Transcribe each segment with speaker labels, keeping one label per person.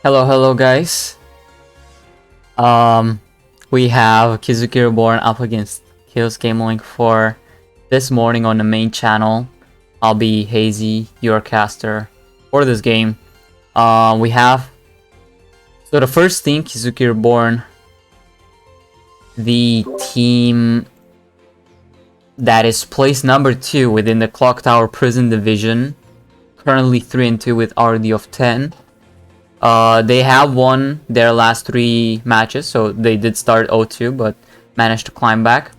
Speaker 1: Hello guys. We have Kizuki Reborn up against Kills Game Link for this morning on the main channel. I'll be HeyZZy, your caster for this game. We have the first team, Kizuki Reborn, the team that is placed number 2 within the Clock Tower Prison Division, currently 3-2 with RD of 10. They have won their last 3 matches, so they did start 0-2 but managed to climb back.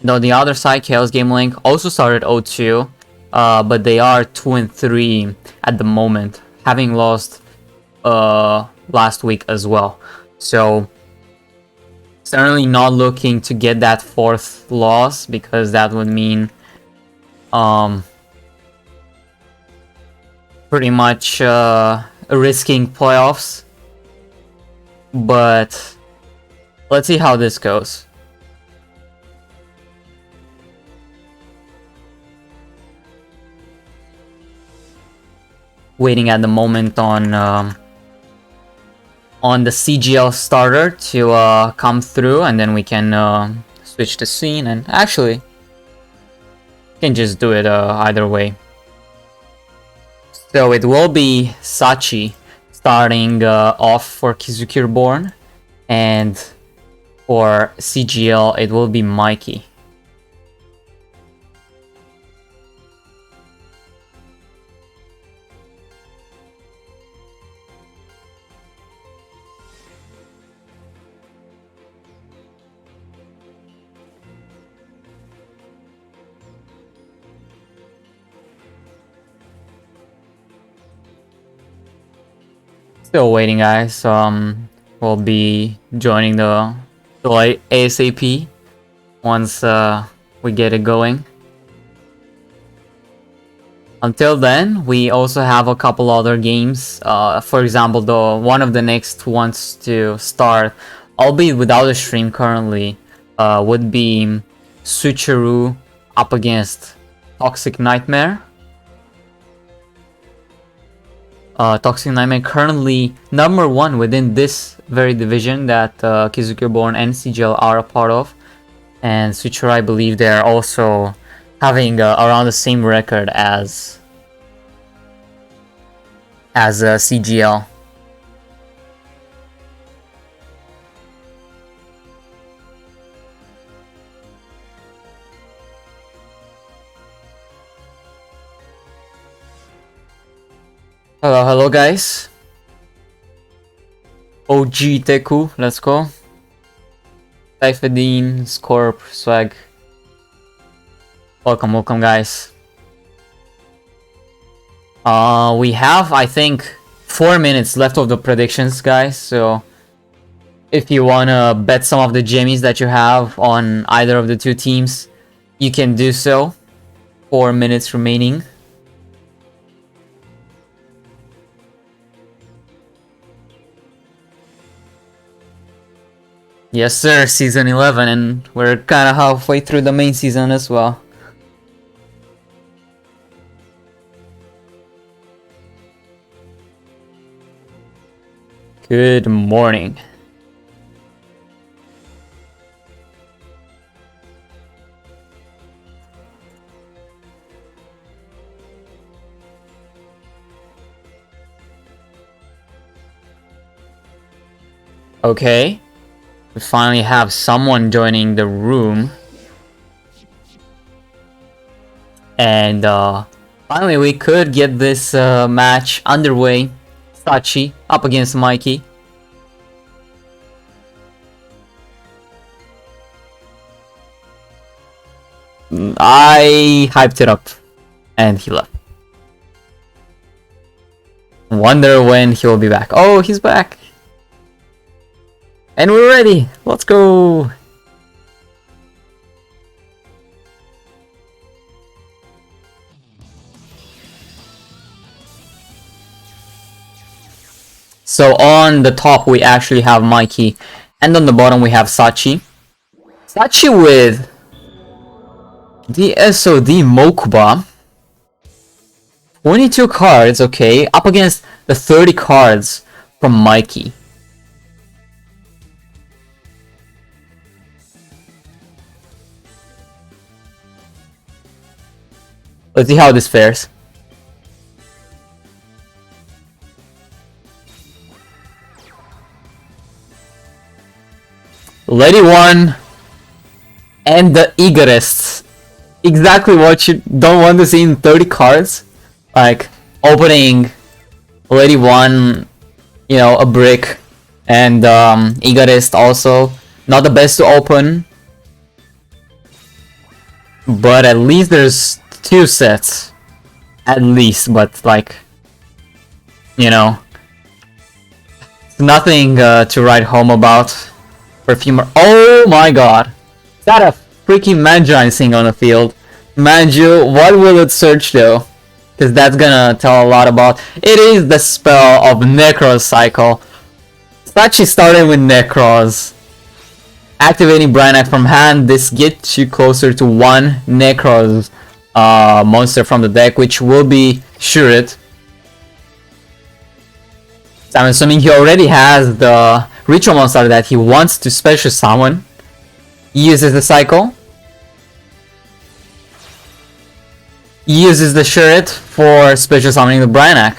Speaker 1: On the other side, Chaos Game Link also started 0-2, but they are 2-3 at the moment, having lost last week as well. So certainly not looking to get that 4th loss, because that would mean pretty much risking playoffs. But let's see how this goes. Waiting at the moment on the CGL starter to come through, and then we can switch the scene, and actually can just do it either way. So it will be Sachi starting off for Kizuki Reborn, and for CGL it will be Mikey. Still waiting, guys. We'll be joining the ASAP once we get it going. Until then, we also have a couple other games. For example, one of the next ones to start, albeit without a stream currently, would be Suchiru up against Toxic Nightmare. Toxic Nightmare currently number 1 within this very division that Kizuki Reborn and CGL are a part of, and Suchiru, I believe they're also having around the same record as CGL. Hello guys. OG Teku, let's go. Typhedine, Scorp, Swag. Welcome guys. We have, I think, 4 minutes left of the predictions, guys, so if you wanna bet some of the jimmies that you have on either of the two teams, you can do so. 4 minutes remaining. Yes sir, season 11, and we're kinda halfway through the main season as well. Good morning. Okay. We finally have someone joining the room, and finally we could get this match underway. Sachi up against Mikey. I hyped it up and he left. Wonder when he'll be back. Oh, he's back. And we're ready! Let's go! So on the top we actually have Mikey, and on the bottom we have Sachi. Sachi with the SOD Mokuba. 22 cards, okay, up against the 30 cards from Mikey. Let's see how this fares. Lady 1 and the Egotists. Exactly what you don't want to see in 30 cards. Like, opening Lady 1, you know, a brick, and Egotist also. Not the best to open. But at least there's 2 sets. At least, but like, you know, it's nothing to write home about. Perfumer. Oh my god. Is that a freaking Magi thing on the field? Manju, what will it search though? Because that's gonna tell a lot about. It is the spell of Necros Cycle. Sachi started with Necros. Activating Brainiac from hand. This gets you closer to 1 Necros monster from the deck, which will be Shurit. So I'm assuming he already has the ritual monster that he wants to special summon. He uses the cycle. He uses the Shurit for special summoning the Brainiac.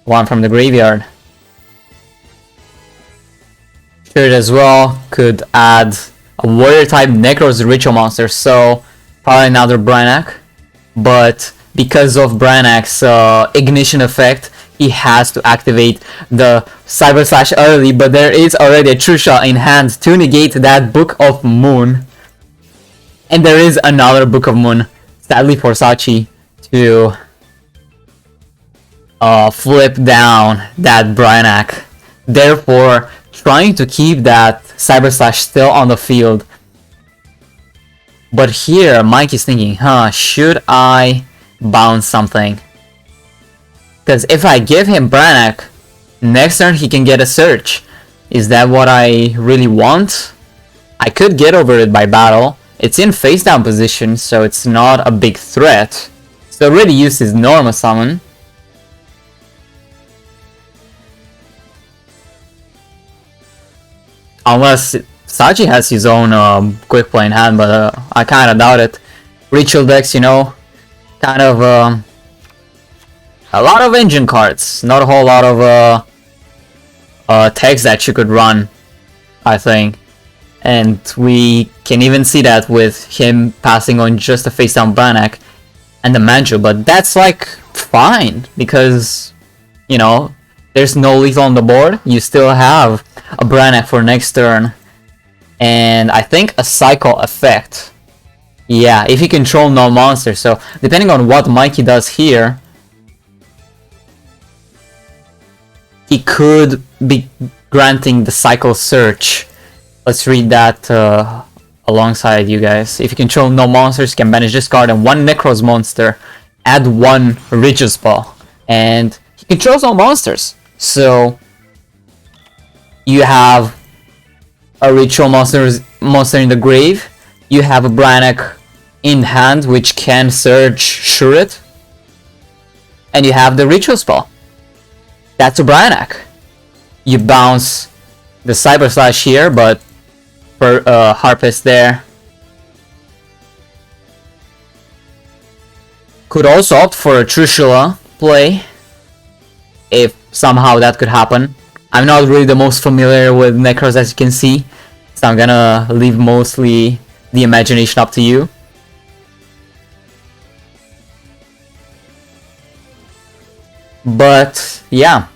Speaker 1: 1 from the graveyard. Shurit as well could add a warrior type Necros ritual monster, so probably another Brainiac. But because of Brainiac's ignition effect, he has to activate the Cyber Slash early, but there is already a True Shot in hand to negate that Book of Moon. And there is another Book of Moon, sadly for Sachi, to flip down that Brainiac. Therefore, trying to keep that Cyber Slash still on the field. But here, Mike is thinking, should I bounce something? Because if I give him Brainiac, next turn he can get a search. Is that what I really want? I could get over it by battle. It's in face down position, so it's not a big threat. He's already used his normal summon. Unless Sachi has his own quick play in hand, but I kinda doubt it. Ritual decks, you know, kind of a lot of engine cards, not a whole lot of text that you could run, I think. And we can even see that with him passing on just a face down Brainiac and the Manju, but that's like fine because, you know, there's no lethal on the board. You still have a Brainiac for next turn, and I think a cycle effect. Yeah, if you control no monster. So depending on what Mikey does here, he could be granting the cycle search. Let's read that alongside you guys. If you control no monsters, you can banish this card and 1 Necros monster, add 1 Ritual spell, and he controls no monsters. So you have a Ritual monster in the grave. You have a Brainiac in hand, which can search Shurit, and you have the Ritual spell. That's a Brainiac. You bounce the Cyber Slash here, but for Harpist there. Could also opt for a Trishula play, if somehow that could happen. I'm not really the most familiar with Necros, as you can see, so I'm gonna leave mostly the imagination up to you. But yeah,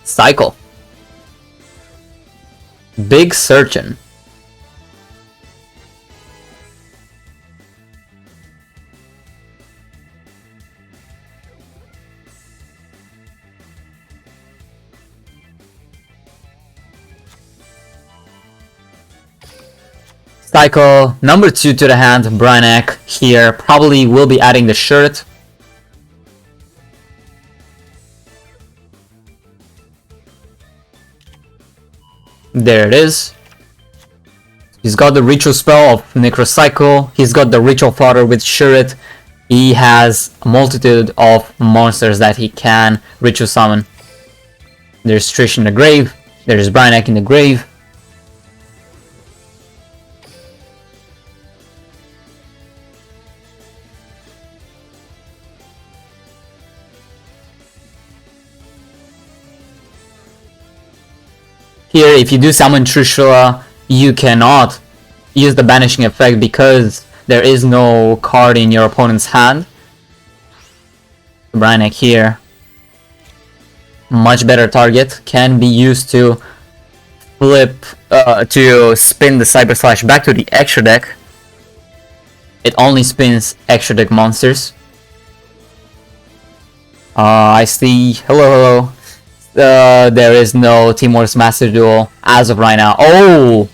Speaker 1: cycle. Big Searchin'. Cycle number 2 to the hand, Brainiac here. Probably will be adding the shirt. There it is. He's got the Ritual spell of Necrocycle. He's got the Ritual Fodder with Shurit. He has a multitude of monsters that he can Ritual summon. There's Trish in the grave. There's Brainiac in the grave. Here, if you do summon Trishula, you cannot use the banishing effect because there is no card in your opponent's hand. Brainiac here, much better target, can be used to flip, to spin the Cyber Slash back to the extra deck. It only spins extra deck monsters. I see, hello. There is no Team Wars Master Duel as of right now. Oh!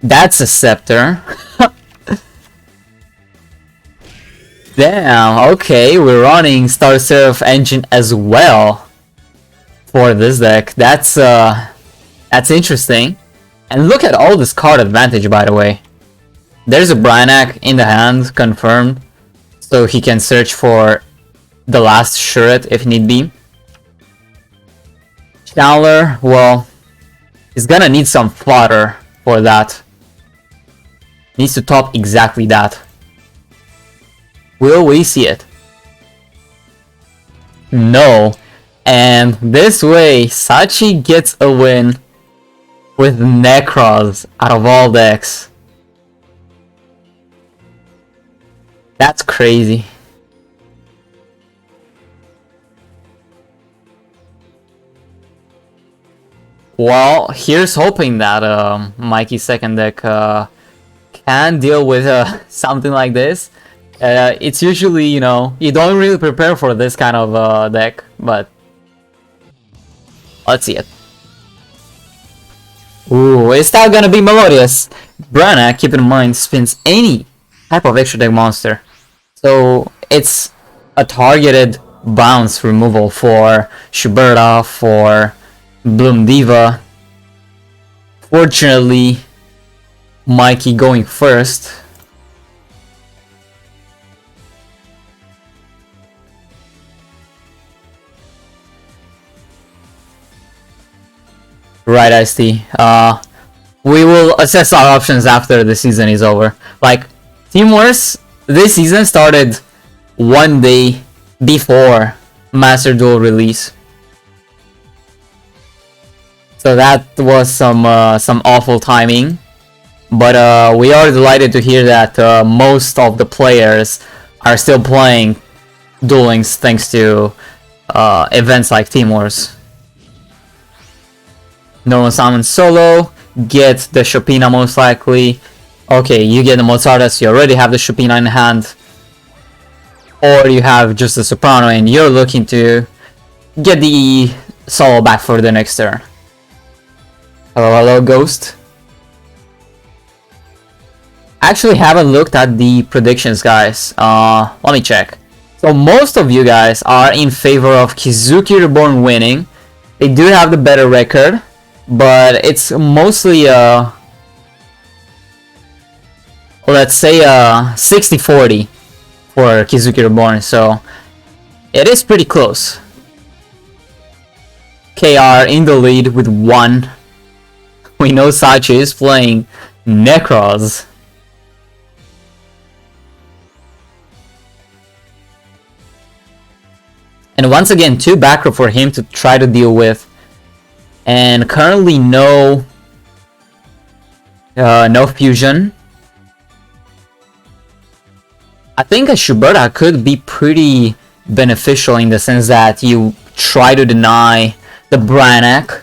Speaker 1: That's a Scepter. Damn, okay, we're running Star Seraph engine as well for this deck. That's interesting. And look at all this card advantage, by the way. There's a Brainiac in the hand, confirmed, so he can search for the last Shurret if need be. Channeler, well, he's gonna need some fodder for that. Needs to top exactly that. Will we see it? No. And this way, Sachi gets a win with Necros out of all decks. That's crazy. Well, here's hoping that Mikey's second deck can deal with something like this. It's usually, you know, you don't really prepare for this kind of deck, but let's see it. Ooh, it's not gonna be melodious. Brainiac, keep in mind, spins any type of extra deck monster. So it's a targeted bounce removal for Shuberta, for Bloom Diva. Fortunately, Mikey going first. Right, Ice-T. We will assess our options after the season is over. Like, Team Wars, this season started one day before Master Duel release. So that was some awful timing. But we are delighted to hear that most of the players are still playing Duel Links thanks to events like Team Wars. Normal summon solo, get the Chopina most likely. Okay, you get the Mozarta, so you already have the Chopina in hand. Or you have just the Soprano and you're looking to get the solo back for the next turn. Hello, Ghost. Actually haven't looked at the predictions, guys. Let me check. So most of you guys are in favor of Kizuki Reborn winning. They do have the better record, but it's mostly let's say 60-40 for Kizuki Reborn, so it is pretty close. KR in the lead with 1. We know Sachi is playing Necros. And once again, 2 back row for him to try to deal with. And currently no fusion. I think a Shuberta could be pretty beneficial in the sense that you try to deny the Brainiac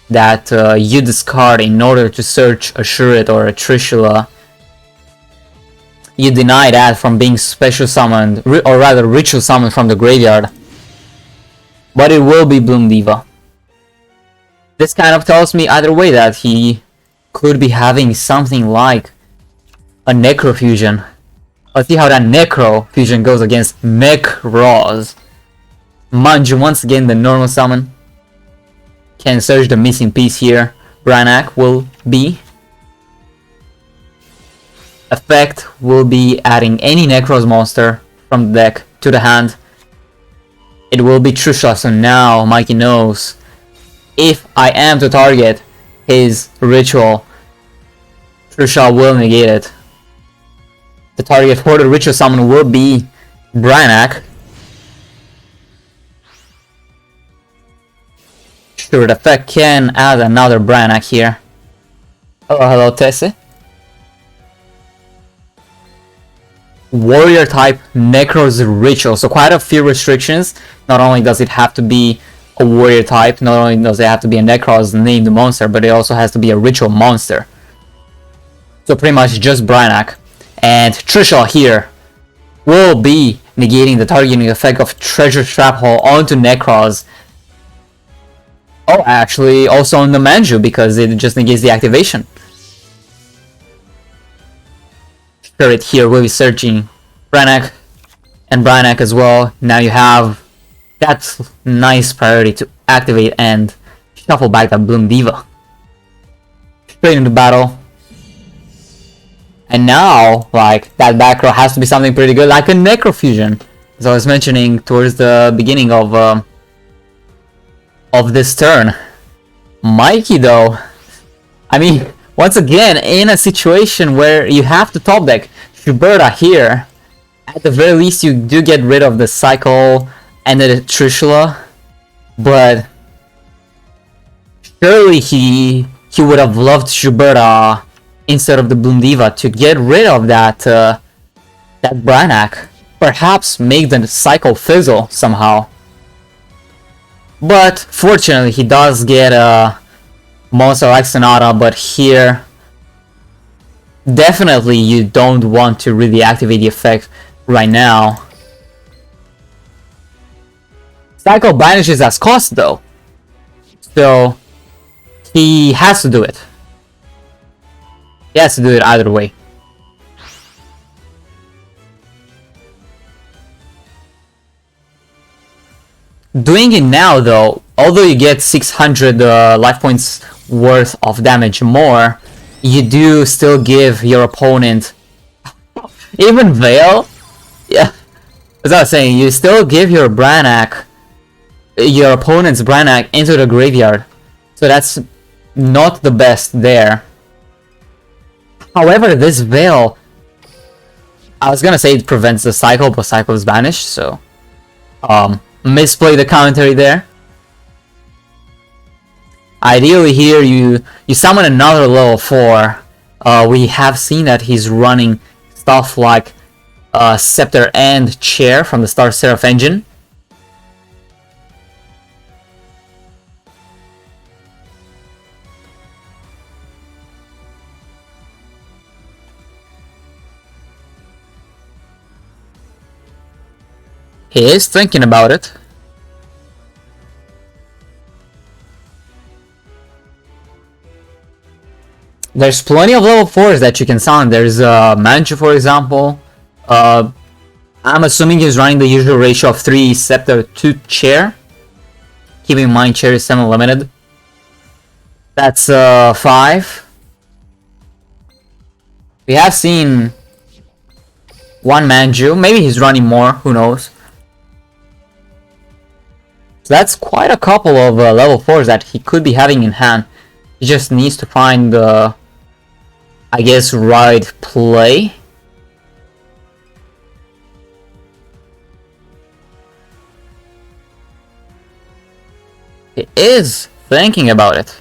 Speaker 1: that you discard in order to search a Shurret or a Trishula. You deny that from being special summoned, or rather ritual summoned from the graveyard. But it will be Bloom Diva. This kind of tells me either way that he could be having something like a Necro fusion. Let's see how that Necro fusion goes against Necros. Manju once again the normal summon. Can search the missing piece here. Brainiac will be. Effect will be adding any Necros monster from the deck to the hand. it will be true shot. So now Mikey knows if I am to target his ritual, true shot will negate it. The target for the ritual summon will be Branak. Sure, the effect can add another Branak here. Hello, Tessie. Warrior type Necro's Ritual, so quite a few restrictions. Not only does it have to be a warrior type, not only does it have to be a Necro's named monster, but it also has to be a ritual monster. So pretty much just Branak. And Trishul here will be negating the targeting effect of Treasure Trap Hole onto Necros. Oh, actually also on the Manju, because it just negates the activation. Spirit here will be searching Branak and Branak as well. Now you have that nice priority to activate and shuffle back that Bloom Diva. Straight into battle. And now, like, that back row has to be something pretty good, like a Necrofusion, as I was mentioning towards the beginning of this turn. Mikey, though, I mean, once again, in a situation where you have to top deck Shuberta here, at the very least you do get rid of the cycle and the Trishula, but surely he would have loved Shuberta instead of the Bloom Diva to get rid of that that Branak. Perhaps make the cycle fizzle somehow. But fortunately he does get a monster like Sonata, but here definitely you don't want to really activate the effect right now. Cycle banishes as cost though, so he has to do it. He has to do it either way. Doing it now though, although you get 600 life points worth of damage more, you do still give your opponent even Veil. Yeah, as I was saying, you still give your Branak, your opponent's Branak, into the graveyard, so that's not the best there. However, this Veil, I was gonna say it prevents the cycle, but cycle is banished, so misplay the commentary there. Ideally here you summon another level 4. We have seen that he's running stuff like Scepter and Chair from the Star Seraph engine. He is thinking about it. There's plenty of level 4s that you can summon. There's Manchu, for example. I'm assuming he's running the usual ratio of 3 Scepter to Chair. Keeping in mind Chair is semi-limited. That's 5. We have seen one Manju. Maybe he's running more, who knows. So that's quite a couple of level 4s that he could be having in hand. He just needs to find the, I guess, right play. He is thinking about it.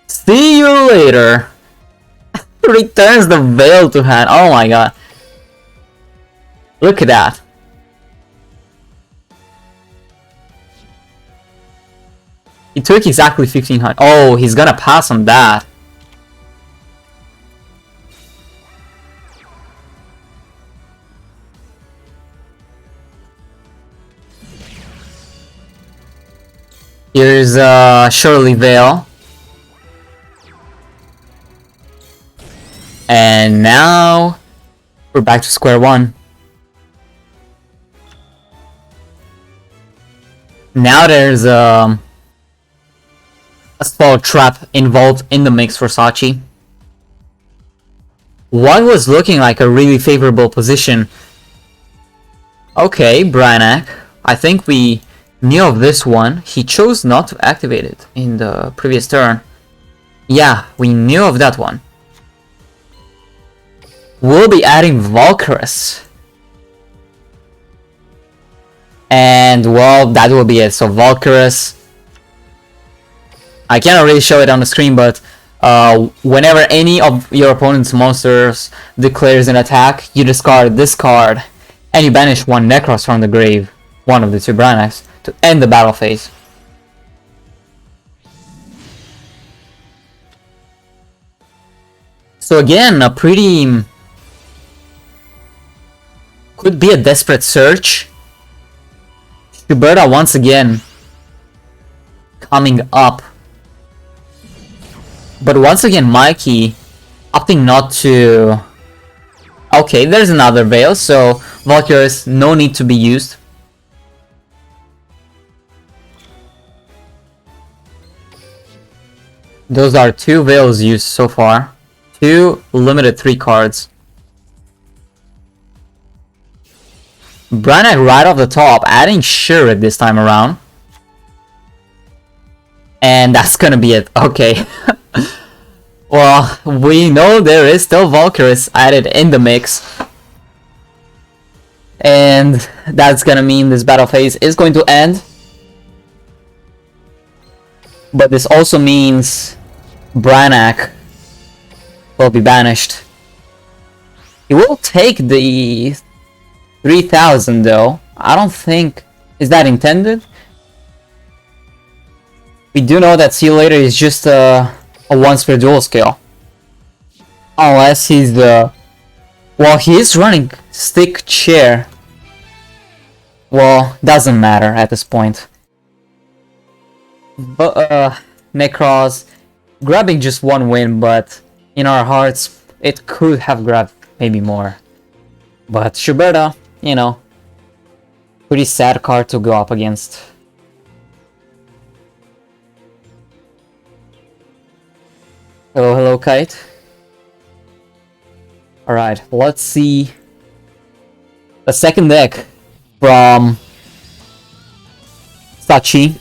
Speaker 1: See you later. Returns the Veil to hand. Oh my god. Look at that. He took exactly 1500. Oh, he's gonna pass on that. Here's Shirley Veil. And now we're back to square one. Now there's a spell trap involved in the mix for Sachi. what was looking like a really favorable position. Okay, Branak. I think we knew of this one. He chose not to activate it in the previous turn. Yeah, we knew of that one. We'll be adding Valkyrus. And, well, that will be it. So, Valkyrus. I cannot really show it on the screen, but whenever any of your opponent's monsters declares an attack, you discard this card, and you banish one Necros from the grave, one of the two Branaks, to end the battle phase. So again, a pretty... could be a desperate search. Schuberta once again coming up. But once again, Mikey opting not to... Okay, there's another Veil, so Valkyrus, no need to be used. Those are 2 Veils used so far. 2 limited 3 cards. Branak right off the top, adding Shuret this time around. And that's gonna be it. Okay. Well, we know there is still Valkyrus added in the mix. And that's gonna mean this battle phase is going to end. But this also means Branak will be banished. He will take the 3000 though. I don't think... Is that intended? We do know that See You Later is just a once per duel skill. Unless he's the... Well, he is running Stick Chair. Well, doesn't matter at this point. But, Necros grabbing just 1 win, but in our hearts, it could have grabbed maybe more. But Schuberta, you know, pretty sad card to go up against. Hello, hello, Kite. Alright, let's see the second deck from Sachi.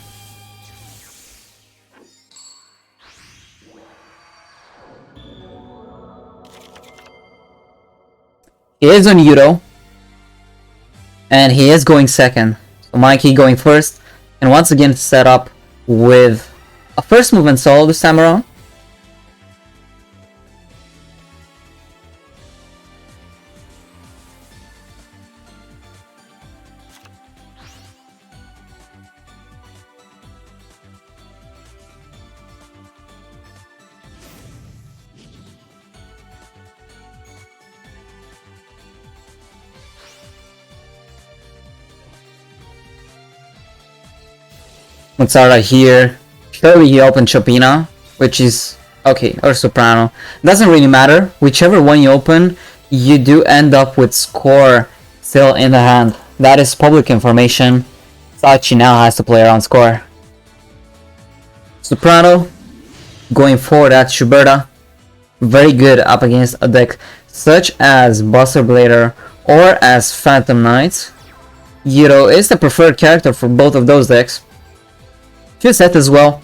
Speaker 1: He is on Yudo, and he is going second. So Mikey going first, and once again set up with a first movement solo this time around. Matsara here. Surely he opened Chopina, which is okay, or Soprano. Doesn't really matter. Whichever one you open, you do end up with score still in the hand. That is public information. Sachi now has to play around score. Soprano going forward at Schuberta. Very good up against a deck such as Buster Blader or as Phantom Knights. Yudo is the preferred character for both of those decks. Set as well.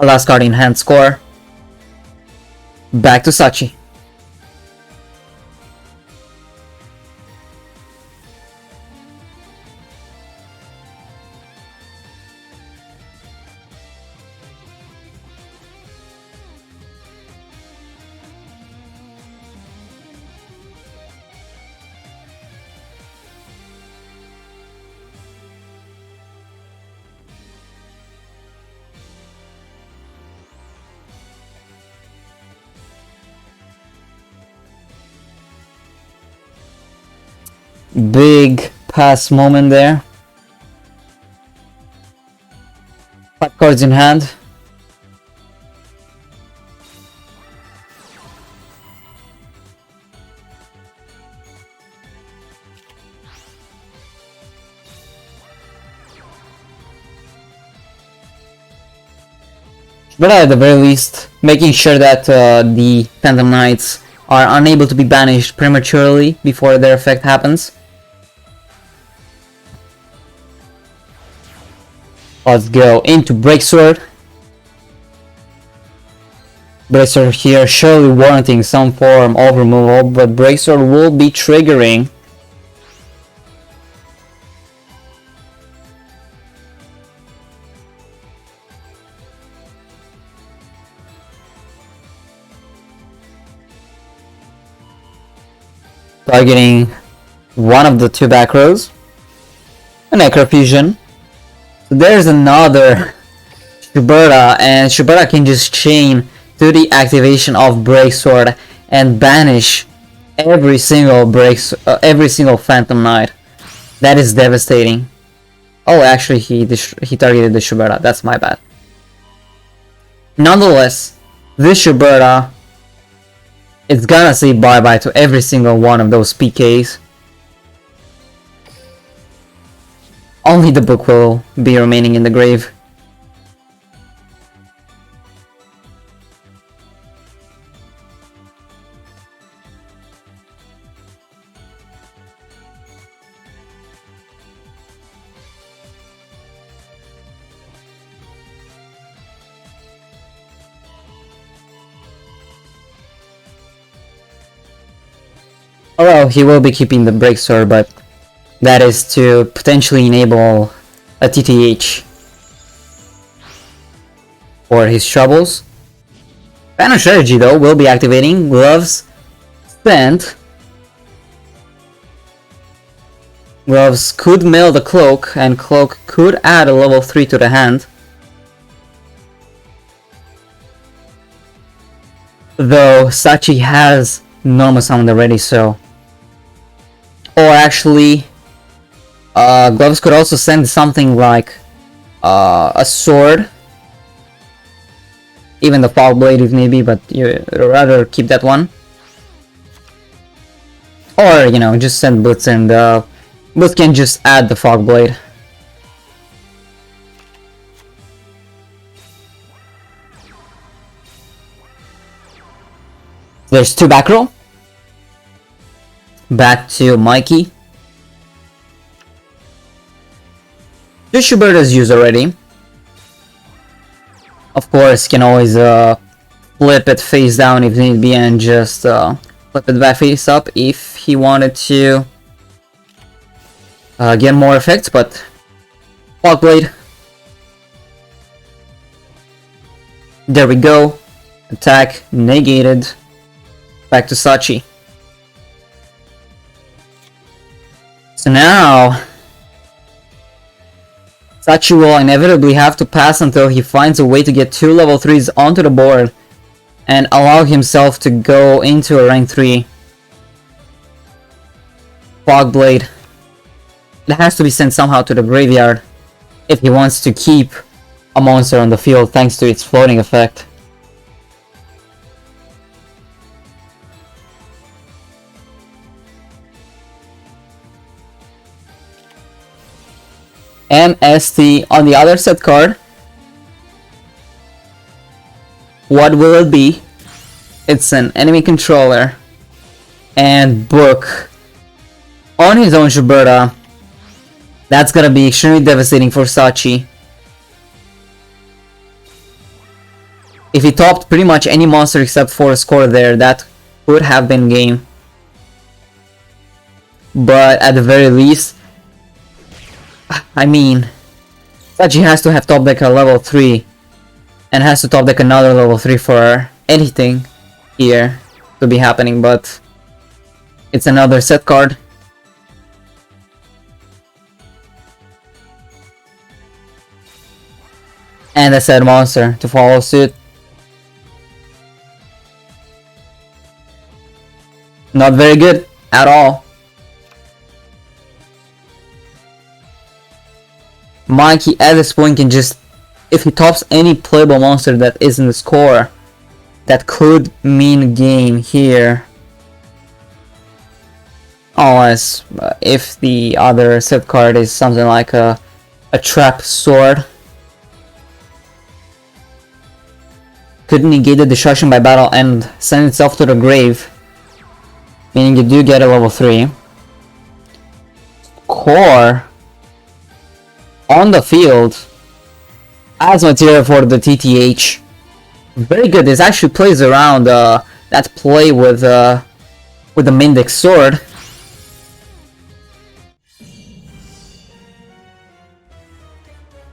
Speaker 1: A last card in hand score. Back to Sachi. Big pass moment there. 5 cards in hand. But at the very least, making sure that the Phantom Knights are unable to be banished prematurely before their effect happens. Let's go into Breaksword. Breaksword here surely warranting some form of removal, but Breaksword will be triggering. Targeting one of the two back rows. A Necrofusion. So there's another Shuberta, and Shuberta can just chain to the activation of Breaksword and banish every single Phantom Knight. That is devastating. Oh, actually, he targeted the Shuberta. That's my bad. Nonetheless, this Shuberta, it's gonna say bye-bye to every single one of those PKs. Only the book will be remaining in the grave. Although he will be keeping the Breaksword, but that is to potentially enable a TTH for his troubles. Banner strategy though will be activating. Gloves spent. Gloves could mail the Cloak, and Cloak could add a level 3 to the hand. Though Sachi has Normal Sound already, so... Or actually, Gloves could also send something like a sword. Even the Fog Blade if need be, but you'd rather keep that one. Or, you know, just send Blitz, and Blitz can just add the Fog Blade. There's two back row. Back to Mikey. This Shuberta is used already. Of course, can always flip it face down if need be, and just flip it back face up if he wanted to get more effects, but Fog Blade. There we go. Attack negated. Back to Sachi. So now, Sachi will inevitably have to pass until he finds a way to get two level 3s onto the board and allow himself to go into a rank 3. Fog Blade. It has to be sent somehow to the graveyard if he wants to keep a monster on the field thanks to its floating effect. MST on the other set card. What will it be? It's an enemy controller and book on his own Shuberta. That's gonna be extremely devastating for Sachi. If he topped pretty much any monster except for a score there, that would have been game. But at the very least, I mean, Sachi has to have top deck a level 3 and has to top deck another level 3 for anything here to be happening, but it's another set card. And a set monster to follow suit. Not very good at all. Mikey at this point can just, if he tops any playable monster that is in the score, that could mean game here. Unless if the other set card is something like a trap sword. Could negate the destruction by battle and send itself to the grave. meaning you do get a level 3. Core on the field as material for the TTH. Very good. This actually plays around that play with the Mindex sword.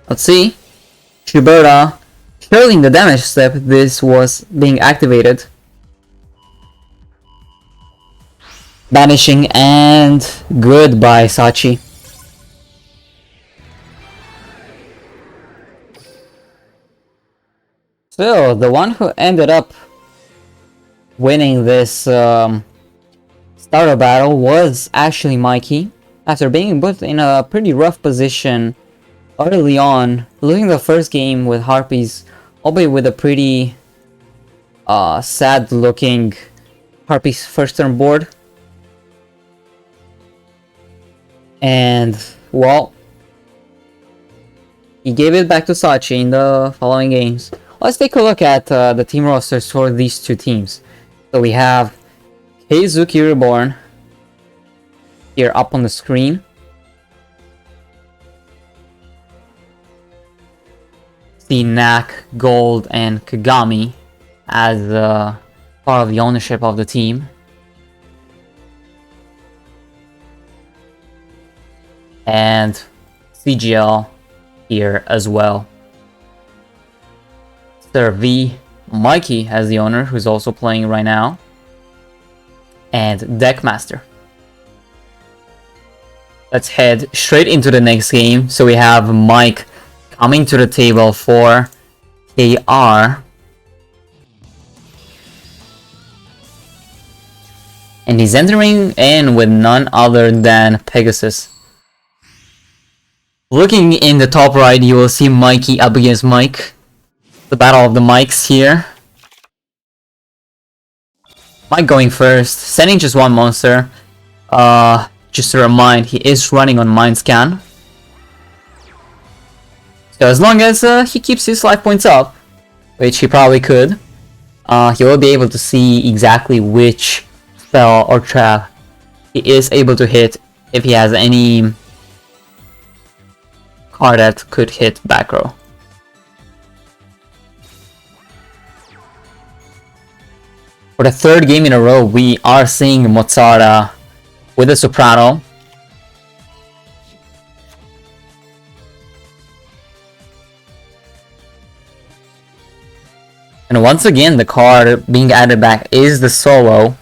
Speaker 1: Let's see. Shiberta killing the damage step. This was being activated. Banishing and goodbye, Sachi. So, the one who ended up winning this starter battle was actually Mikey. After being put in a pretty rough position early on, losing the first game with Harpies, albeit with a pretty sad looking Harpies first turn board. And, well, he gave it back to Sachi in the following games. Let's take a look at the team rosters for these two teams. So we have HeyZZy Reborn here up on the screen. See Nak, Gold, and Kagami as part of the ownership of the team. And CGL here as well. Sir V, Mikey as the owner, who's also playing right now. And Deckmaster. Let's head straight into the next game. So we have Mike coming to the table for KR. And he's entering in with none other than Pegasus. Looking in the top right, you will see Mikey up against Mike. The battle of the mics here. Mike going first, sending just one monster. Just to remind, he is running on Mind Scan. So as long as he keeps his life points up, which he probably could, he will be able to see exactly which spell or trap he is able to hit if he has any card that could hit back row. For the third game in a row, we are seeing Mozart with a Soprano. And once again, the card being added back is the Solo.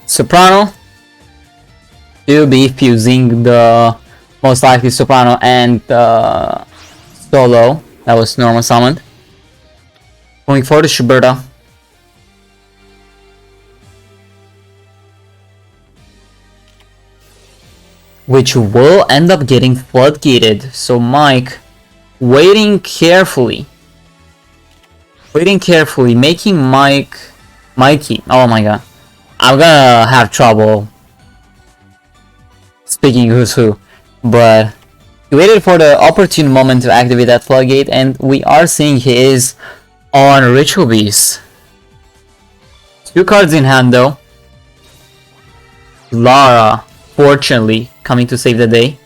Speaker 1: Soprano will be fusing the most likely Soprano and Solo that was normal summoned. Going for the Shiberta. Which will end up getting floodgated. So Mike waiting carefully, making Mikey. Oh my god. I'm gonna have trouble speaking who's who, but he waited for the opportune moment to activate that floodgate, and we are seeing he is on Ritual Beast. 2 cards in hand though. Lara, fortunately, coming to save the day.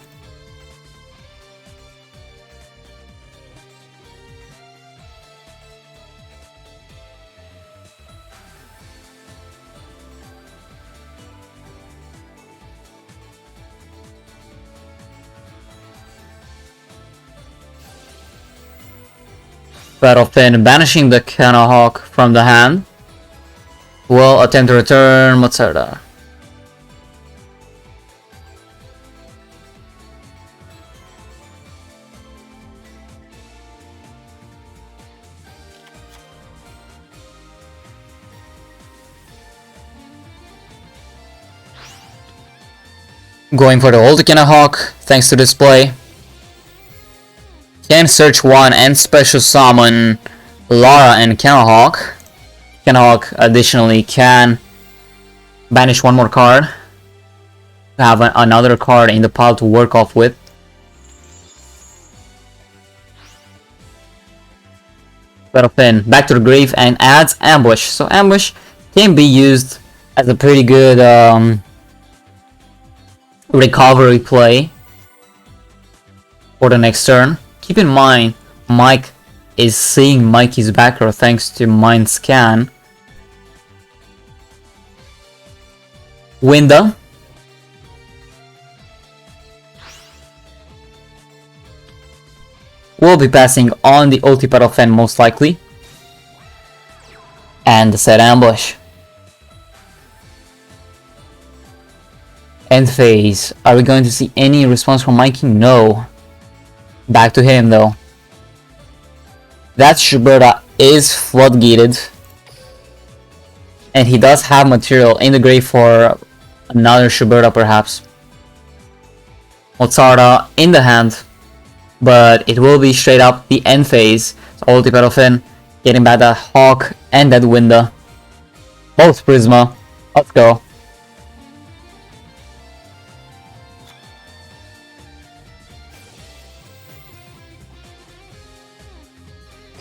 Speaker 1: Battlefin banishing the Canahawk from the hand. Will attempt to return Mozart. Going for the Ulti Hawk, thanks to display. Can search one and special summon Lara and Hawk. Hawk additionally can banish one more card. Have another card in the pile to work off with. Battlefield back to the grave and adds Ambush. So Ambush can be used as a pretty good recovery play for the next turn. Keep in mind, Mike is seeing Mikey's back row thanks to Mind Scan. Winda. Will be passing on the ulti Battlefield most likely. And the set Ambush. End phase. Are we going to see any response from Mikey? No. Back to him though. That Shuberta is floodgated. And he does have material in the grave for another Shuberta perhaps. Mozarta in the hand. But it will be straight up the end phase. So ulti Battlefield getting back that Hawk and that Winda. Both Prisma. Let's go.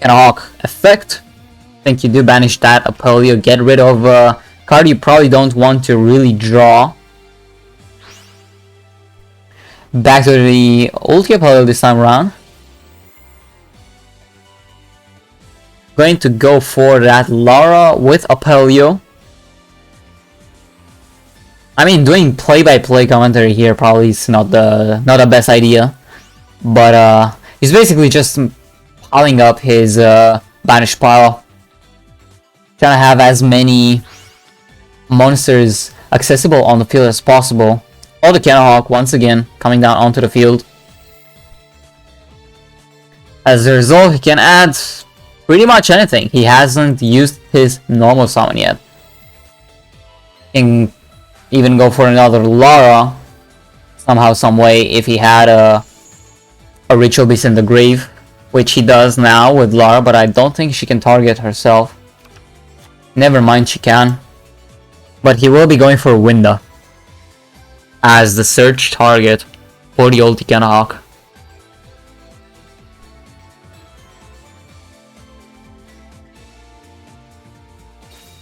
Speaker 1: Hawk effect. I think you do banish that Apollo. Get rid of a card you probably don't want to really draw. Back to the ulti Apollo this time around. Going to go for that Lara with Apollo. I mean, doing play-by-play commentary here probably is not the best idea, but he's basically just piling up his banish pile, trying to have as many monsters accessible on the field as possible. Oh, the Hawk once again coming down onto the field. As a result, he can add pretty much anything. He hasn't used his normal summon yet. He can even go for another Lara somehow, some way, if he had a Ritual Beast in the grave, which he does now with Lara, but I don't think she can target herself. Never mind, she can. But he will be going for Winda as the search target for the ulti Hawk.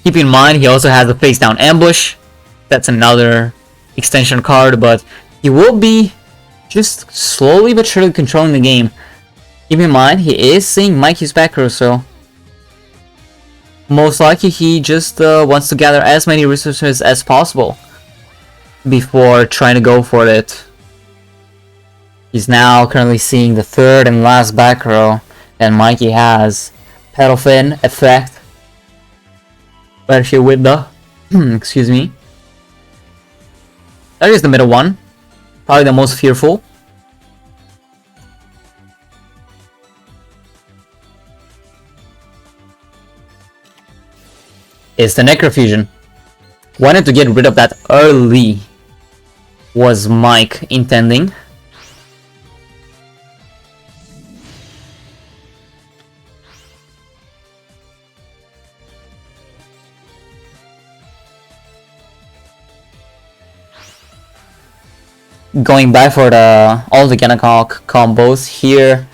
Speaker 1: Keep in mind, he also has a face down ambush. That's another extension card, but he will be just slowly but surely controlling the game. Keep in mind, he is seeing Mikey's back row, so most likely he just wants to gather as many resources as possible before trying to go for it. He's now currently seeing the third and last back row, and Mikey has Pedal Fin effect. Where she with the excuse me. That is the middle one, probably the most fearful. Is the Necrofusion. Wanted to get rid of that early, was Mike intending. Going back for all the Hawk combos here.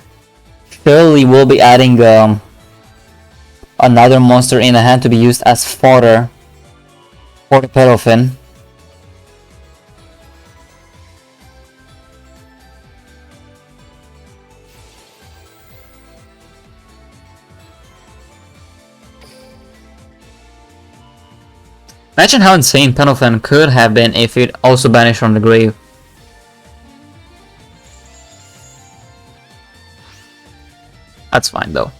Speaker 1: Surely we'll be adding another monster in the hand to be used as fodder for the Pedal Fin. Imagine how insane Pedal Fin could have been if it also banished from the grave. That's fine though.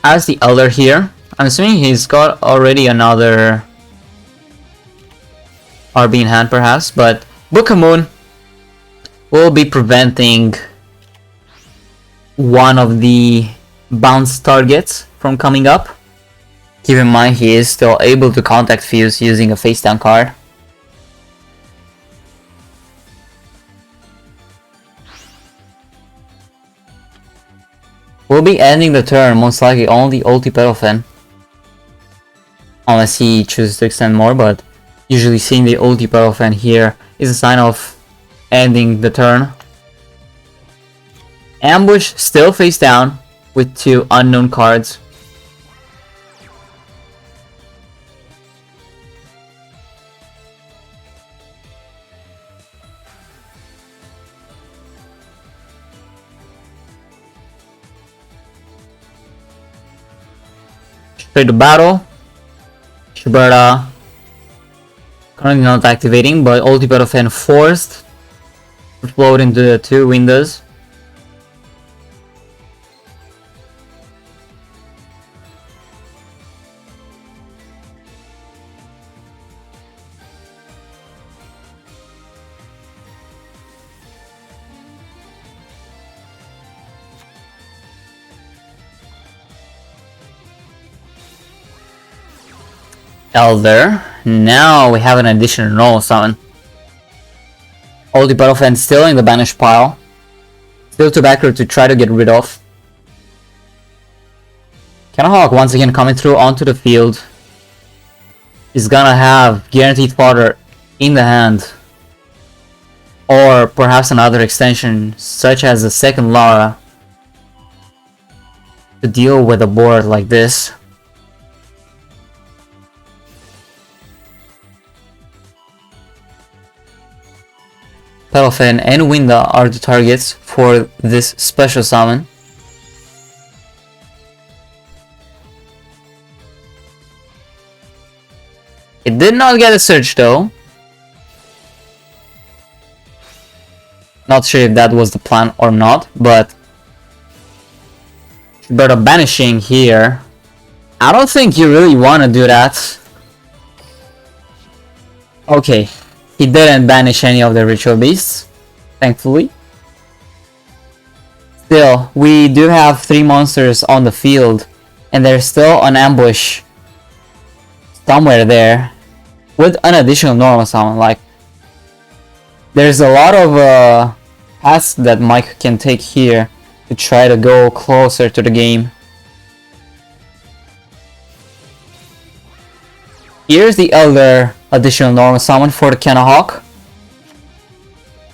Speaker 1: As the Elder here, I'm assuming he's got already another RB in hand perhaps, but Book of Moon will be preventing one of the bounce targets from coming up. Keep in mind he is still able to contact Fuse using a face down card. We'll be ending the turn, most likely on the ulti Pedofin. Unless he chooses to extend more, but usually seeing the ulti Pedofin here is a sign of ending the turn. Ambush still face down with 2 unknown cards. Straight to battle. Shiberta currently not activating, but ulti Pedofin forced to float into the 2 windows. Elder. Now we have an additional normal summon. Ulti Pedofin still in the banish pile. Still to backer to try to get rid of. Cannahawk once again coming through onto the field. He's gonna have guaranteed fodder in the hand. Or perhaps another extension such as the second Lara to deal with a board like this. Pedofin and Winda are the targets for this special summon. It did not get a search though. Not sure if that was the plan or not, but Shiberta banishing here. I don't think you really want to do that. Okay. He didn't banish any of the ritual beasts, thankfully. Still, we do have 3 monsters on the field, and there's still an ambush somewhere there with an additional normal summon. Like, there's a lot of paths that Mike can take here to try to go closer to the game. Here's the Elder additional normal summon for the Cannahawk.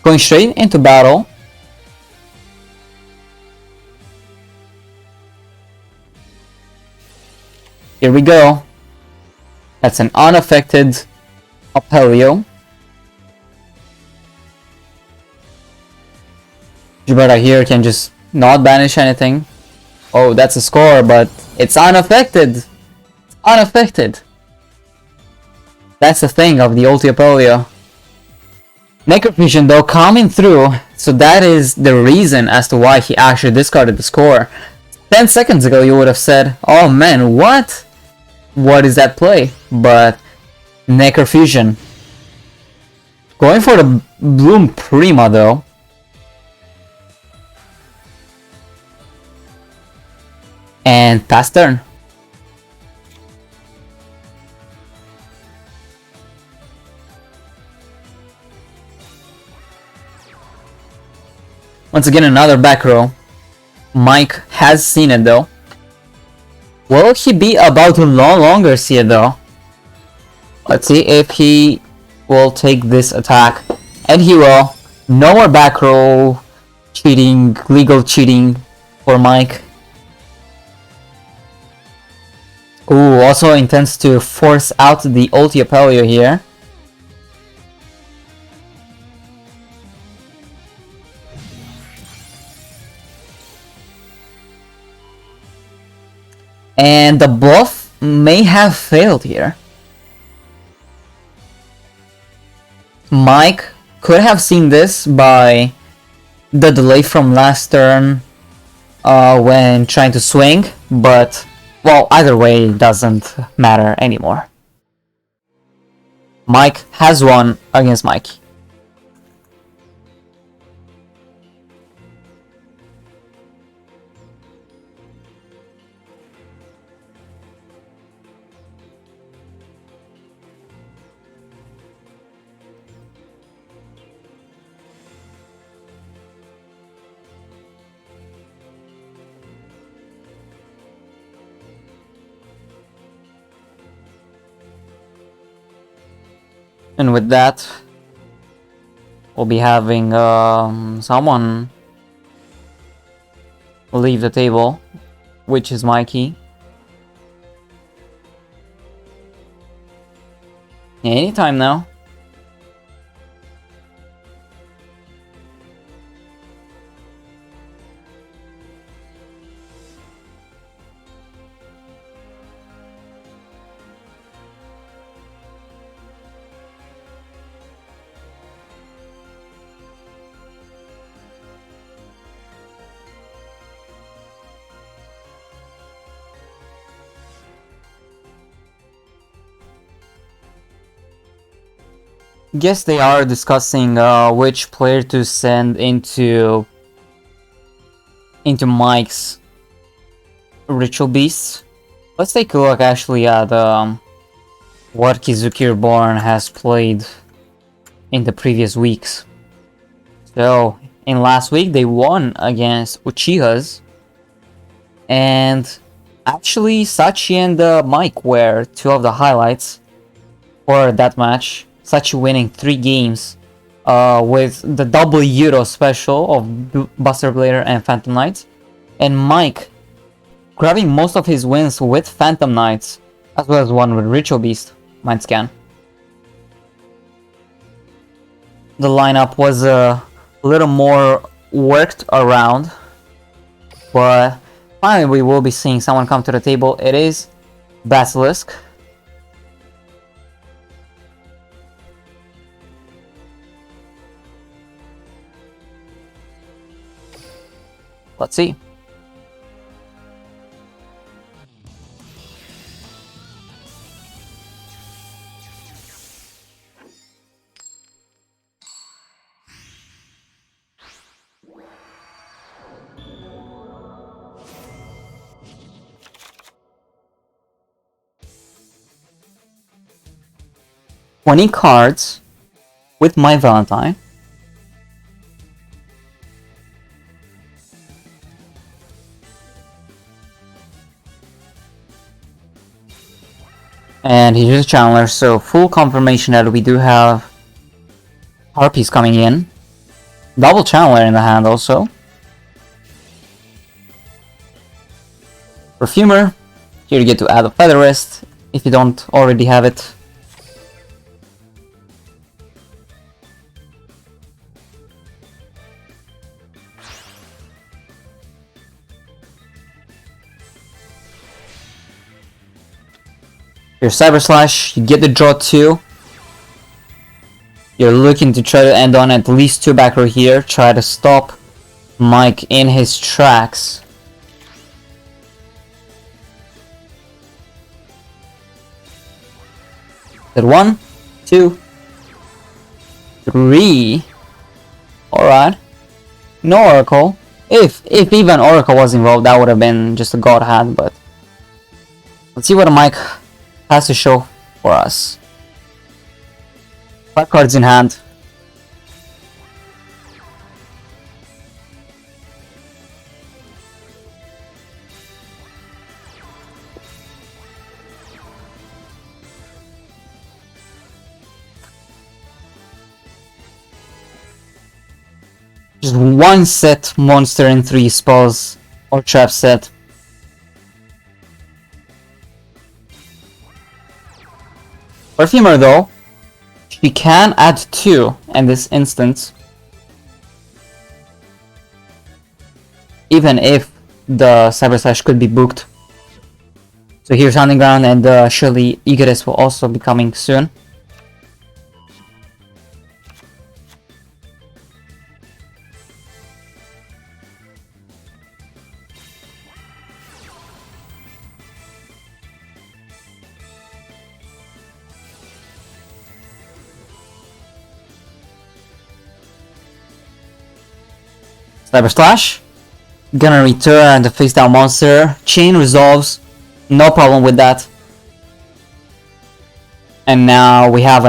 Speaker 1: Going straight into battle. Here we go. That's an unaffected Apelio. Shiberta here can just not banish anything. Oh, that's a score, but it's unaffected. It's unaffected. That's the thing of the ulti Apelio. Necrofusion though coming through, so that is the reason as to why he actually discarded the score. 10 seconds ago you would have said, oh man, what? What is that play? But Necrofusion. Going for the Bloom Prima though. And pass turn. Once again, another back row. Mike has seen it though. Will he be about to no longer see it though? Let's see if he will take this attack. And he will. No more back row cheating, legal cheating for Mike. Ooh, also intends to force out the ulti Apelio here. And the bluff may have failed here. Mike could have seen this by the delay from last turn when trying to swing, but well, either way it doesn't matter anymore. Mike has won against Mike. And with that, we'll be having someone leave the table, which is Mikey. Anytime now. Guess they are discussing which player to send into Mike's Ritual Beast. Let's take a look actually at what Kizuki Reborn has played in the previous weeks. So in last week they won against Uchiha's, and actually Sachi and Mike were two of the highlights for that match. Sachi winning 3 games with the double Euro special of Buster Blader and Phantom Knights, and Mike grabbing most of his wins with Phantom Knights, as well as one with Ritual Beast, Mind Scan. The lineup was a little more worked around, but finally we will be seeing someone come to the table. It is Basilisk. Let's see. "20 cards with my Valentine." And he's just a channeler, so full confirmation that we do have Harpies coming in. Double channeler in the hand also. Perfumer. Here you get to add a Feather Wrist if you don't already have it. Your Cyber Slash, you get the draw 2. You're looking to try to end on at least 2 back row here. Try to stop Mike in his tracks. That 1, 2, 3. Alright. No Oracle. If even Oracle was involved, that would have been just a god hand, but let's see what Mike has to show for us. 5 cards in hand. Just 1 set monster and 3 spells or trap set. Perfumer though, she can add 2 in this instance, even if the Cyber Slash could be booked. So here's Hunting Ground, and surely Egoist will also be coming soon. Cyber Slash, gonna return the face down monster. Chain resolves, no problem with that. And now we have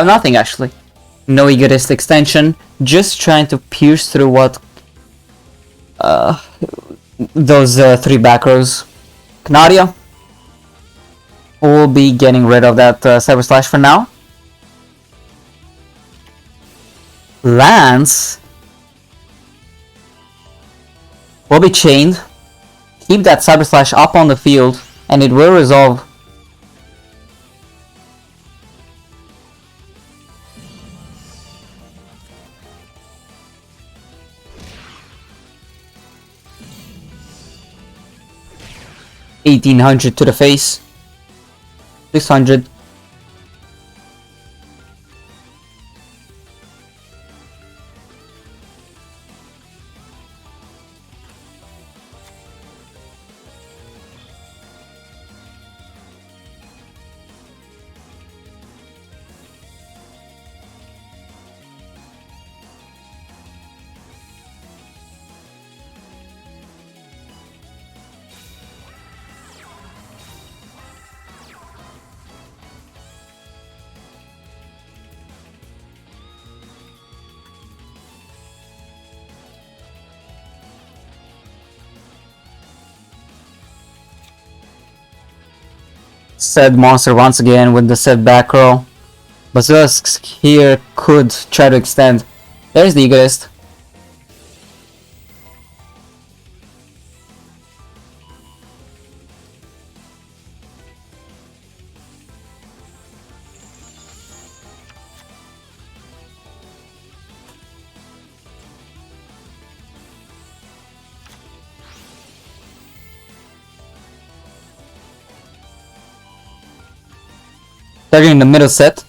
Speaker 1: nothing actually. No Egoist extension, just trying to pierce through what those 3 back rows. Canadia will be getting rid of that Cyber Slash for now. Lance will be chained. Keep that Cyber Slash up on the field, and it will resolve. $1,800 to the face. 600. Said monster once again with the set back row. Basilisk here could try to extend. There's the Egoist. Starting in the middle set.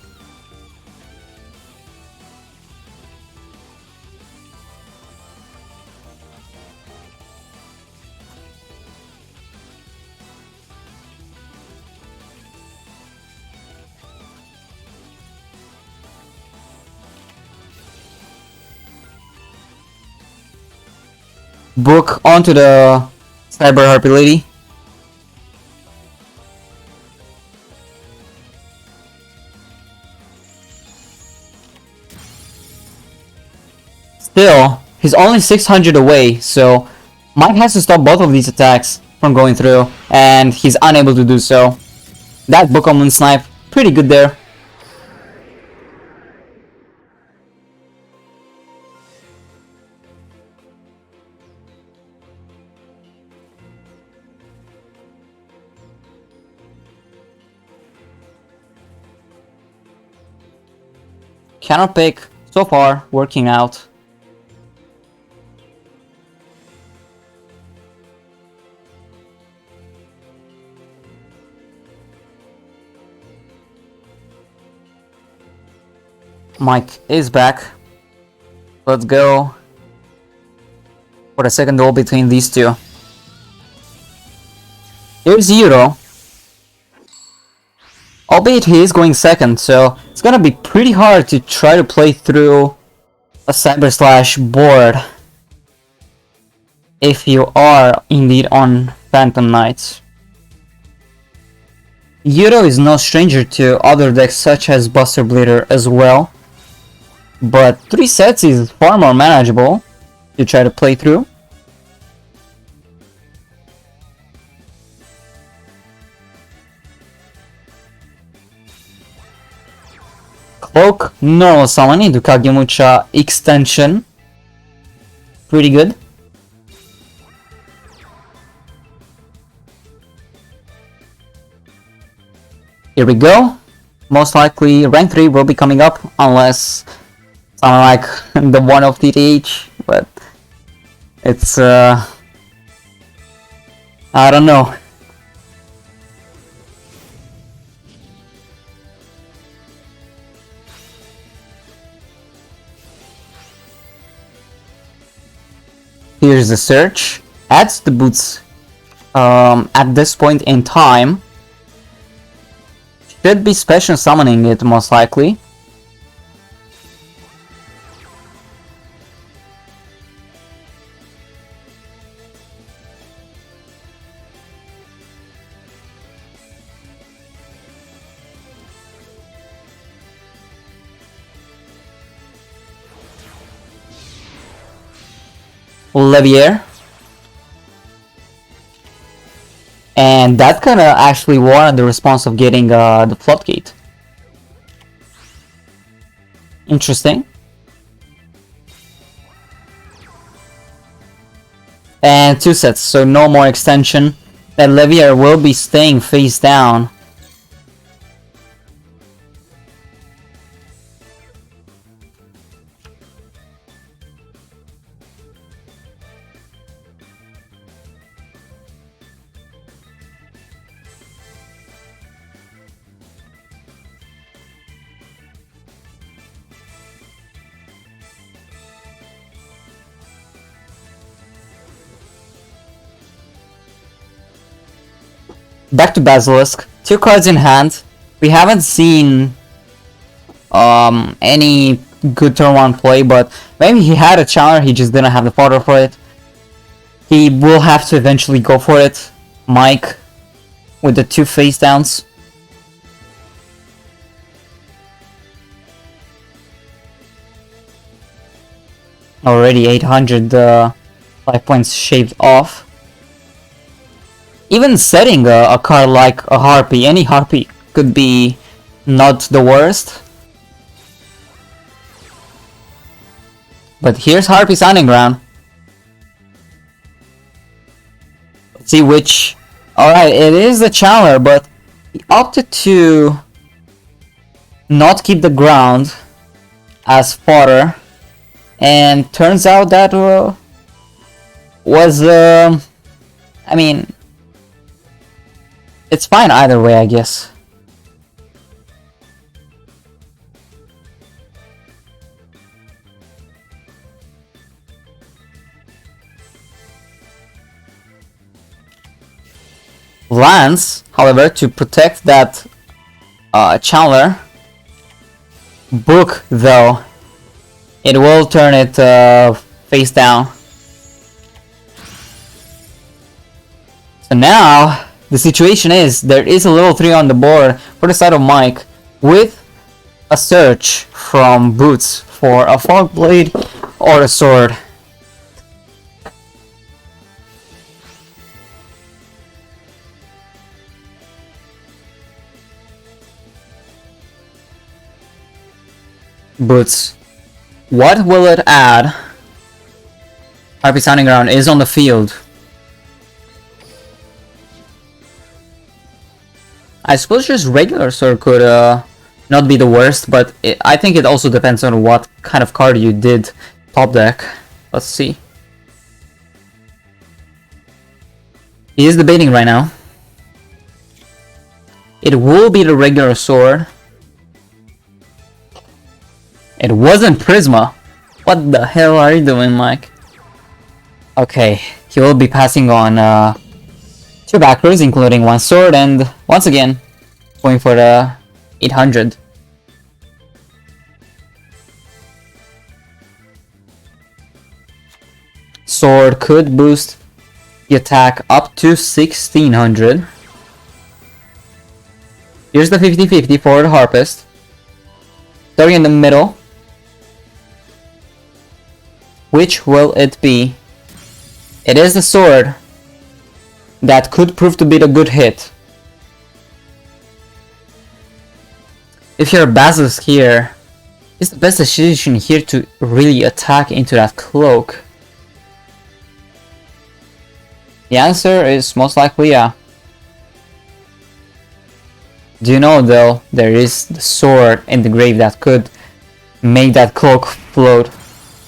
Speaker 1: Book onto the Cyber Harpy Lady. Still, he's only 600 away, so Mike has to stop both of these attacks from going through, and he's unable to do so. That Book on Moon Snipe, pretty good there. Counter pick, so far, working out. Mike is back. Let's go for the second duel between these two. Here's Euro. Albeit he is going second, so it's gonna be pretty hard to try to play through a Cyber Slash board if you are indeed on Phantom Knights. Euro is no stranger to other decks such as Buster Bleeder as well, but 3 sets is far more manageable to try to play through. Cloak, normal summon into Kagemucha extension. Pretty good. Here we go. Most likely rank 3 will be coming up unless someone like the one of TTH, but it's I don't know. Here's the search. Adds the boots at this point in time. Should be special summoning it most likely. Levier. And that kinda actually warranted the response of getting the floodgate. Interesting. And 2 sets, so no more extension. That Levier will be staying face down. Back to Basilisk. 2 cards in hand. We haven't seen any good turn 1 play, but maybe he had a challenger, he just didn't have the fodder for it. He will have to eventually go for it. Mike with the 2 face downs. Already 800 5 points shaved off. Even setting a card like a Harpy, any Harpy could be not the worst. But here's Harpy Sounding Ground. Let's see which... Alright, it is the Challenger, but he opted to not keep the ground as fodder. And turns out that was... I mean... It's fine either way, I guess. Lance, however, to protect that Challenger. Book, though, it will turn it face down. So now... The situation is, there is a level 3 on the board for the side of Mike, with a search from Boots for a Fog Blade or a sword. Boots. What will it add? Harpy Sounding Ground is on the field. I suppose just regular sword could not be the worst, but I think it also depends on what kind of card you did top deck. Let's see. He is debating right now. It will be the regular sword. It wasn't Prisma. What the hell are you doing, Mike? Okay, he will be passing on 2 backers, including 1 sword, and once again, going for the 800. Sword could boost the attack up to 1600. Here's the 50-50 for the Harpist. Starting in the middle. Which will it be? It is the sword. That could prove to be the good hit. If you're a Basilisk here, it's the best decision here to really attack into that cloak. The answer is most likely yeah. Do you know though, there is the sword in the grave that could make that cloak float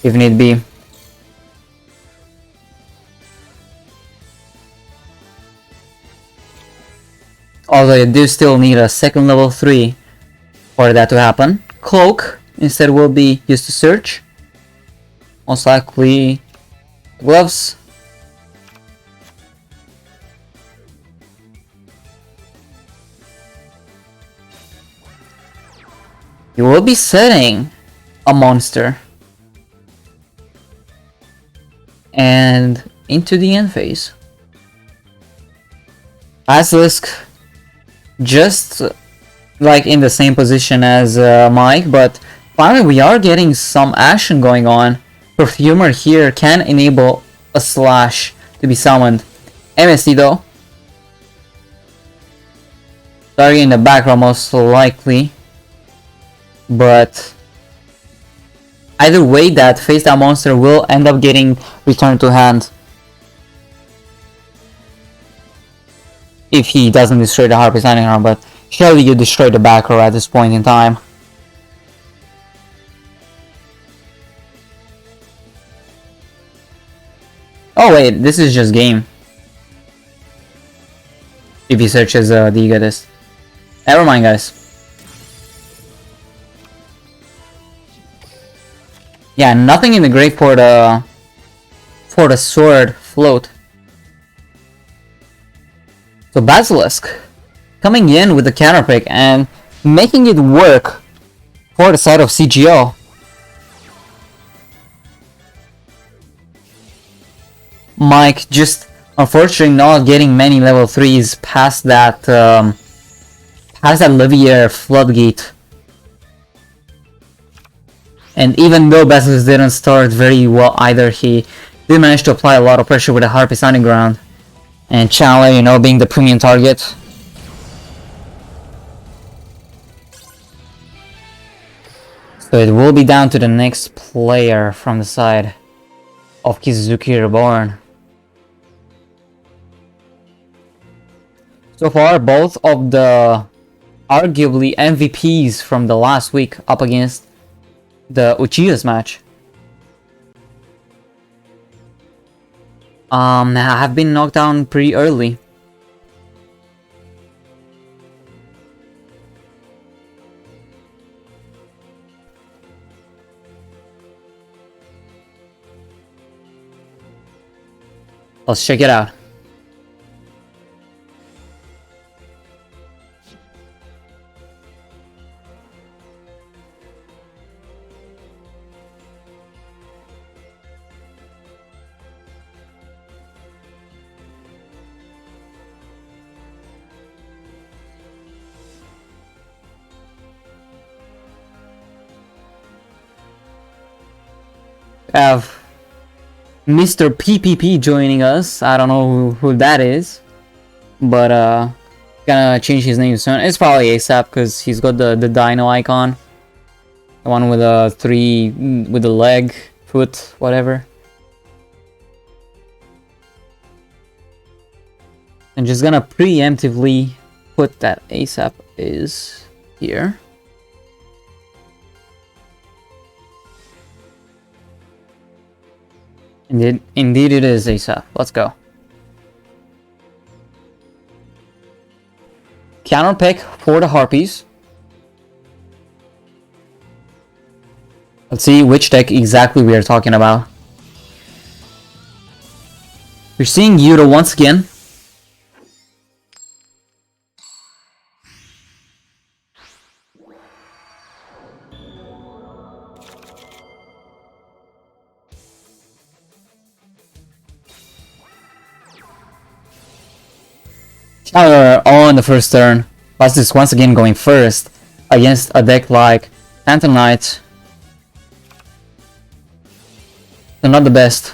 Speaker 1: if need be. Although you do still need a second level 3 for that to happen. Cloak instead will be used to search. Most likely gloves. You will be setting a monster. And into the end phase. Basilisk just like in the same position as Mike, but finally we are getting some action going on. Perfumer here can enable a slash to be summoned. MST though, starting in the background most likely, but either way that face down monster will end up getting returned to hand. if he doesn't destroy the Harpy's landing ground, but surely you destroy the back row at this point in time. Oh wait, this is just game. If he searches the Egotist. Never mind, guys. Yeah, nothing in the grave for the sword float. So Basilisk coming in with the counter pick and making it work for the side of CGO. Mike just unfortunately not getting many level 3s past that Livier floodgate. And even though Basilisk didn't start very well either, he did manage to apply a lot of pressure with the Harpy Sounding Ground. And Chandler, you know, being the premium target. So it will be down to the next player from the side of Kizuki Reborn. So far, both of the arguably MVPs from the last week up against the Uchiha's match have been knocked down pretty early. Let's check it out. Have Mr. PPP joining us. I don't know who that is, but gonna change his name soon. It's probably ASAP because he's got the dino icon, the one with the with the leg, foot, whatever. I'm just gonna preemptively put that ASAP is here. Indeed it is ASAP. Let's go. Counter pick for the Harpies. Let's see which deck exactly we are talking about. We're seeing Yuta once again. On the first turn, Basilisk once again going first against a deck like Phantom Knight. So not the best.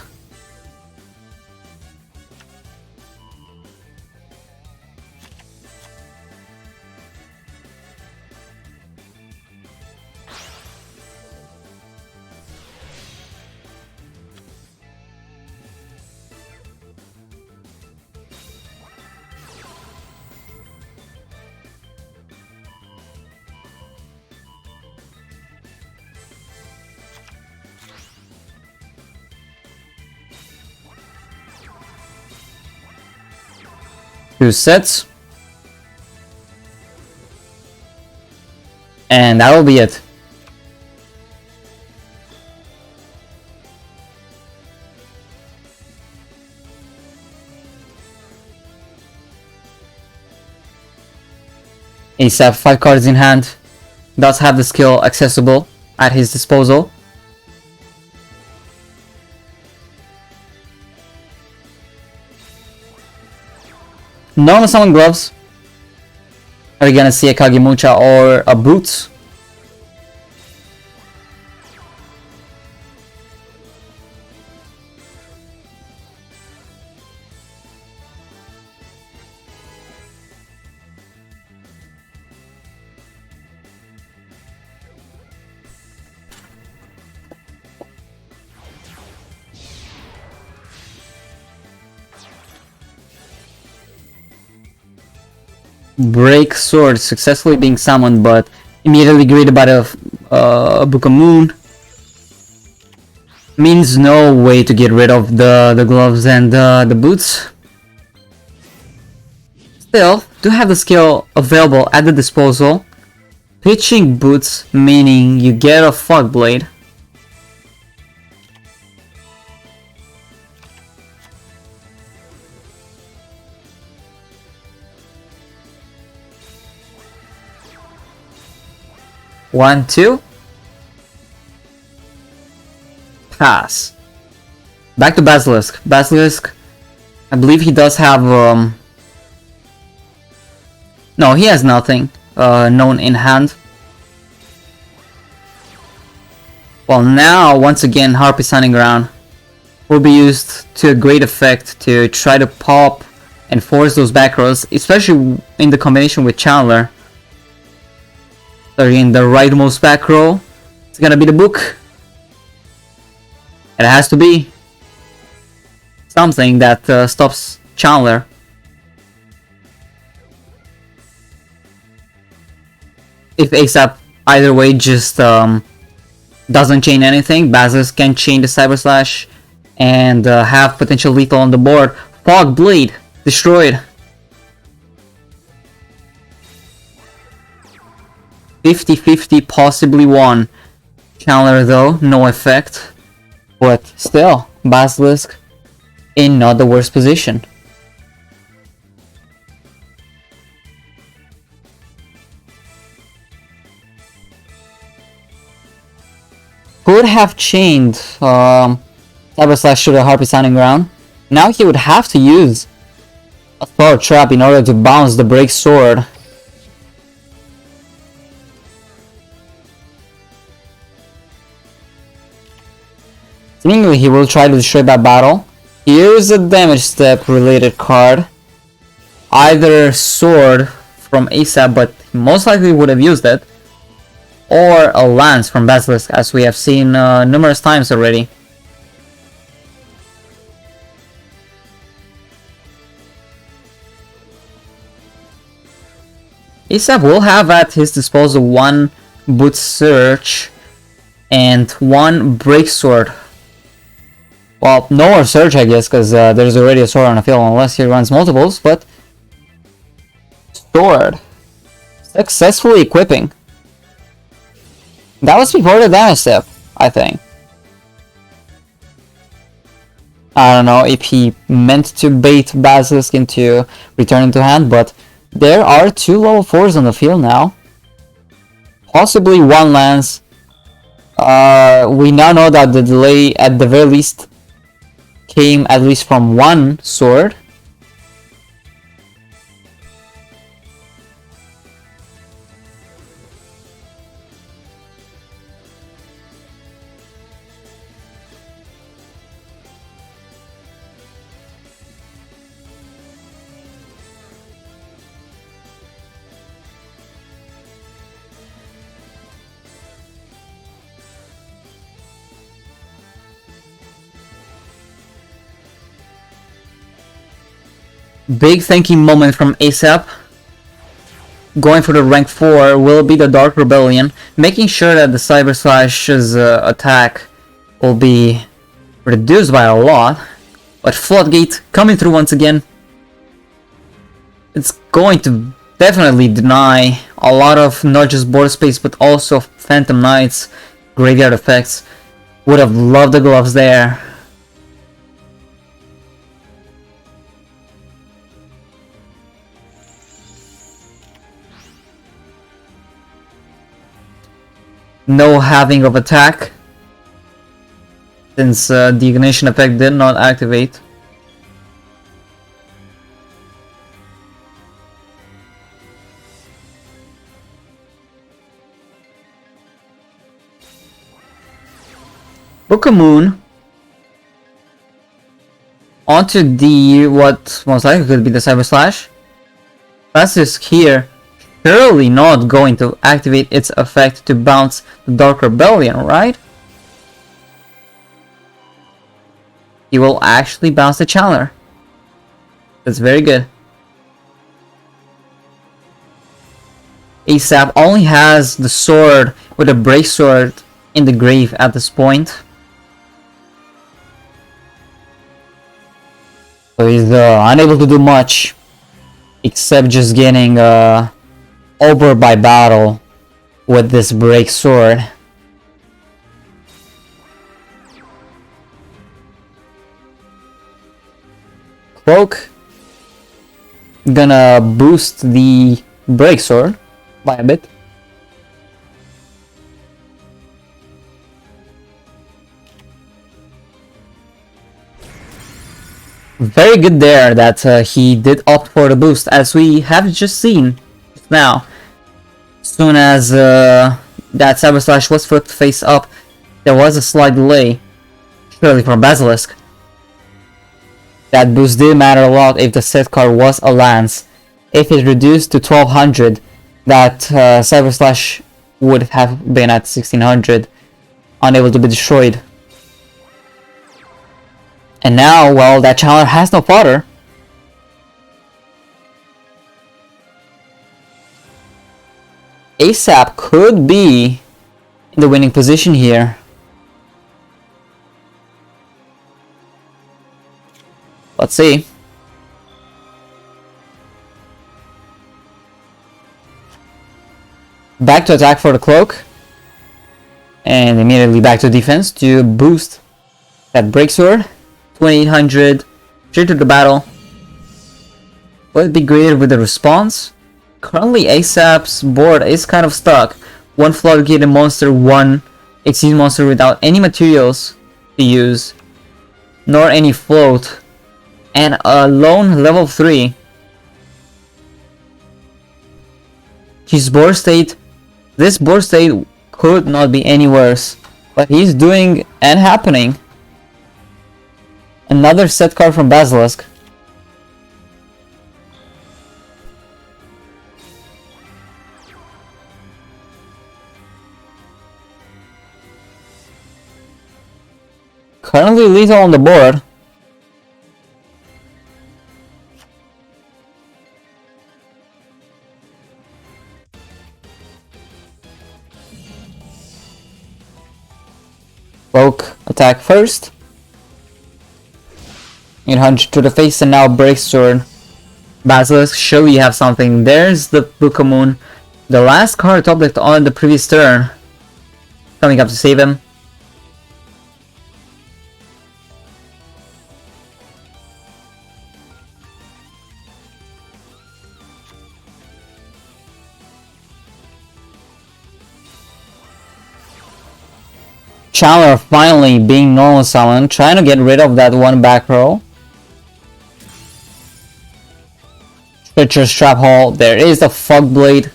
Speaker 1: Two sets. And that will be it. ASAP 5 cards in hand. Does have the skill accessible at his disposal. Normal summon gloves. Are you gonna see a Kagemucha or a Boots? Break Sword successfully being summoned, but immediately greeted by the Book of Moon. Means no way to get rid of the gloves and the boots. Still, do have the skill available at the disposal. Pitching boots, meaning you get a Fog Blade. One, two. Pass. Back to Basilisk. Basilisk, I believe he does have, no, he has nothing known in hand. Well, now, once again, Harpy Sunning Ground will be used to a great effect to try to pop and force those back rows, especially in the combination with Chandler. So in the rightmost back row, it's gonna be the book. It has to be something that stops Chandler. If ASAP either way just doesn't chain anything, Basilisk can chain the Cyber Slash and have potential lethal on the board. Fog Blade destroyed. 50-50, possibly one. Chandler though, no effect. But still, Basilisk in not the worst position. Could have chained Cyber Slash to the Harpy Sounding Ground. Now he would have to use a Thor Trap in order to bounce the Break Sword. Seemingly he will try to destroy that battle. Here's a damage step related card. Either Sword from ASAP, but he most likely would have used it, or a Lance from Basilisk, as we have seen numerous times already. ASAP will have at his disposal one Boot Search and one Break Sword. Well, no more Search, I guess, because there's already a Sword on the field unless he runs multiples, but Sword. Successfully equipping. That was before the damage step, I think. I don't know if he meant to bait Basilisk into returning to hand, but there are two level 4s on the field now. Possibly one Lance. We now know that the delay at the very least came at least from one Sword. Big thanking moment from ASAP. Going for the rank 4 will be the Dark Rebellion, making sure that the Cyber Slash's attack will be reduced by a lot. But Floodgate coming through once again. It's going to definitely deny a lot of not just board space but also Phantom Knights graveyard effects. Would have loved the gloves there. No having of attack, since the ignition effect did not activate. Book of Moon onto the what most likely could be the Cyber Slash. Basilisk here. Surely not going to activate its effect to bounce the Dark Rebellion, right? He will actually bounce the Chandler. That's very good. ASAP only has the sword with a break sword in the grave at this point. So he's unable to do much except just getting over by battle with this break sword. Cloak gonna boost the break sword by a bit. Very good there that he did opt for the boost, as we have just seen just now. As soon as that Cyber Slash was flipped face up, there was a slight delay, surely from Basilisk. That boost did matter a lot if the set card was a Lance. If it reduced to 1200, that Cyber Slash would have been at 1600, unable to be destroyed. And now, well, that challenger has no fodder. ASAP could be in the winning position here. Let's see. Back to attack for the cloak. And immediately back to defense to boost that break sword. 2800. Straight to the battle. Will it be greeted with a response? Currently ASAP's board is kind of stuck. One floodgated monster, one exceed monster without any materials to use, nor any float, and a lone level 3. His board state, this board state could not be any worse, but he's doing and happening. Another set card from Basilisk. Currently lethal on the board. Cloak attack first. 800 to the face and now break sword. Basilisk, surely you have something. There's the Book of Moon. The last card top decked on the previous turn. Coming up to save him. Chandler finally being normal summoned, trying to get rid of that one back row. Treacherous Trap Hole, there is the Fog Blade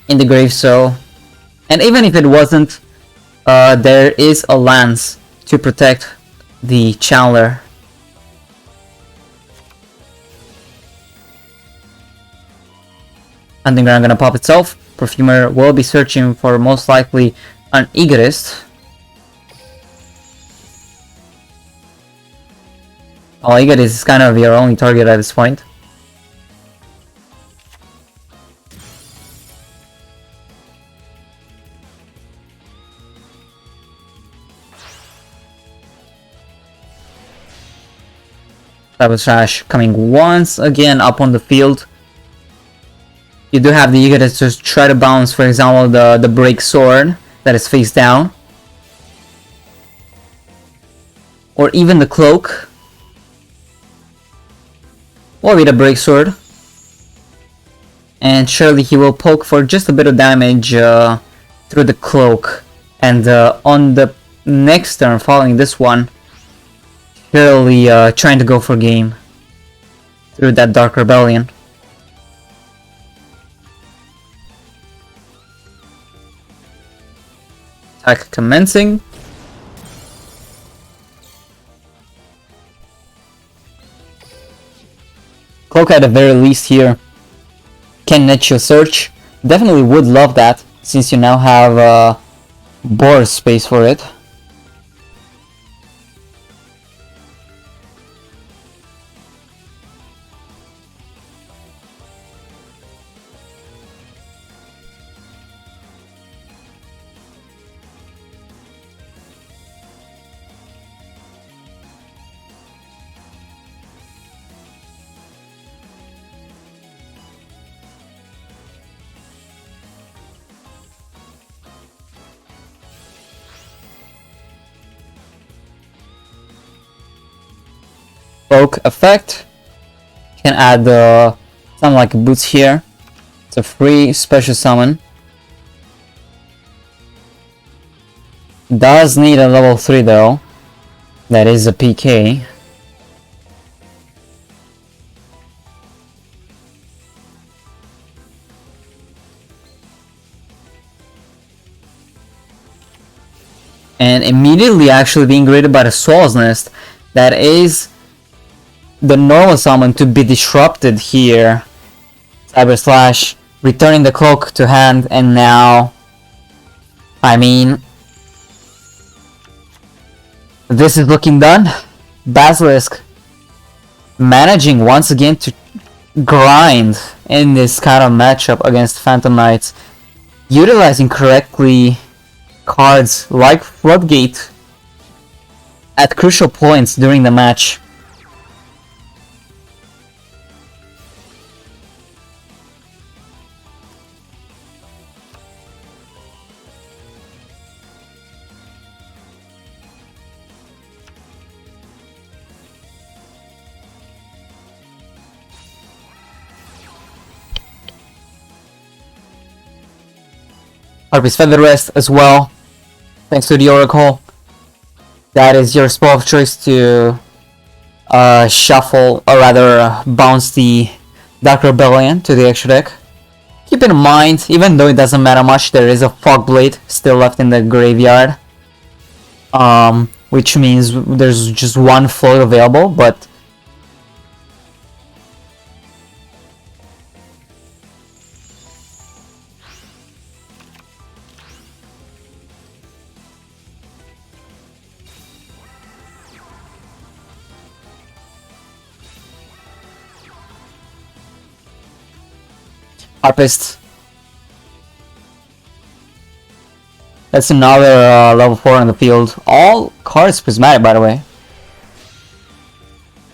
Speaker 1: in the grave, so... And even if it wasn't, there is a lance to protect the Chandler. Hunting Ground gonna pop itself. Perfumer will be searching for most likely an Egotist. Oh, Egotist is kind of your only target at this point. Cyber Slash coming once again up on the field. You do have the Egotist to try to bounce, for example, the break sword that is face down. Or even the cloak. Or with a break sword. And surely he will poke for just a bit of damage through the cloak. And on the next turn following this one, surely trying to go for game through that Dark Rebellion. Attack commencing. Cloak at the very least here can net your search. Definitely would love that, since you now have board space for it. Poke effect. Can add something like boots here. It's a free special summon. Does need a level 3 though. That is a PK. And immediately actually being greeted by the Soul's Nest. That is the normal summon to be disrupted here. Cyber Slash, returning the cloak to hand, and now, I mean, this is looking done. Basilisk managing once again to grind in this kind of matchup against Phantom Knights, utilizing correctly cards like Floodgate at crucial points during the match. Harpy's Feather Rest as well, thanks to the Oracle. That is your spell of choice to shuffle, or rather bounce the Dark Rebellion to the extra deck. Keep in mind, even though it doesn't matter much, there is a Fog Blade still left in the graveyard. Which means there's just one float available, but Harpist. That's another level 4 on the field. All cards prismatic, by the way.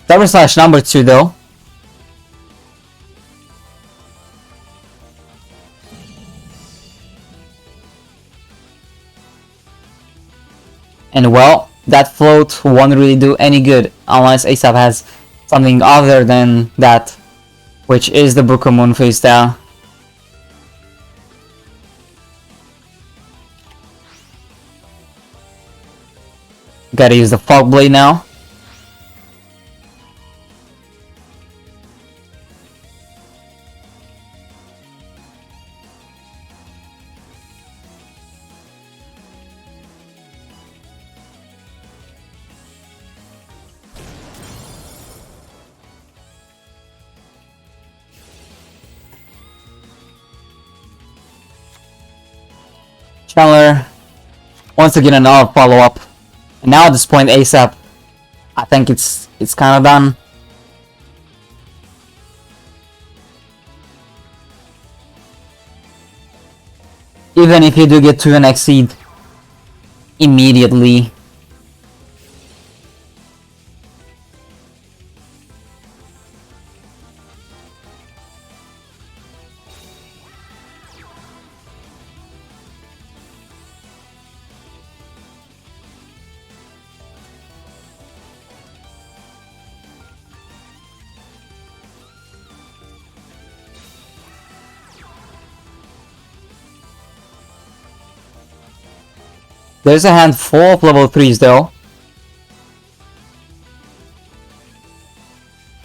Speaker 1: Cyber Slash number 2 though. And well, that float won't really do any good unless ASAP has something other than that, which is the Book of Moon face down. Gotta use the Fog Blade now. Chandler, once again another follow-up. And now at this point, ASAP, I think it's kind of done. Even if you do get to an exceed immediately. There's a handful of level 3s though.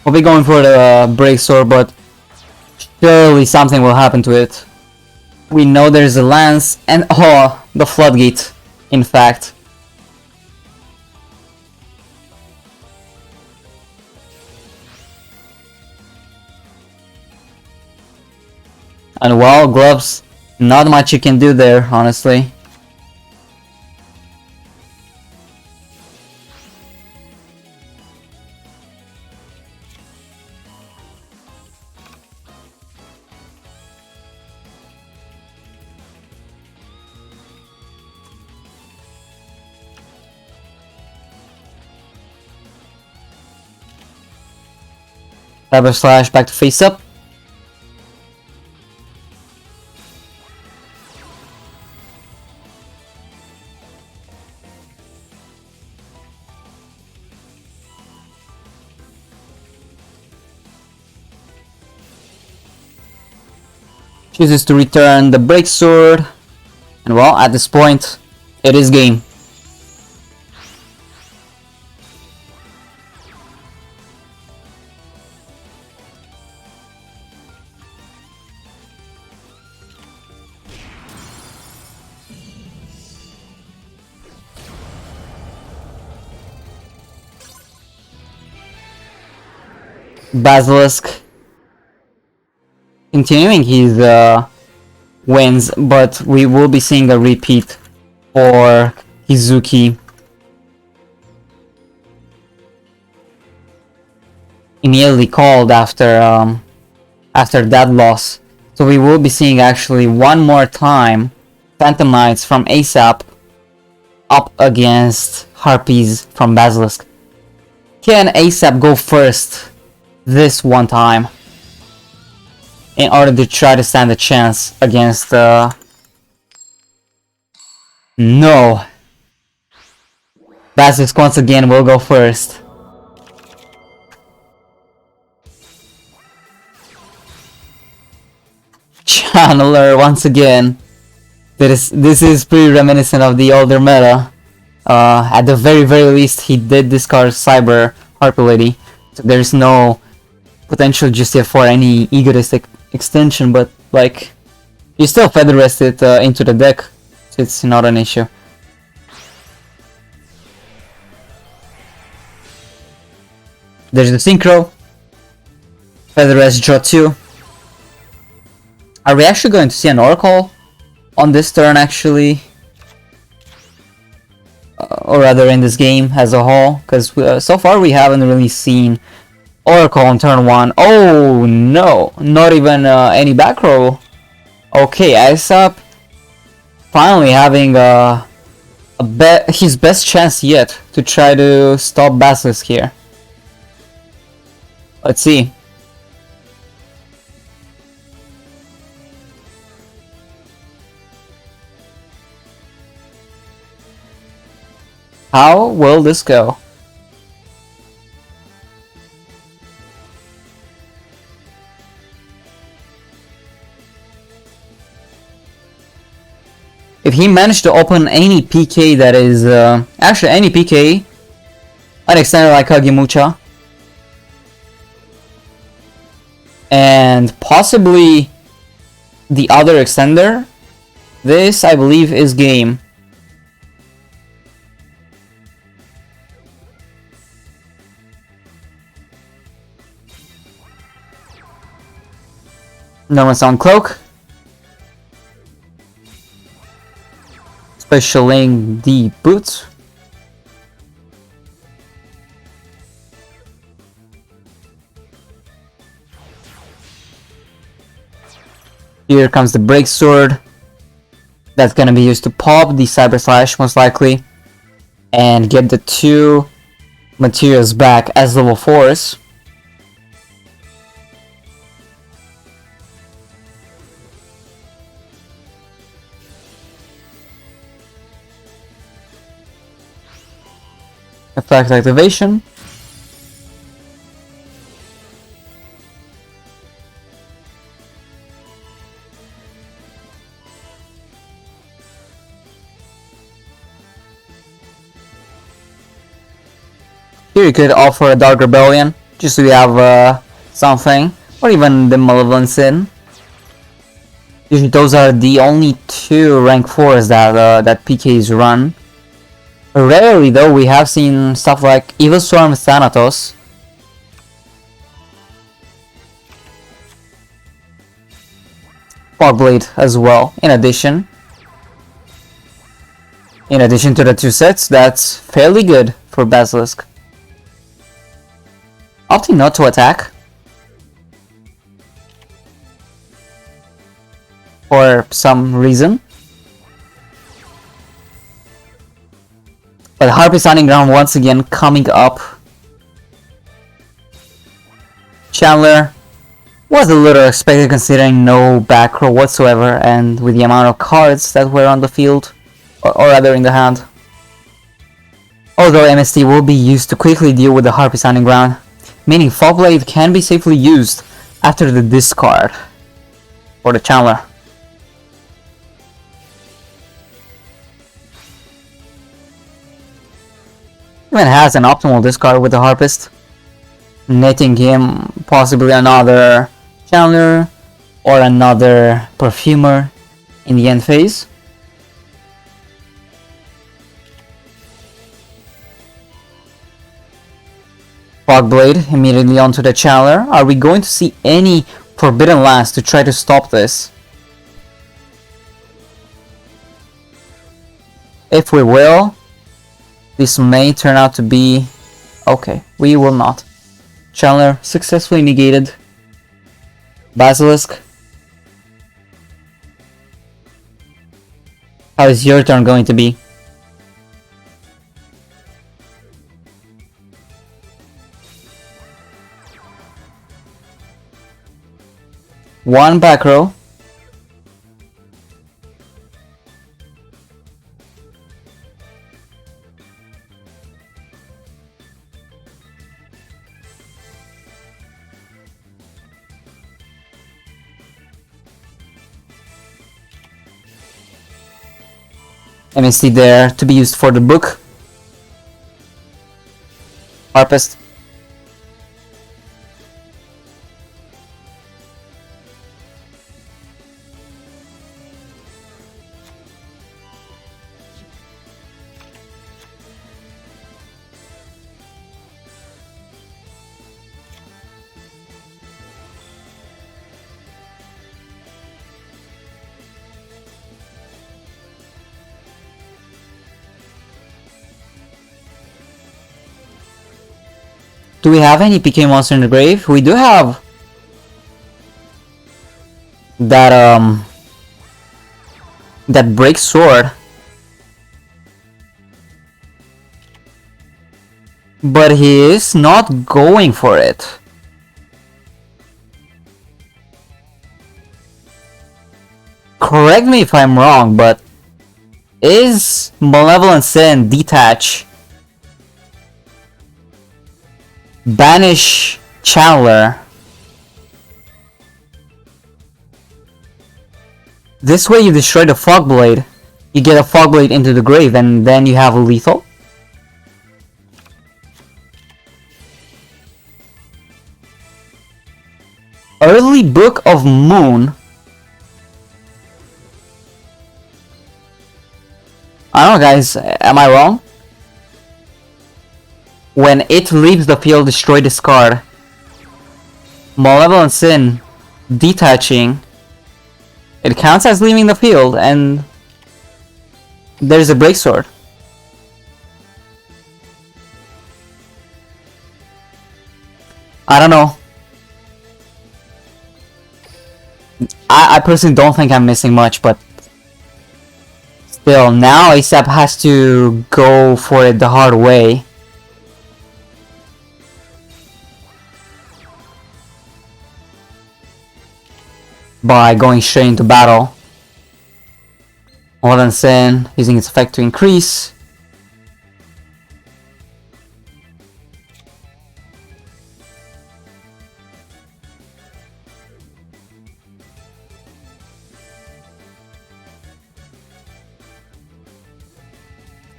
Speaker 1: We'll be going for the Break Sword, but surely something will happen to it. We know there's a Lance and the Floodgate, in fact. And well, gloves, not much you can do there, honestly. Cyber Slash back to face up. chooses to return the break sword, and well, at this point, it is game. Basilisk continuing his wins, but we will be seeing a repeat for Kizuki. Immediately called after that loss, so we will be seeing actually one more time Phantom Knights from ASAP up against Harpies from Basilisk. Can ASAP go first this one time in order to try to stand a chance against no. Basilisk once again will go first. Channeler once again. This is pretty reminiscent of the older meta. At the very least, he did discard Cyber Harpy Lady, so there's no potential just yet for any egotistic extension, but like you still feather rest it into the deck, so it's not an issue. There's the Synchro, feather rest, draw 2. Are we actually going to see an Oracle on this turn actually? Or rather in this game as a whole, because so far we haven't really seen Oracle on turn 1. Oh no, not even any back row. Okay, ASAP finally having his best chance yet to try to stop Basilisk here. Let's see. How will this go? If he managed to open any PK that is, actually any PK, an extender like Kagemucha, and possibly the other extender, this I believe is game. Normal Sound Cloak. Specialing the boots. Here comes the break sword. That's gonna be used to pop the Cyber Slash most likely, and get the 2 materials back as level 4s. Effect activation. Here you could offer a Dark Rebellion, just so you have something, or even the Malevolence in. Usually those are the only 2 rank 4s that PKs run. Rarely though, we have seen stuff like Evil Storm Thanatos, Fogblade as well, in addition to the 2 sets. That's fairly good for Basilisk. Opting not to attack for some reason. But Harpy Sounding Ground once again coming up. Chandler was a little expected considering no back row whatsoever, and with the amount of cards that were on the field, or rather in the hand. Although MST will be used to quickly deal with the Harpy Sounding Ground, meaning Fogblade can be safely used after the discard for the Chandler. Even has an optimal discard with the Harpist, netting him possibly another Chandler or another Perfumer in the end phase. Fogblade immediately onto the Chandler. Are we going to see any Forbidden Lands to try to stop this? If we will, this may turn out to be... Okay, we will not. Chandler successfully negated. Basilisk. How is your turn going to be? One back row. MST there to be used for the book. Harpist. Do we have any PK monster in the grave? We do have that that break sword, but he is not going for it. Correct me if I'm wrong, but is Malevolent Sin detach? Banish Chandler. This way you destroy the Fogblade. You get a Fogblade into the grave and then you have a lethal. Early Book of Moon. I don't know guys, am I wrong? When it leaves the field, destroy this card. Malevolent Sin detaching. It counts as leaving the field, and there's a break sword. I don't know. I personally don't think I'm missing much, but still, now ASAP has to go for it the hard way. By going straight into battle. Malevolent Sin using its effect to increase.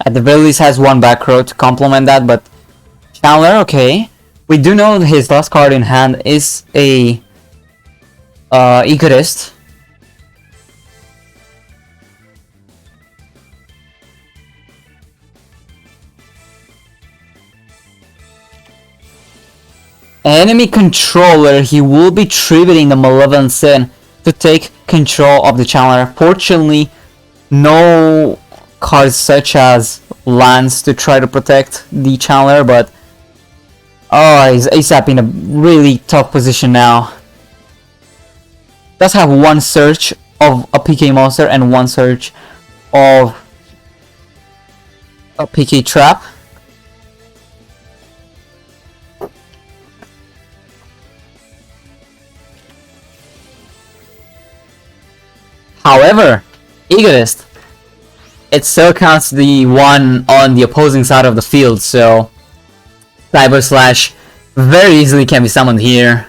Speaker 1: At the very least has one back row to complement that, but Chandler, okay. We do know his last card in hand is a Egotist. Enemy controller, he will be tributing the Malevolent Sin to take control of the Chandler. Fortunately, no cards such as lands to try to protect the Chandler, but oh, he's ASAP in a really tough position now. Does have one search of a PK monster and one search of a PK trap. However, Egotist, it still counts the one on the opposing side of the field, so Cyber Slash very easily can be summoned here.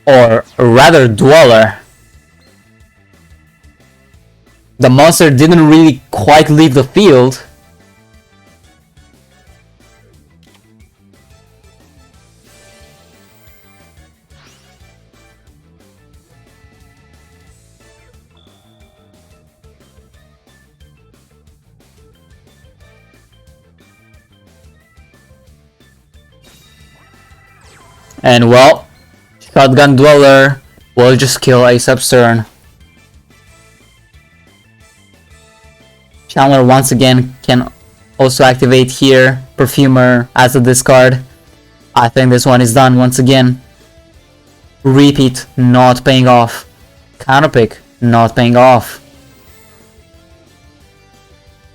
Speaker 1: Or rather, Dweller. The monster didn't really quite leave the field. And well, Shotgun Dweller will just kill ASAP's turn. Chandler once again can also activate here. Perfumer as a discard. I think this one is done once again. Repeat, not paying off. Counterpick, not paying off.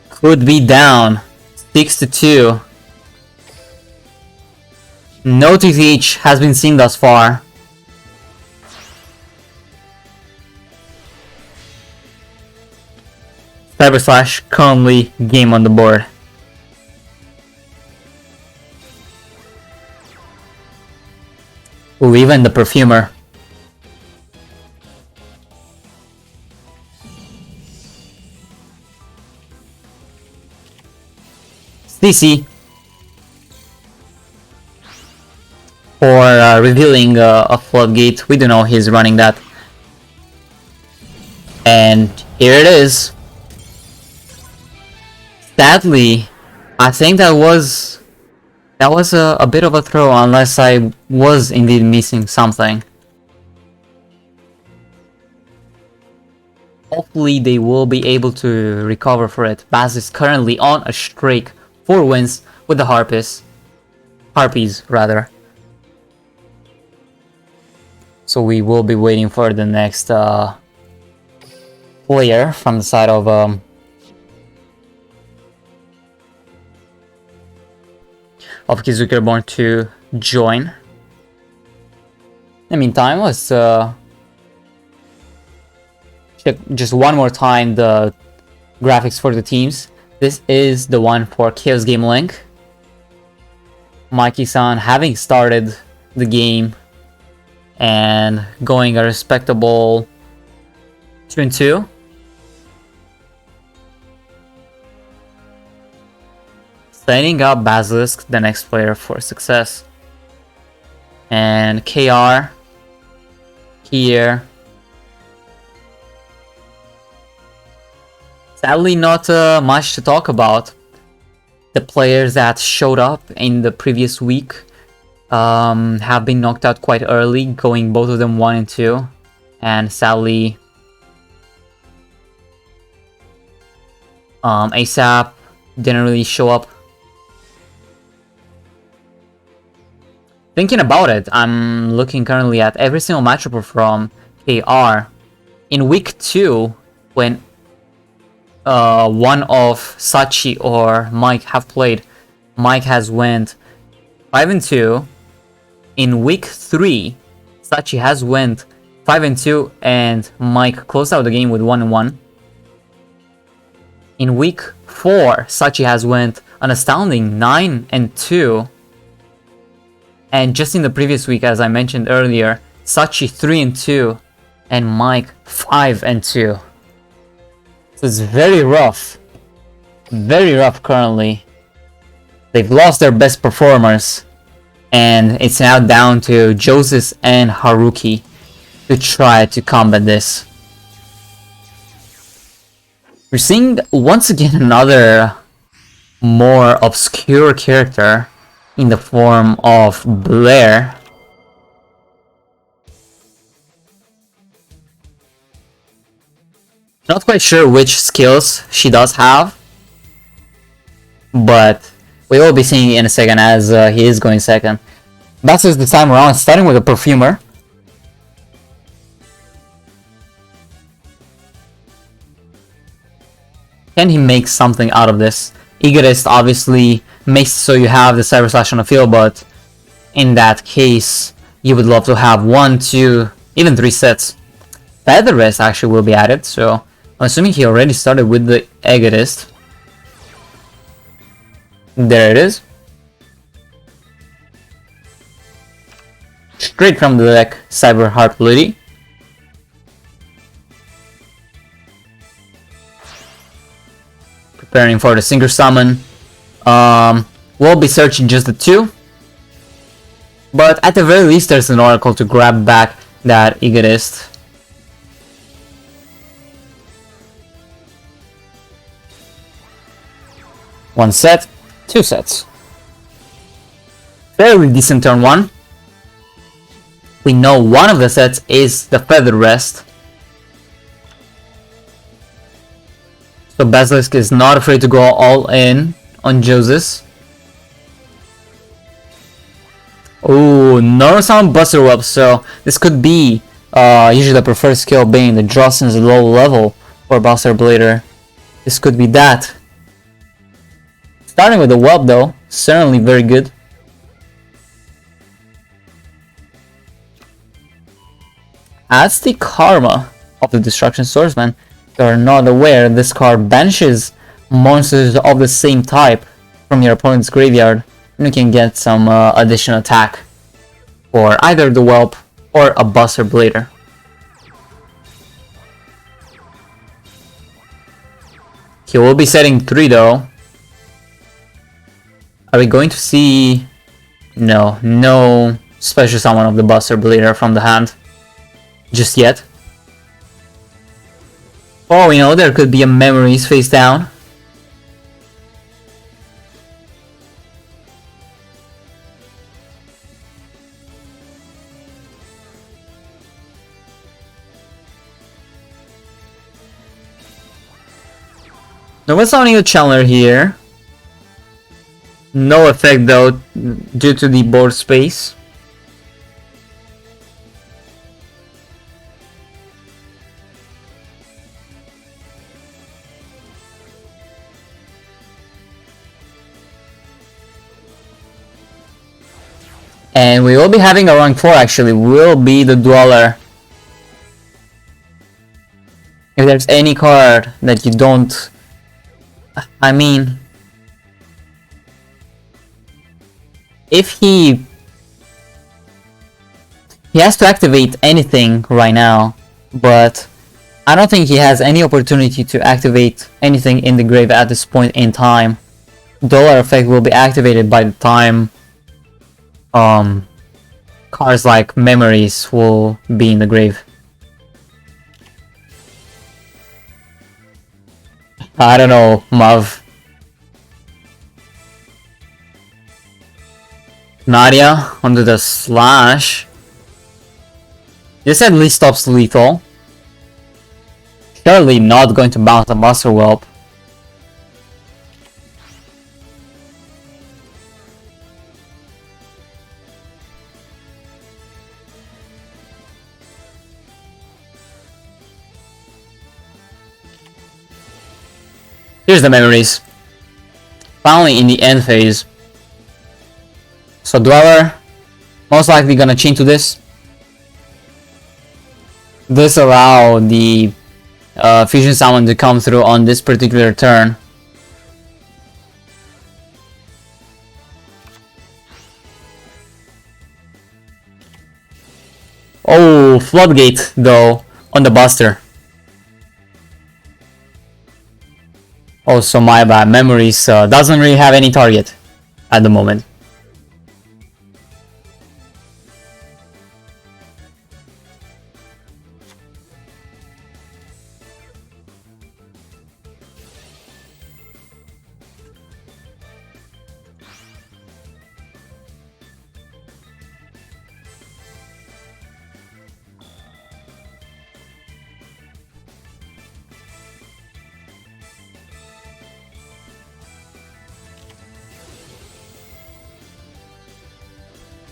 Speaker 1: Could be down. 6-2. No TTH has been seen thus far. Cyber Slash currently game on the board. Ooh, even the Perfumer. CC for revealing a floodgate. We do know he's running that. And here it is. Sadly, I think that was a bit of a throw, unless I was indeed missing something. Hopefully they will be able to recover for it. Baz is currently on a streak, 4 wins with the Harpies rather. So we will be waiting for the next player from the side of Kizuki Reborn to join. In the meantime, let's check just one more time the graphics for the teams. This is the one for Chaos Game Link. Mikey-san having started the game and going a respectable 2-2. Setting up Basilisk, the next player, for success. And KR here. Sadly, not much to talk about. The players that showed up in the previous week have been knocked out quite early, going both of them 1 and 2. And sadly, ASAP didn't really show up. Thinking about it, I'm looking currently at every single matchup from KR. In week 2, when one of Sachi or Mike have played, Mike has went 5 and 2. In week 3, Sachi has went 5 and 2, and Mike closed out the game with 1 and 1. In week 4, Sachi has went an astounding 9 and 2. And just in the previous week, as I mentioned earlier, Sachi 3 and 2, and Mike 5 and 2. So it's very rough currently. They've lost their best performers, and it's now down to Joseph and Haruki to try to combat this. We're seeing once again another more obscure character in the form of Blair. Not quite sure which skills she does have, but we will be seeing it in a second as he is going second. That's just the time around, starting with a Perfumer. Can he make something out of this? Egotist obviously makes so you have the Cyber Slash on the field, but in that case, you would love to have 1, 2, even 3 sets. Feather Rest actually will be added, so I'm assuming he already started with the Egotist. There it is. Straight from the deck, Cyber Heart Lady. Preparing for the Synchro Summon. We'll be searching just the 2. But at the very least, there's an Oracle to grab back that Egotist. One set, 2 sets. Fairly decent turn 1. We know one of the sets is the Feather Rest. So Basilisk is not afraid to go all in on Joses. Oh, no sound Buster Web, so this could be usually the preferred skill being the Jostens low level for Buster Blader. This could be that. Starting with the web though, certainly very good. Adds the Karma of the Destruction Swordsman. If you are not aware, this card banishes monsters of the same type from your opponent's graveyard, and you can get some additional attack for either the Whelp or a Buster Blader. He will be setting 3 though. Are we going to see... No special summon of the Buster Blader from the hand just yet. Oh, we know there could be a Memories face down. No one's summoning a Chandler here. No effect though, due to the board space. And we will be having a rank 4 actually, will be the Dweller. If there's any card that you don't... I mean... If he has to activate anything right now, but I don't think he has any opportunity to activate anything in the grave at this point in time. Dollar effect will be activated by the time cards like Memories will be in the grave. I don't know, Mav. Nadia onto the slash. This at least stops lethal. Surely not going to bounce a Buster Whelp. Here's the Memories. Finally in the end phase. So Dweller, most likely gonna chain to this. This allow the Fusion Summon to come through on this particular turn. Oh, Floodgate though on the Buster. Also my bad, Memories doesn't really have any target at the moment.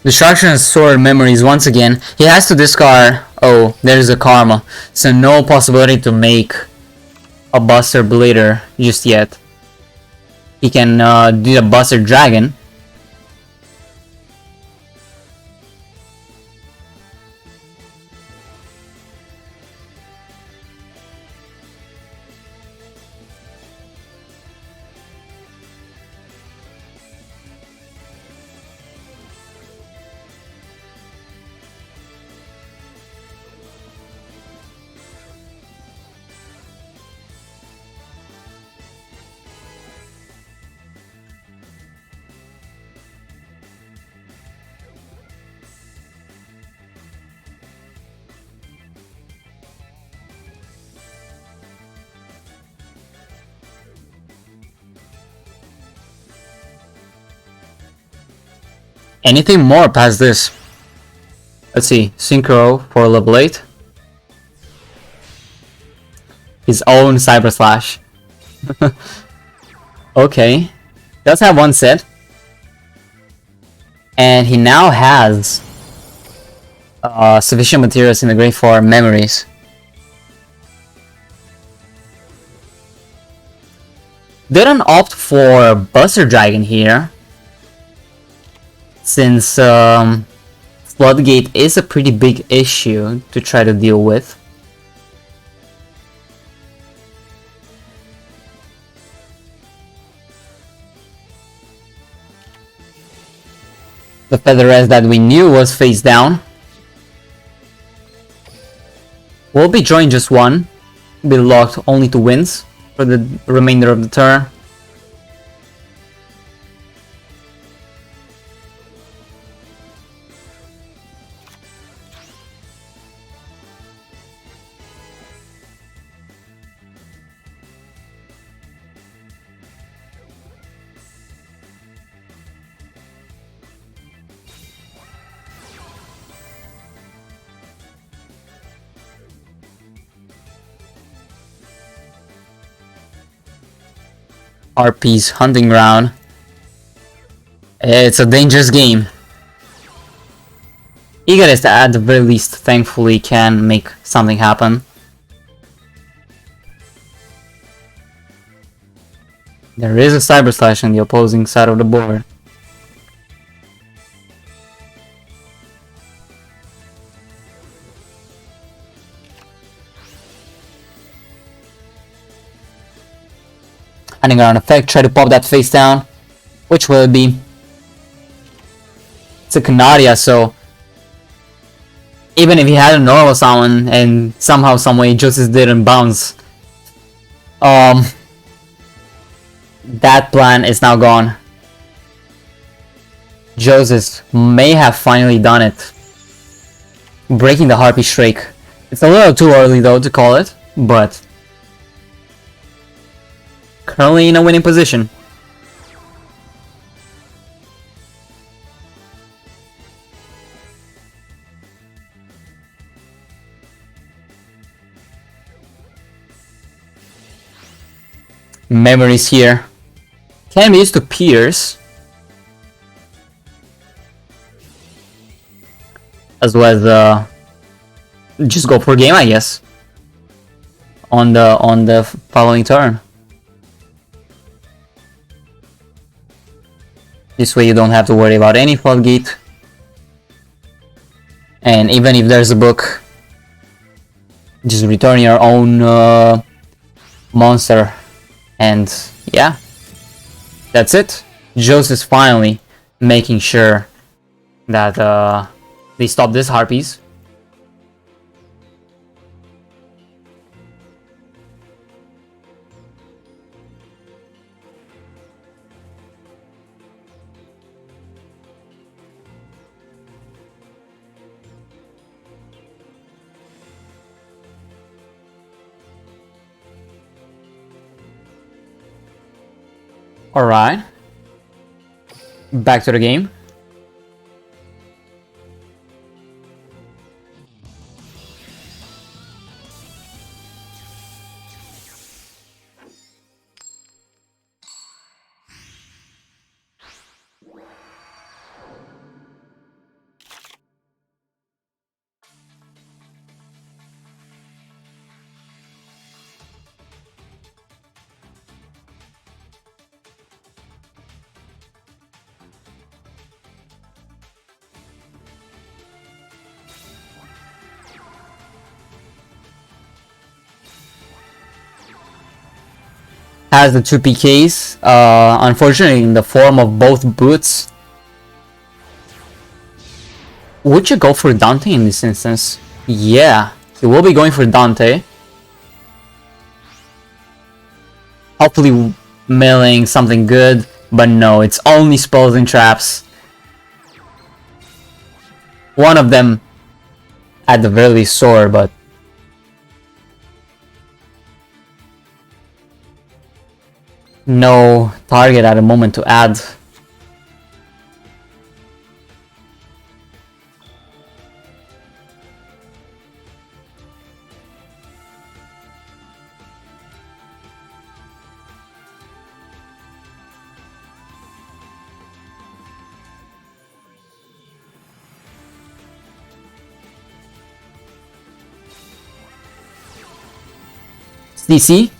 Speaker 1: Destruction Sword Memories once again. He has to discard... Oh, there's a Karma. So no possibility to make a Buster Blader just yet. He can do the Buster Dragon. Anything more past this? Let's see, Synchro for level 8. His own Cyber Slash. Okay. Does have one set. And he now has sufficient materials in the grave for memories. Didn't opt for Buster Dragon here, since Floodgate is a pretty big issue to try to deal with. The Featheress that we knew was face down. We'll be drawing just one, be locked only to wins for the remainder of the turn. RP's hunting ground. It's a dangerous game. Egoist at the very least thankfully can make something happen. There is a Cyber Slash on the opposing side of the board. Hunting ground effect, try to pop that face down. Which will it be? It's a Canaria, so even if he had a normal summon and somehow, someway Justice didn't bounce, that plan is now gone. Joseph may have finally done it, breaking the Harpy Shrike. It's a little too early though to call it, but currently in a winning position. Memories here. Can be used to pierce. As well as just go for game, I guess. On the following turn. This way you don't have to worry about any Floodgate. And even if there's a book, just return your own monster. And yeah, that's it. Joseph's finally making sure that they stop this Harpies. Alright. Back to the game. Has the two PKs, unfortunately in the form of both boots. Would you go for Dante in this instance? Yeah, he will be going for Dante. Hopefully milling something good, but no, it's only spells and traps. One of them at the very least sore, but no target at the moment to add. CC.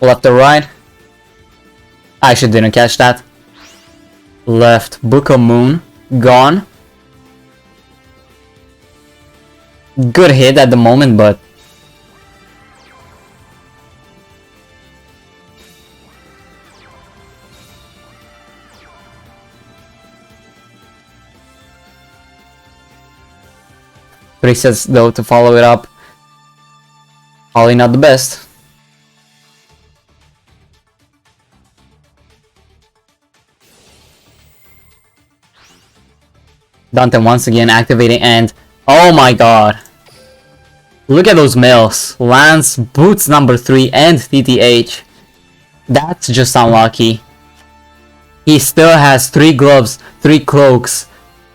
Speaker 1: Left or right? I actually didn't catch that. Left, Book of Moon. Gone. Good hit at the moment, but... Three sets though to follow it up. Probably not the best. Dante once again activating, and oh my god. Look at those mills. Lance, Boots number 3, and TTH. That's just unlucky. He still has 3 gloves, 3 cloaks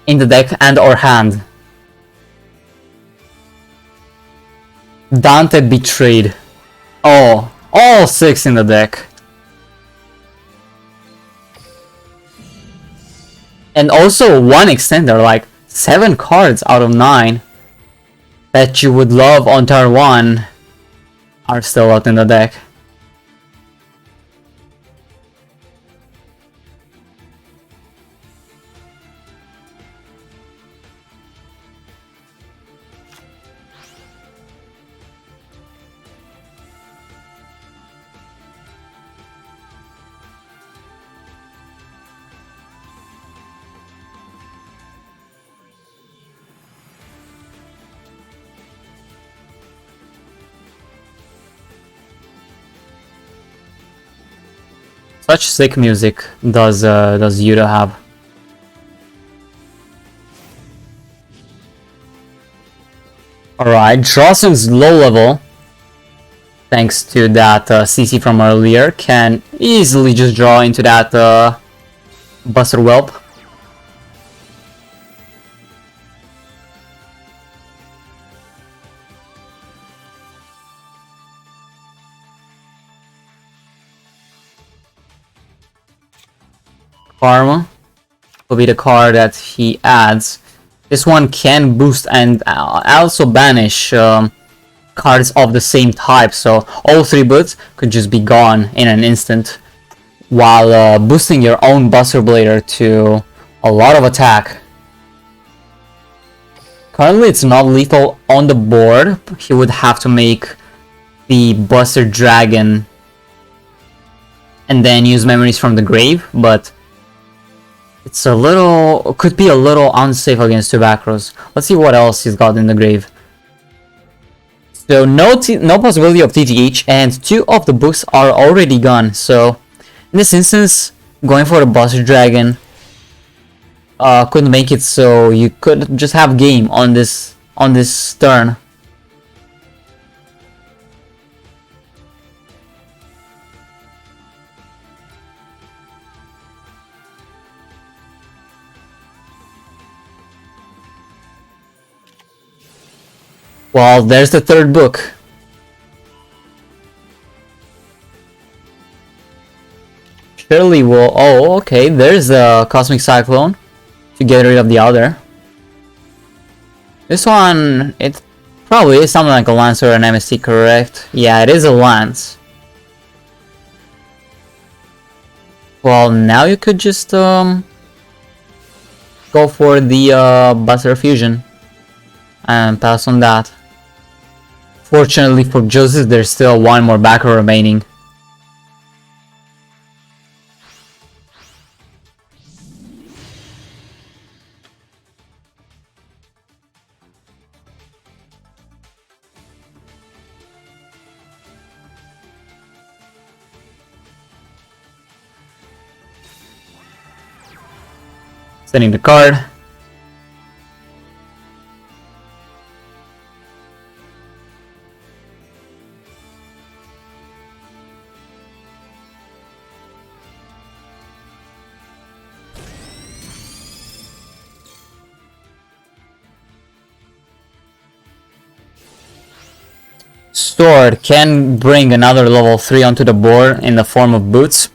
Speaker 1: in the deck and or hand. Dante betrayed. Oh, all 6 in the deck. And also one extender, like 7 cards out of 9 that you would love on turn 1 are still out in the deck. Such sick music does Yuta have. Alright, Drawson's low level, thanks to that CC from earlier, can easily just draw into that Buster Whelp. Karma will be the card that he adds. This one can boost and also banish cards of the same type, so all 3 boots could just be gone in an instant, while boosting your own Buster Blader to a lot of attack. Currently it's not lethal on the board. He would have to make the Buster Dragon and then use Memories from the Grave, but it's a little, could be a little unsafe against 2 back rows. Let's see what else he's got in the grave. So no possibility of TTH, and 2 of the books are already gone. So in this instance, going for the Buster Dragon couldn't make it, so you could just have game on this turn. Well, there's the 3rd book. Surely will... Oh, okay. There's a Cosmic Cyclone to get rid of the other. This one, it probably is something like a Lance or an MST, correct? Yeah, it is a Lance. Well, now you could just go for the Buster Fusion and pass on that. Fortunately for Joseph, there's still 1 more backer remaining. Setting the card. Sword can bring another level 3 onto the board in the form of boots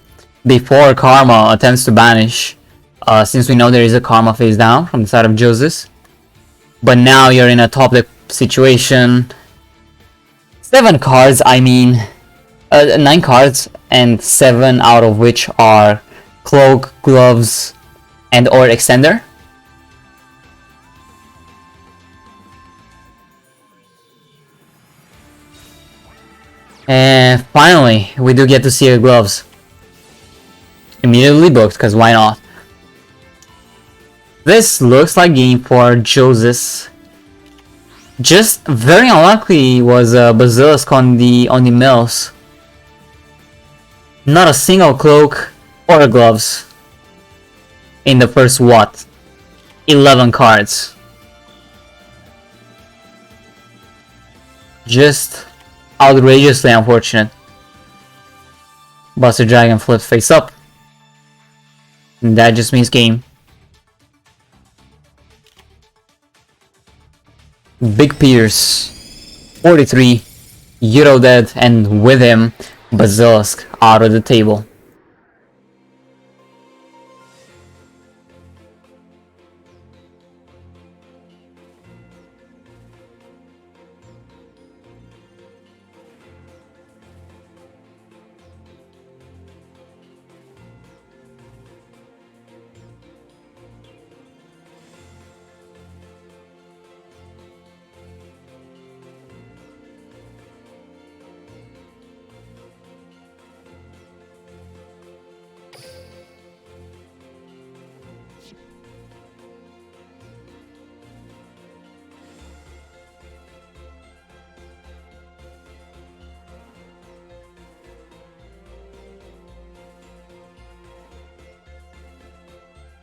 Speaker 1: before Karma attempts to banish, since we know there is a Karma face down from the side of Joseph. But now you're in a top deck situation. 7 cards, I mean, 9 cards, and 7 out of which are Cloak, Gloves, and or Extender. And finally, we do get to see the gloves. Immediately booked, because why not? This looks like game for Joseph. Just very unlikely was Basilisk on the mills. Not a single cloak or gloves in the first what? 11 cards. Just outrageously unfortunate. Buster Dragon flips face up. And that just means game. Big Pierce, 43, Euro dead, and with him, Basilisk out of the table.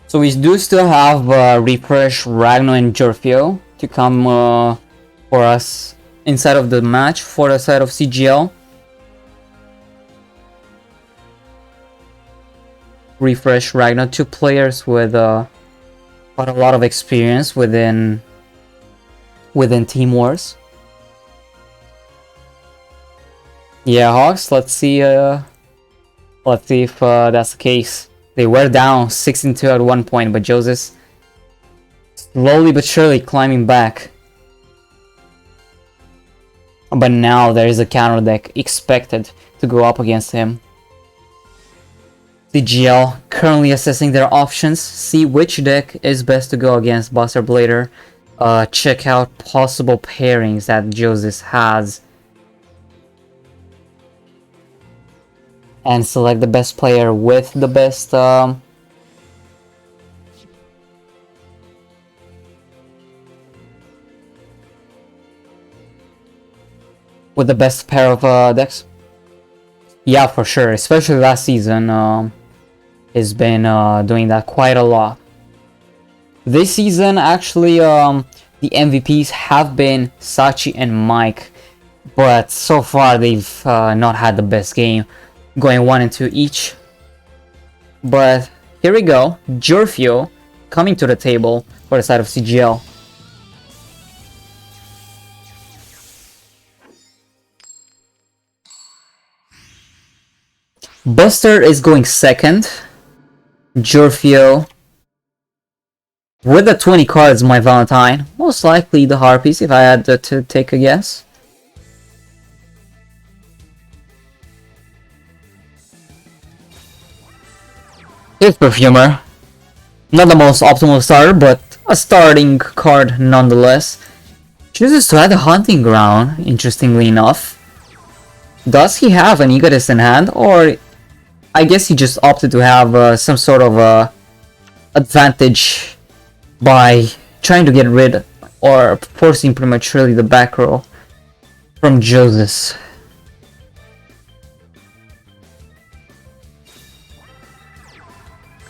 Speaker 1: So we do still have Refresh, Ragnar, and Jorfio to come for us inside of the match for the side of CGL. Refresh, Ragnar, 2 players with quite a lot of experience within Team Wars. Yeah, Hawks. Let's see if that's the case. They were down 6-2 at one point, but Joseph slowly but surely climbing back. But now there is a counter deck expected to go up against him. CGL currently assessing their options, see which deck is best to go against Buster Blader. Check out possible pairings that Joseph has. And select the best player with the best pair of decks. Yeah, for sure. Especially last season, has been doing that quite a lot. This season, actually, the MVPs have been Sachi and Mike, but so far they've not had the best game, going 1-2 each. But here we go, Jorfio coming to the table for the side of CGL. Buster is going second. Jorfio with the 20 cards, my Valentine. Most likely the Harpies, if I had to take a guess. Here's Perfumer. Not the most optimal starter, but a starting card nonetheless. Chooses to add a Hunting Ground, interestingly enough. Does he have an Egotist in hand, or I guess he just opted to have some sort of advantage by trying to get rid or forcing prematurely the back row from Joseph.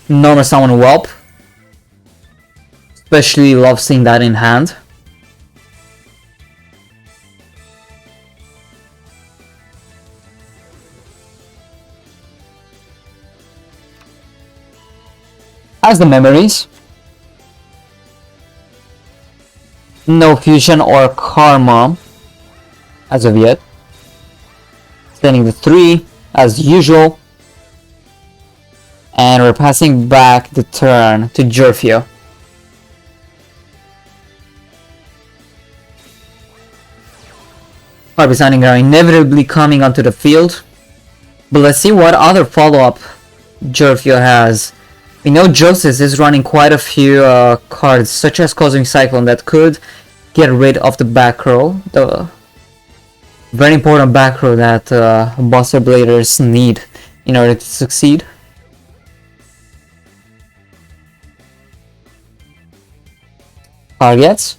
Speaker 1: Normal Summon Whelp. Especially love seeing that in hand. Has the memories. No fusion or karma as of yet. Sending the 3 as usual. And we're passing back the turn to Jorfio. Barbizanic are inevitably coming onto the field. But let's see what other follow-up Jerfio has. We know Joseph is running quite a few cards, such as Cosmic Cyclone, that could get rid of the back row. The very important back row that Buster Bladers need in order to succeed. Targets.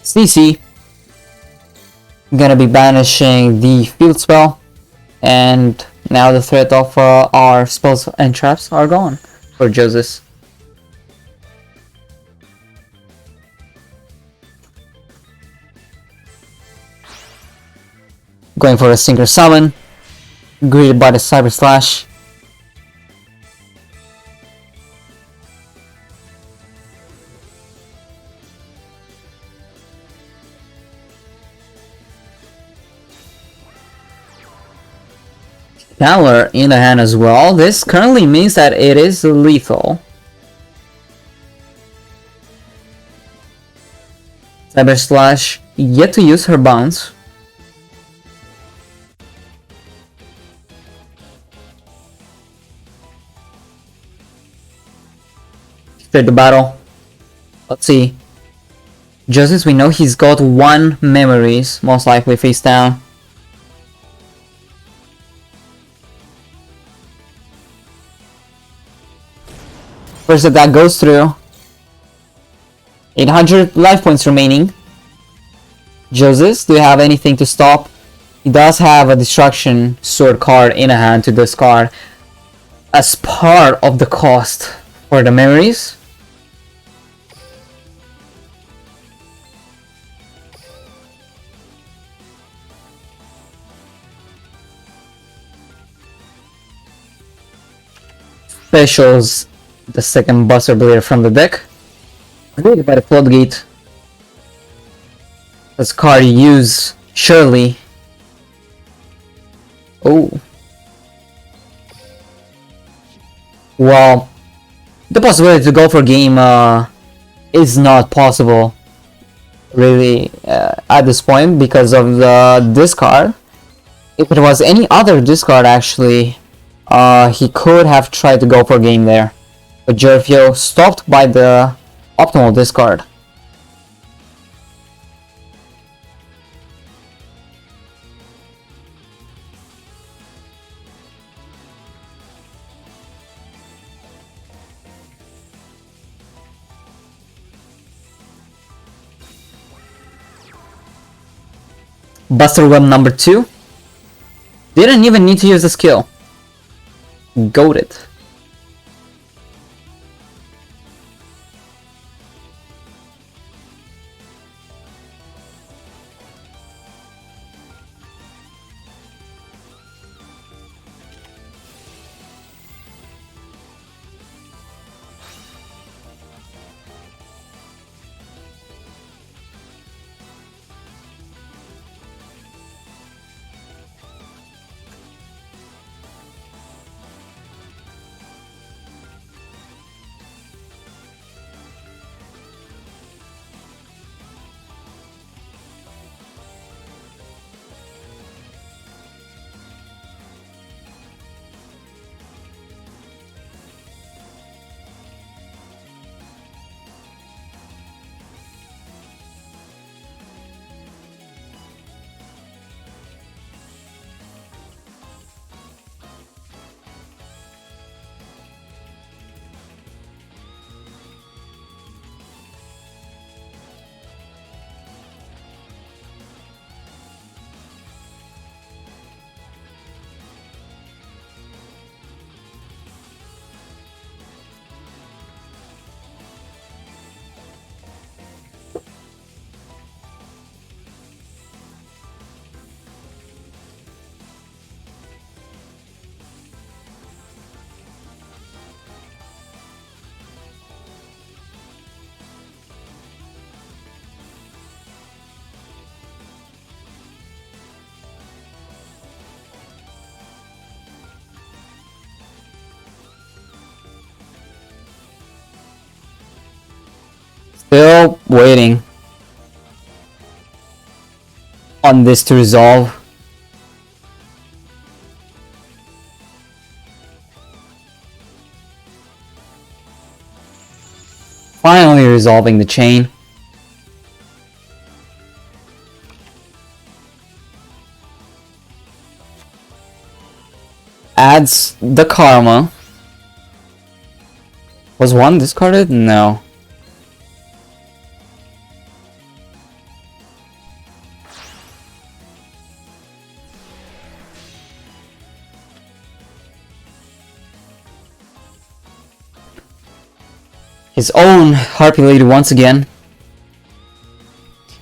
Speaker 1: CC. Gonna be banishing the field spell, and now the threat of our spells and traps are gone for Joseph. Going for a Synchro Summon, greeted by the Cyber Slash. Counter in the hand as well. This currently means that it is lethal. Cyber Slash yet to use her bounce. Straight to battle. Let's see. Joseph, we know he's got 1 memories, most likely face down. First attack goes through. 800 life points remaining. Joseph, do you have anything to stop? He does have a Destruction Sword card in a hand to discard as part of the cost for the memories. Specials the second Buster Blader from the deck. Greeted by the Floodgate. This card you use, surely. Oh. Well, the possibility to go for game is not possible, really, at this point because of the discard. If it was any other discard, actually, he could have tried to go for game there. But Jerfio stopped by the optimal discard. Buster Web number 2. Didn't even need to use the skill. Goated. Still waiting. on this to resolve. Finally resolving the chain. Adds the karma. Was one discarded? No. His own Harpy Lady once again.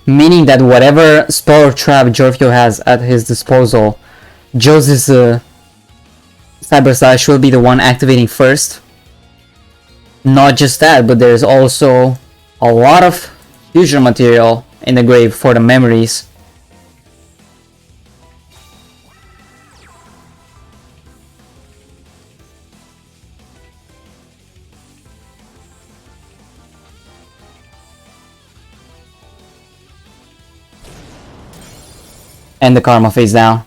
Speaker 1: Meaning that whatever spell or trap Jorvio has at his disposal, Joseph's Cyber Slash will be the one activating first. Not just that, but there's also a lot of fusion material in the grave for the memories. And the karma phase down.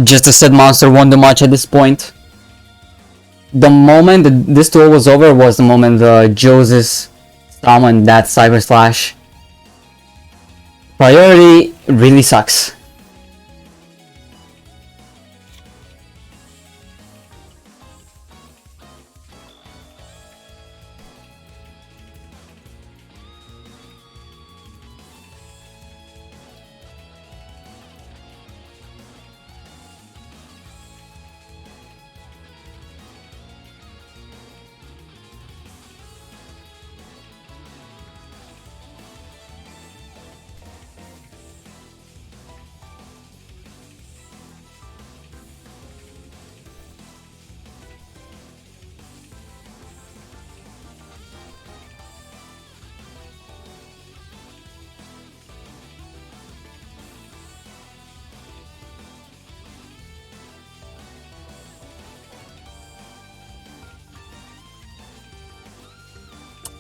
Speaker 1: Just a said monster won the match at this point. The moment this duel was over was the moment Joseph summoned that Cyber Slash. Priority really sucks.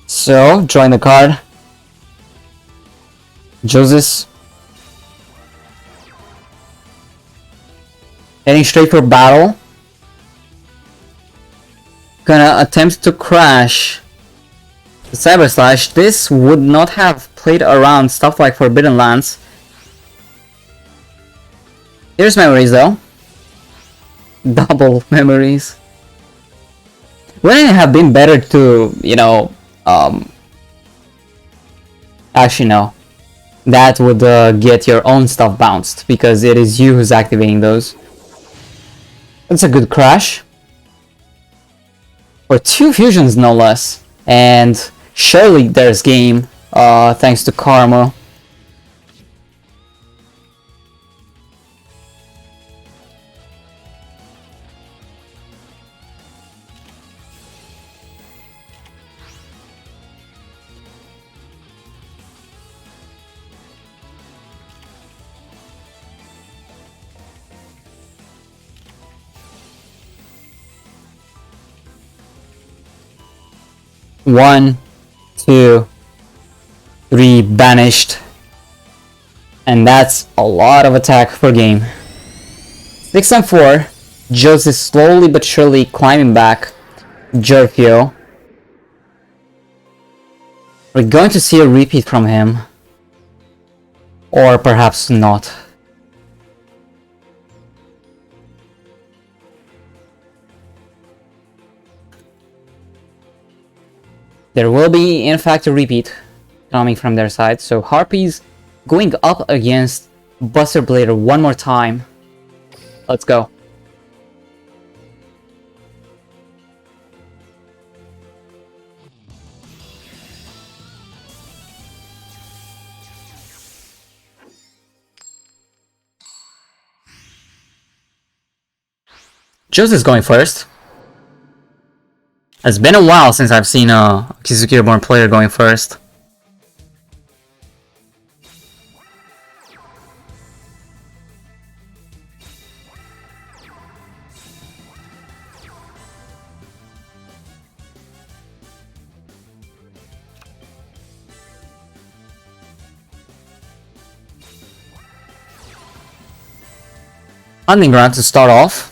Speaker 1: So, drawing the card. Joseph. Heading straight for battle. Gonna attempt to crash the Cyber Slash. This would not have played around stuff like Forbidden Lands. Here's memories though. Double memories. Wouldn't it have been better to, you know, actually no. That would get your own stuff bounced, because it is you who's activating those. That's a good crash. For 2 fusions no less. And surely there's game, thanks to Karma. One, 2, 3, banished. And that's a lot of attack per game. 6 and 4. Joseph slowly but surely climbing back. Jorvio. We're going to see a repeat from him. Or perhaps not. There will be, in fact, a repeat coming from their side. So Harpies going up against Buster Blader one more time. Let's go. Joseph's going first. It's been a while since I've seen a Kizuki Reborn player going first. Hunting ground to start off.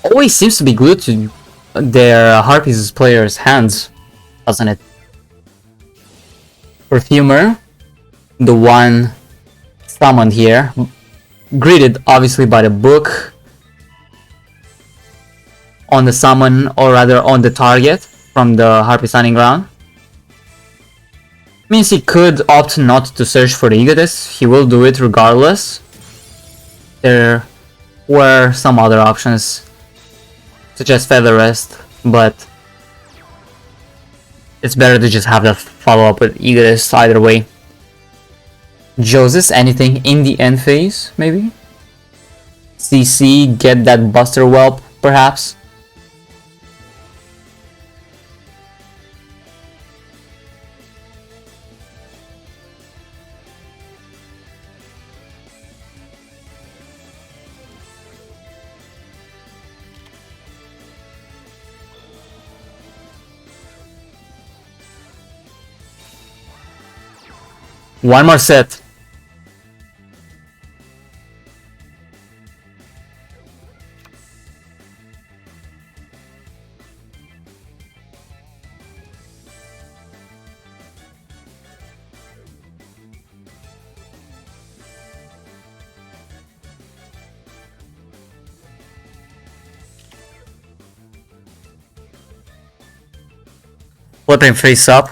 Speaker 1: Always seems to be glued to their Harpies players' hands, doesn't it? Perfumer, the one summoned here, greeted obviously by the book on the summon, or rather on the target from the Harpies hunting ground. Means he could opt not to search for the Egotist. He will do it regardless. There were some other options, such as Feather Rest, but it's better to just have that follow up with Egotist either way. Joseph, anything in the end phase, maybe? CC, get that Buster Whelp, perhaps? One more set. Flipping face up.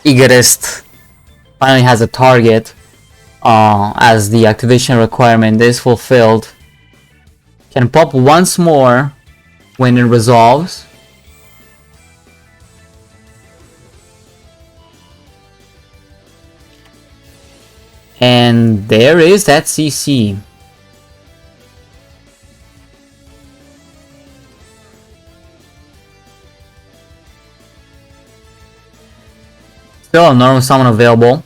Speaker 1: Egotist finally has a target as the activation requirement is fulfilled. Can pop once more when it resolves. And there is that CC. Still a normal summon available.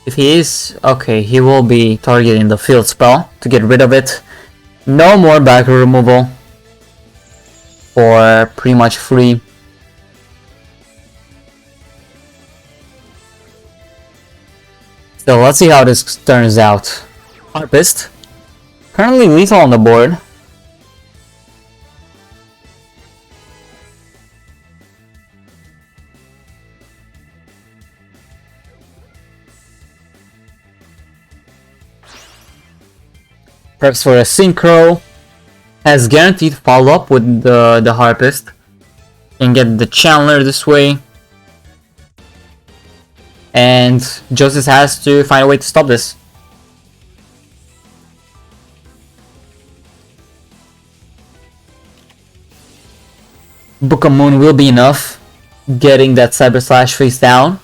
Speaker 1: If he is, okay, he will be targeting the field spell to get rid of it. No more back removal for pretty much free. So let's see how this turns out. Harpist, currently lethal on the board. Perhaps for a synchro, has guaranteed follow-up with the Harpist. Can get the Chandler this way. And Joseph has to find a way to stop this. Book of Moon will be enough, getting that Cyber Slash face down.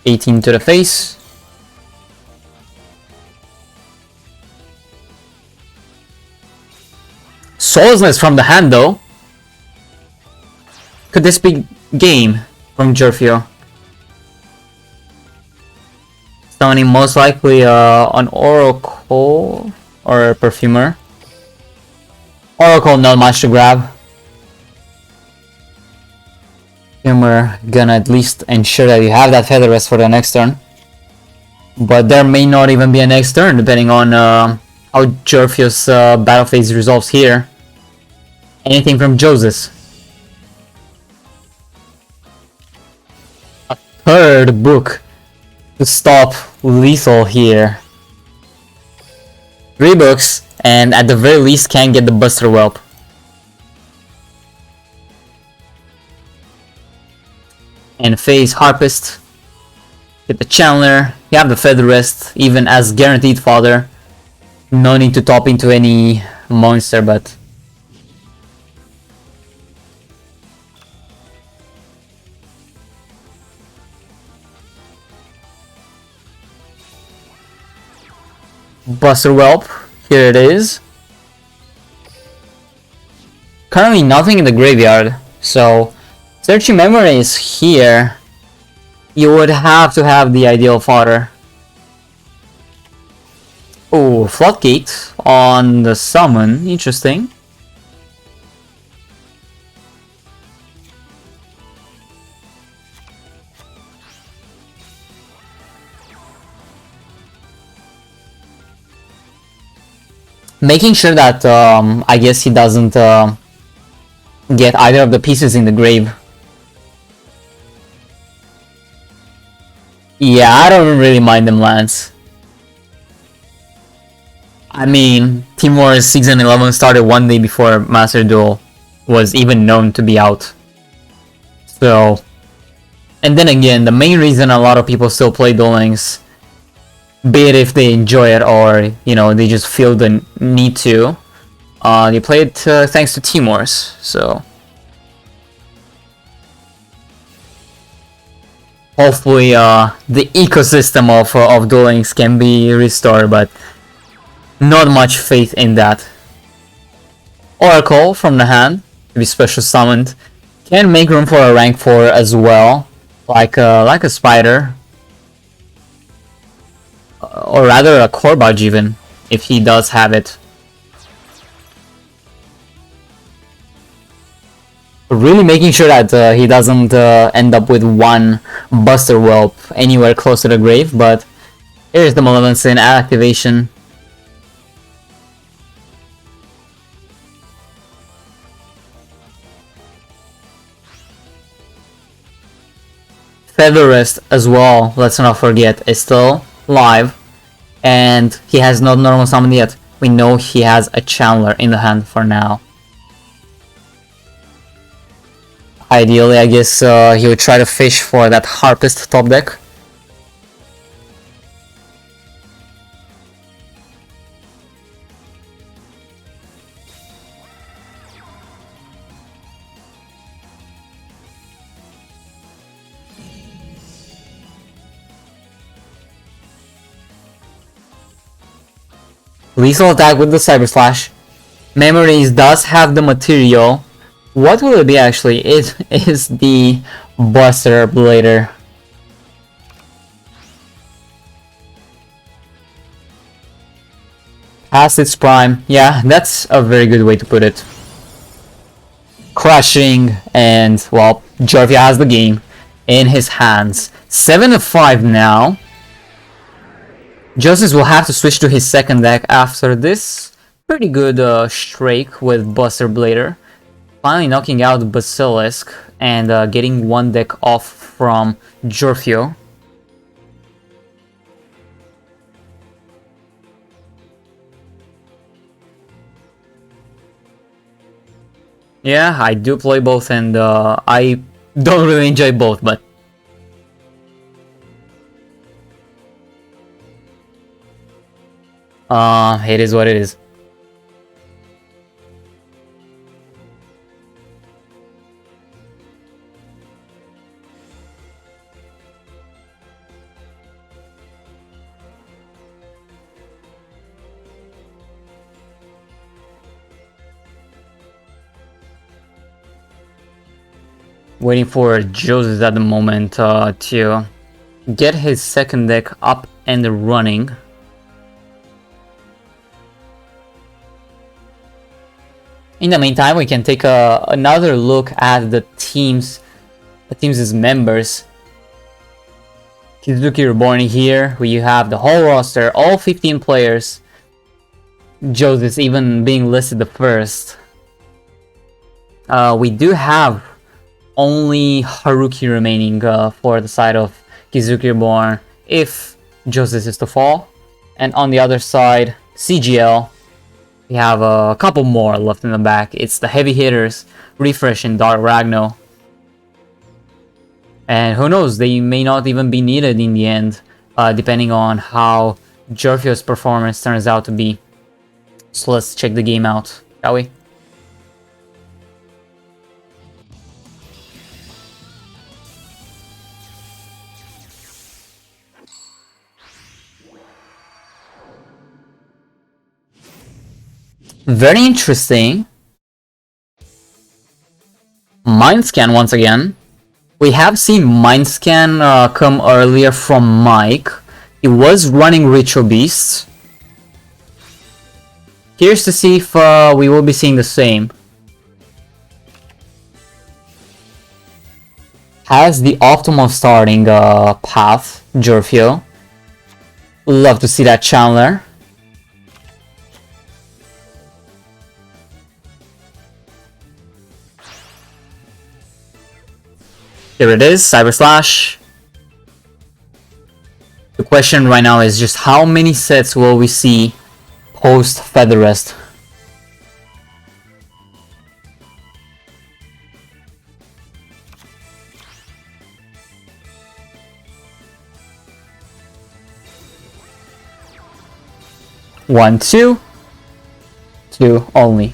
Speaker 1: $18 to the face. Soullessness from the hand though. Could this be game from Jerfio? Summoning most likely an Oracle or a Perfumer. Oracle, not much to grab. We're gonna at least ensure that you have that Feather Rest for the next turn. But there may not even be a next turn depending on how Jerfio's battle phase resolves here. Anything from Joseph. A third book to stop lethal here. 3 books, and at the very least can get the Buster Whelp. And face Harpist. Hit the Chandler. You have the Featherist, even as guaranteed fodder. No need to top into any monster, but... Buster Whelp, here it is. Currently nothing in the graveyard, so searching memories here, you would have to have the ideal fodder. Oh, Floodgate on the summon, interesting. Making sure that, I guess he doesn't get either of the pieces in the grave. Yeah, I don't really mind them lands. I mean, Team Wars Season 11 started one day before Master Duel was even known to be out. So, and then again, the main reason a lot of people still play Duel Links, be it if they enjoy it or, you know, they just feel the need to, they play it thanks to Team Wars, so... Hopefully, the ecosystem of Duel Links can be restored, but not much faith in that. Oracle from the hand, to be special summoned, can make room for a rank 4 as well, like a spider, or rather a Korbaj even, if he does have it. Really making sure that he doesn't end up with one Buster Whelp anywhere close to the grave, but here's the Malevolent Sin activation. Featherist as well, let's not forget, is still live, and he has not normal summoned yet. We know he has a Chandler in the hand for now. Ideally, I guess he would try to fish for that Harpist top deck. Lethal attack with the Cyber Slash. Memories does have the material. What will it be actually? It is the Buster Blader. Past its prime. Yeah, that's a very good way to put it. Crushing, and well, Jorvia has the game in his hands. 7-5 now. Justice will have to switch to his second deck after this pretty good streak with Buster Blader. Finally knocking out Basilisk and getting one deck off from Jorfio. Yeah, I do play both, and I don't really enjoy both, but it is what it is. Waiting for Joseph at the moment to get his second deck up and running. In the meantime, we can take another look at the team's members. Kizuki Reborn here, where you have the whole roster, all 15 players. Joseph even being listed the first. We do have only Haruki remaining for the side of Kizuki Reborn if Joseph is to fall. And on the other side, CGL, we have a couple more left in the back. It's the heavy hitters, Refresh and Dark Ragno. And who knows, they may not even be needed in the end, depending on how Jorfio's performance turns out to be. So let's check the game out, shall we? Very interesting. Mind Scan once again. We have seen Mind Scan come earlier from Mike. He was running Ritual Beasts. Curious to see if we will be seeing the same. Has the optimal starting path, Jorfio. Love to see that Chandler. Here it is, Cyber Slash. The question right now is just how many sets will we see post Feather Rest? One, two only.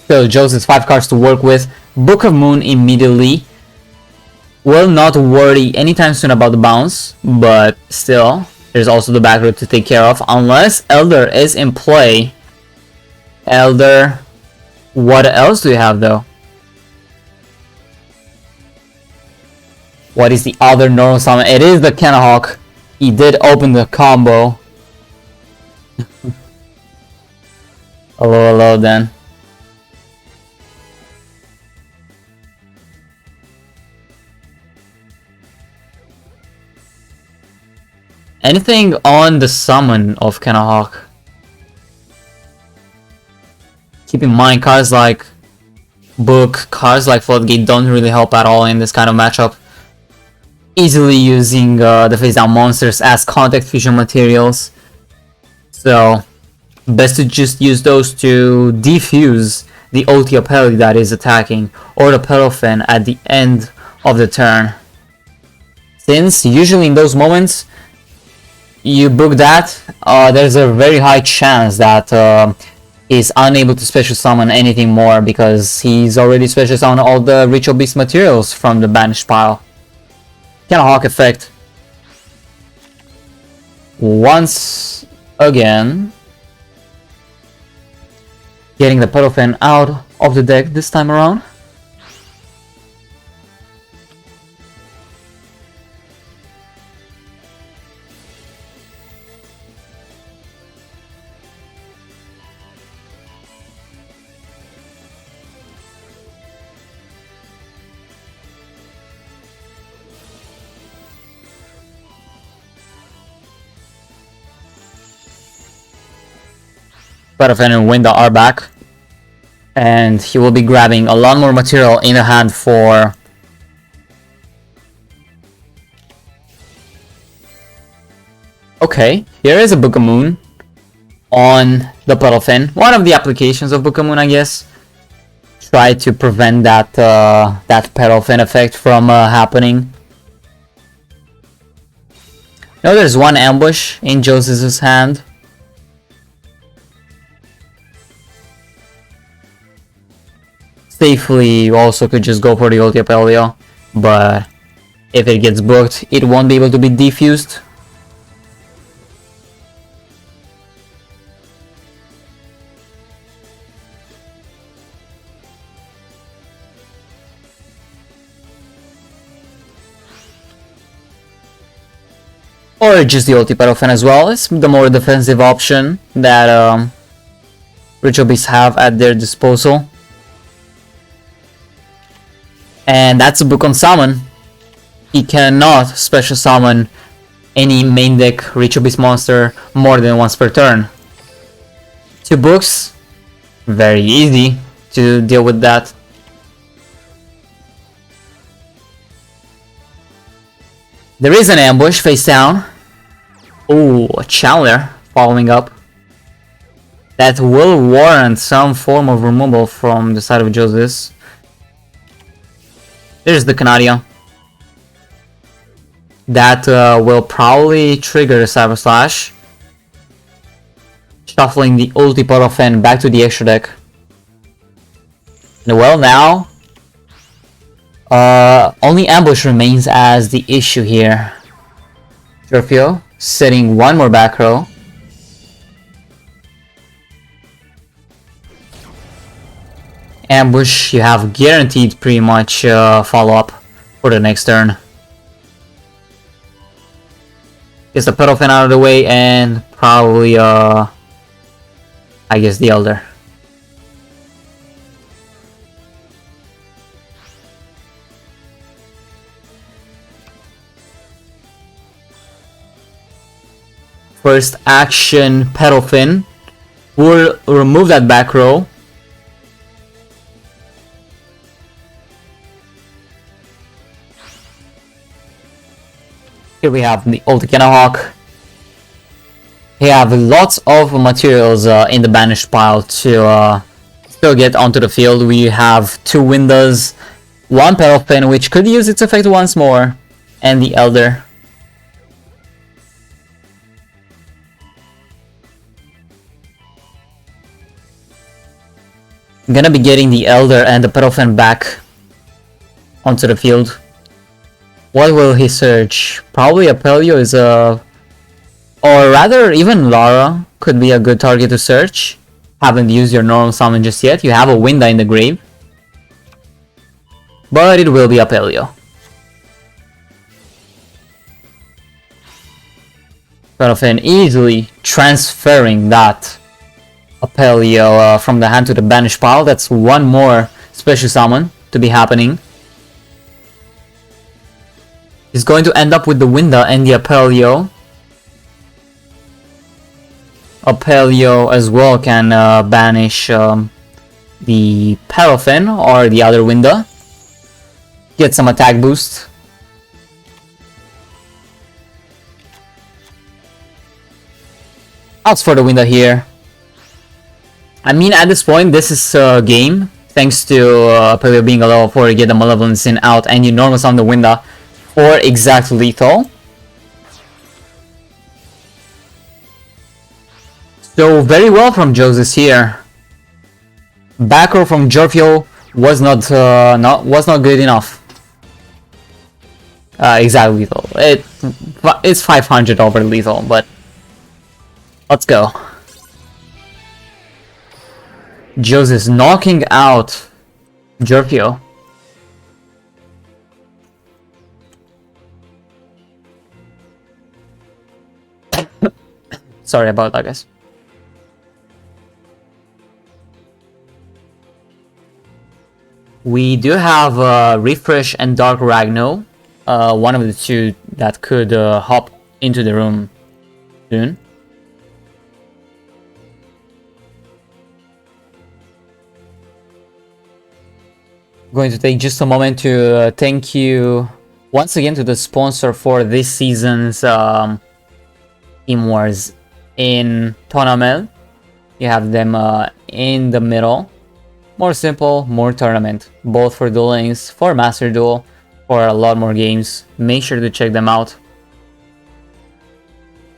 Speaker 1: So Joseph's 5 cards to work with. Book of Moon immediately. Will not worry anytime soon about the bounce, but still, there's also the back row to take care of, unless Elder is in play. Elder, what else do you have though? What is the other normal summon? It is the Kenahawk. He did open the combo. Hello then. Anything on the summon of Kenahawk? Keep in mind, cards like Book, cards like Floodgate don't really help at all in this kind of matchup. Easily using the face down monsters as contact fusion materials. So, best to just use those to defuse the OT Apelli that is attacking, or the Pedalfin at the end of the turn. Since usually in those moments, you book that, there's a very high chance that he's unable to special summon anything more because he's already special summoned all the Ritual Beast materials from the banished pile. Kenahawk effect. Once again, getting the Pedalfin out of the deck this time around. Pedalfin and Winda are back, and he will be grabbing a lot more material in the hand for okay, here is a Book of Moon on the Pedalfin. One of the applications of Book of Moon, I guess. Try to prevent that that Pedalfin effect from happening. Now there's one ambush in Joseph's hand. Safely, you also could just go for the ulti Apelio, but if it gets booked, it won't be able to be defused. Or just the ulti Pedalfin as well. It's the more defensive option that Ritual Beasts have at their disposal. And that's a book on summon. He cannot special summon any main deck Ritual Beast monster more than once per turn. 2 books, very easy to deal with that. There is an ambush face down. Oh, a Chandler following up. that will warrant some form of removal from the side of Joseph. There's the Canadia. That will probably trigger the Cyber Slash. Shuffling the ulti pot of Fen back to the extra deck. And well, now only ambush remains as the issue here. Jorfio setting one more back row. Ambush, you have guaranteed pretty much follow-up for the next turn. Gets the Petal Fan out of the way and probably, I guess, the Elder. First action, Petal Fin. We'll remove that back row. Here we have the old Hawk. We have lots of materials in the banished pile to still get onto the field. We have 2 Windows, 1 Petal Fin, which could use its effect once more, and the Elder. I'm gonna be getting the Elder and the Petal Fin back onto the field. What will he search? Probably Apelio is a... Or rather, even Lara could be a good target to search. Haven't used your normal summon just yet. You have a Winda in the grave. But it will be Apelio. Petal easily transferring that Apelio from the hand to the banished pile. That's one more special summon to be happening. He's going to end up with the Winda and the Apelio. Apelio as well can banish the Petal Fin or the other Winda. Get some attack boost. Outs for the Winda here. I mean, at this point, this is a game. Thanks to Apelio being a level 4 to get the Malevolence in out, and you normal summon the Winda for exact lethal. So very well from Joseph here. Back row from Jorfio was not good enough. Exact lethal. It's 500 over lethal, but let's go. Joseph knocking out Jorfio. Sorry about that, guys. We do have Refresh and Dark Ragno. One of the two that could hop into the room soon. Going to take just a moment to thank you once again to the sponsor for this season's Team Wars in Tonamel. You have them in the middle. More simple, more tournament. Both for Duel Links, for Master Duel, for a lot more games. Make sure to check them out.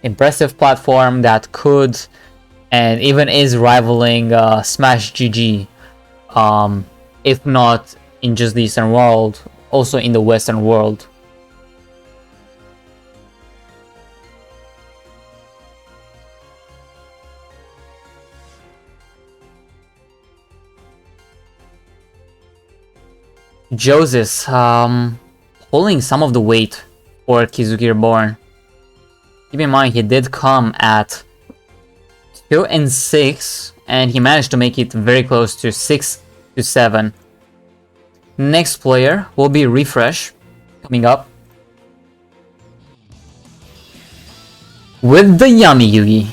Speaker 1: Impressive platform that could and even is rivaling Smash GG. If not in just the Eastern world, also in the Western world. Joseph pulling some of the weight for Kizuki Reborn. Keep in mind he did come at 2 and 6 and he managed to make it very close to 6 to 7. Next player will be Refresh coming up with the Yummy Yugi.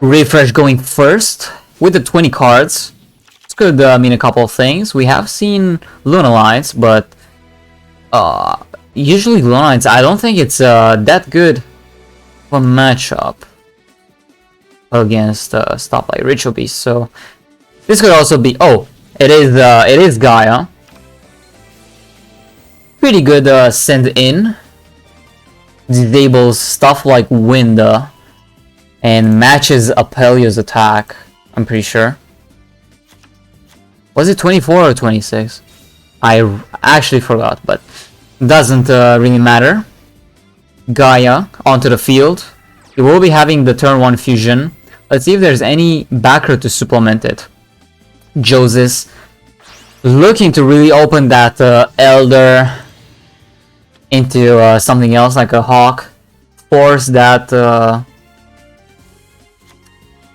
Speaker 1: Refresh going first with the 20 cards. This could mean a couple of things. We have seen Luna Lights, but Usually lines, I don't think it's that good of a matchup against stuff like Ritual Beast. So this could also be. Oh, it is Gaia. Pretty good send in. Disables stuff like Wind and matches Apelio's attack. I'm pretty sure. Was it 24 or 26? I actually forgot, but doesn't really matter. Gaia onto the field. You will be having the turn 1 fusion. Let's see if there's any back row to supplement it. HeyZZy looking to really open that Elder into something else like a Hawk. Force that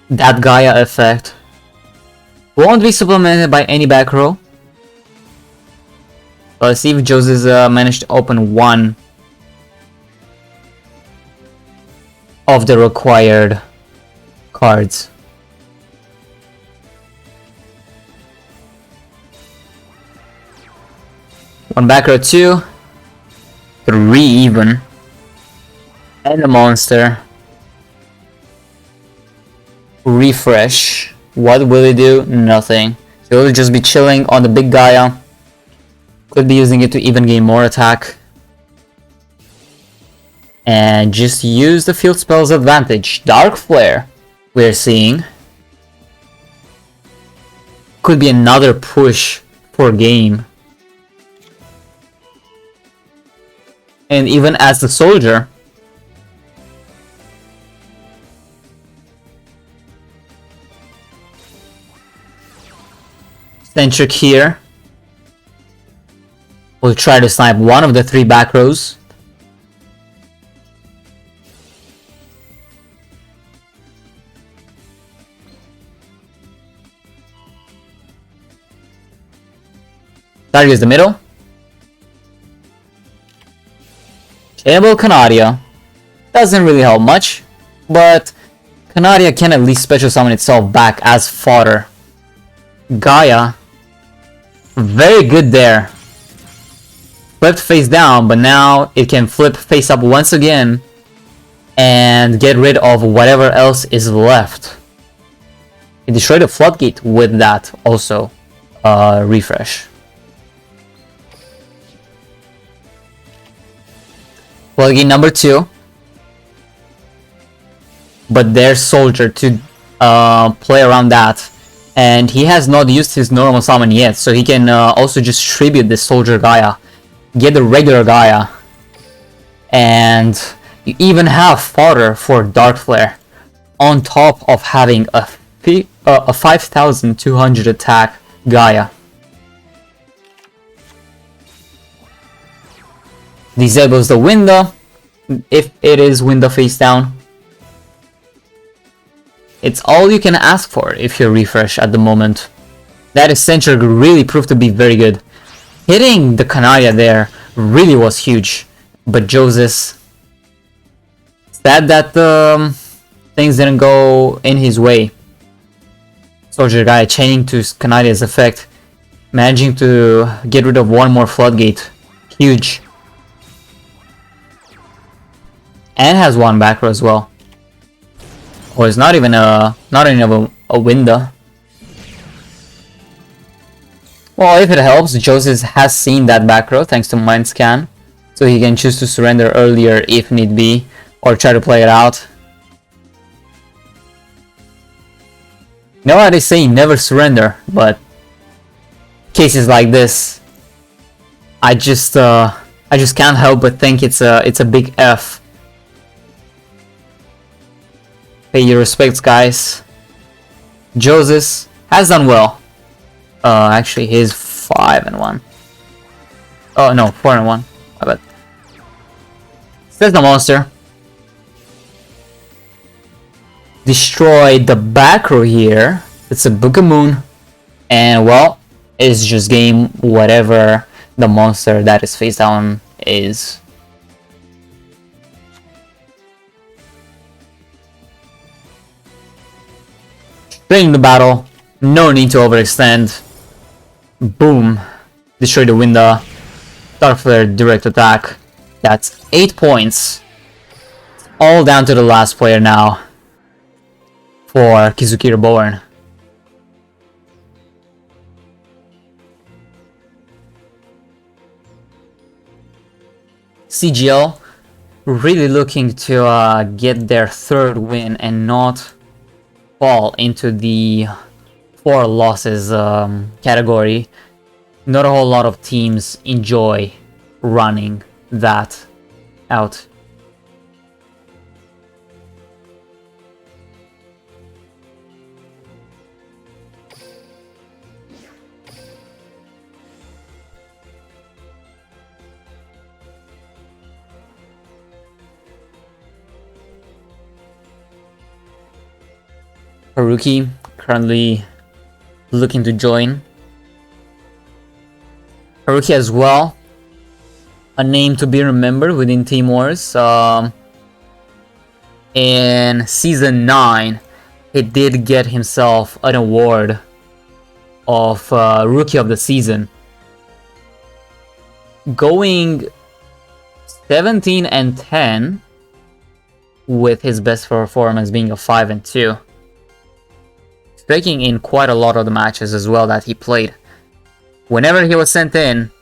Speaker 1: that Gaia effect. Won't be supplemented by any back row. Let's see if HeyZZy managed to open one of the required cards. One back row, 2, 3 even, and a monster. Refresh. What will it do? Nothing. So it'll just be chilling on the big Gaia. Could be using it to even gain more attack. And just use the field spell's advantage. Dark Flare, we're seeing. Could be another push for game. And even as the soldier, Centric here will try to snipe one of the 3 back rows. Targets the middle. Chainable Canaria doesn't really help much, but Canaria can at least special summon itself back as fodder. Gaia, very good there. Flipped face down, but now it can flip face up once again and get rid of whatever else is left. It destroyed the floodgate with that also. Refresh. Floodgate number 2. But there's soldier to play around that. And he has not used his normal summon yet, so he can also just tribute this soldier Gaia. Get the regular Gaia. And you even have fodder for Dark Flare. On top of having a 5,200 attack Gaia. Disables the window, if it is window face down. It's all you can ask for if you refresh at the moment. That Eccentric really proved to be very good. Hitting the Canaria there really was huge. But HeyZZy, sad that things didn't go in his way. Soldier Gaia chaining to Canaria's effect. Managing to get rid of one more floodgate. Huge. And has one back row as well. Or it's not even a window. Well, if it helps, HeyZZy has seen that back row thanks to Mind Scan, so he can choose to surrender earlier if need be, or try to play it out. You know how they say never surrender, but cases like this, I just can't help but think it's a big F. Pay your respects, guys. HeyZZy has done well. Actually, he's 5-1. Oh no, 4-1. I bet. Says the monster. Destroy the back row here. It's a Book of Moon, and well, it's just game whatever the monster that is face down is. Straight in the battle, no need to overextend. Boom. Destroy the window. Dark Flare direct attack. That's 8 points. All down to the last player now for Kizuki Reborn. CGL really looking to get their third win and not fall into the 4 losses category. Not a whole lot of teams enjoy running that out. Haruki currently looking to join. Haruki as well, a name to be remembered within Team Wars. In Season 9, he did get himself an award of Rookie of the Season. Going 17 and 10 with his best performance being a 5 and 2. Taking in quite a lot of the matches as well that he played. Whenever he was sent in,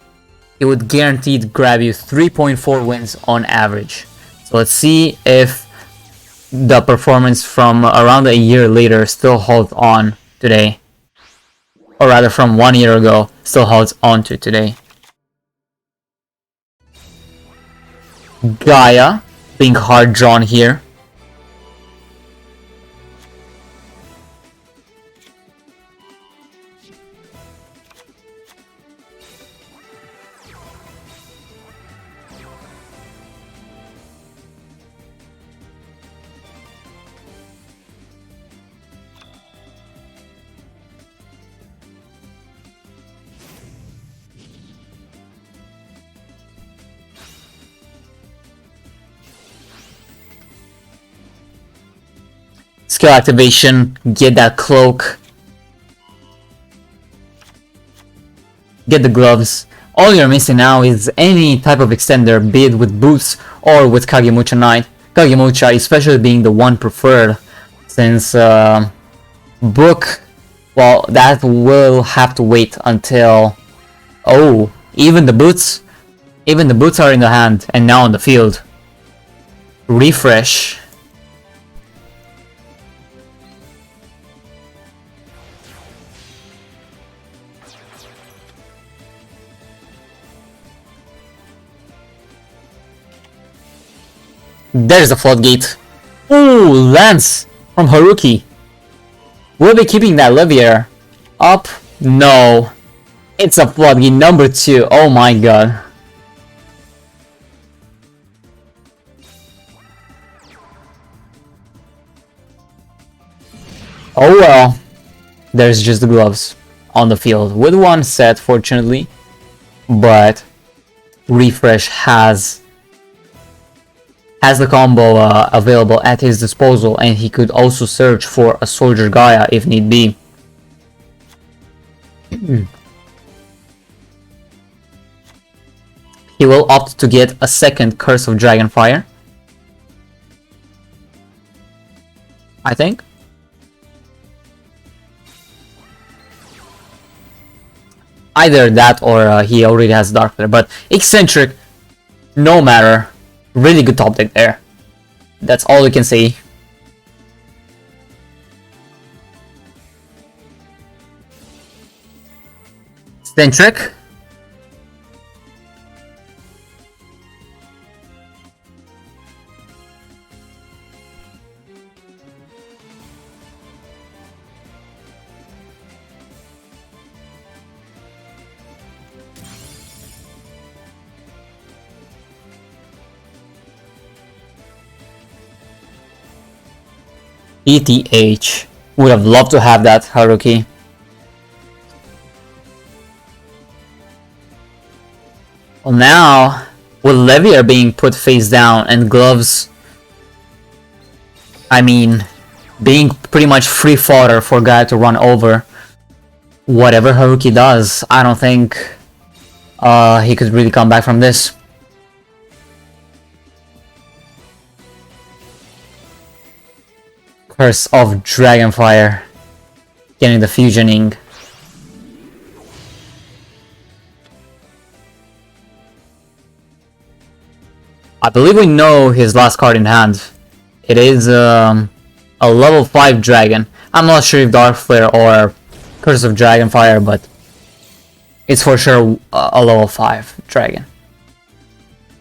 Speaker 1: he would guaranteed grab you 3.4 wins on average. So let's see if the performance from around a year later still holds on today. Or rather from 1 year ago, still holds on to today. Gaia being hard drawn here. Skill activation, get that cloak, get the gloves. All you're missing now is any type of extender, be it with boots or with Kagemucha Knight. Kagemucha especially being the one preferred, since book, well, that will have to wait until, oh, even the boots are in the hand and now on the field. Refresh. There's a floodgate. Ooh, Lance from Haruki. Will be keeping that Levier up? No. It's a floodgate number 2. Oh my god. Oh well. There's just the gloves on the field. With one set, fortunately. But Refresh has the combo available at his disposal, and he could also search for a Soldier Gaia if need be. He will opt to get a second Curse of Dragonfire, I think. Either that or he already has Dark Flare, but Eccentric, no matter. Really good top deck there. That's all we can say. Eccentric. ETH. Would have loved to have that, Haruki. Well, now, with Levier being put face down and gloves, I mean, being pretty much free fodder for Gaia to run over, whatever Haruki does, I don't think he could really come back from this. Curse of Dragonfire. Getting the fusioning. I believe we know his last card in hand. It is a level 5 dragon. I'm not sure if Dark Flare or Curse of Dragonfire, but it's for sure a level 5 dragon.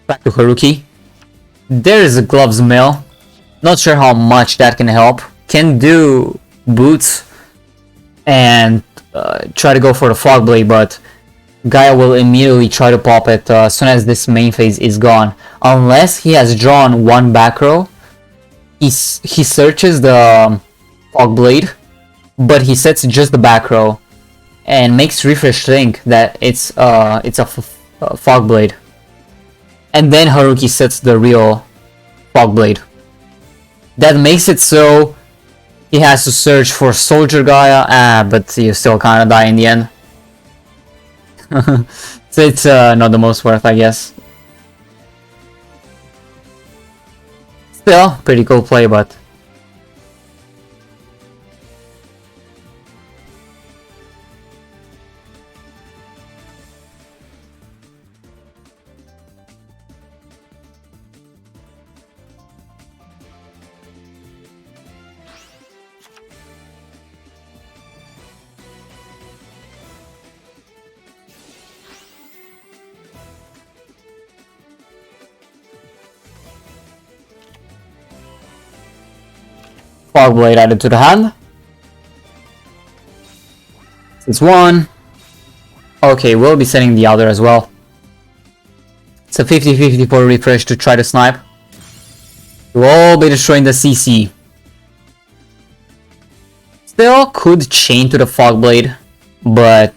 Speaker 1: Back to Haruki. There is a Gloves Mill. Not sure how much that can help. Can do boots and try to go for the Fog Blade, but Gaia will immediately try to pop it as soon as this main phase is gone. Unless he has drawn one back row, he searches the Fog Blade, but he sets just the back row and makes Refresh think that it's a Fog Blade. And then Haruki sets the real Fog Blade. That makes it so he has to search for Soldier Gaia, but you still kinda die in the end. So it's not the most worth, I guess. Still, pretty cool play, but... Fog Blade added to the hand. It's one. Okay, we'll be setting the other as well. It's a 50-50 for refresh to try to snipe. We'll all be destroying the CC. Still could chain to the Fog Blade, but...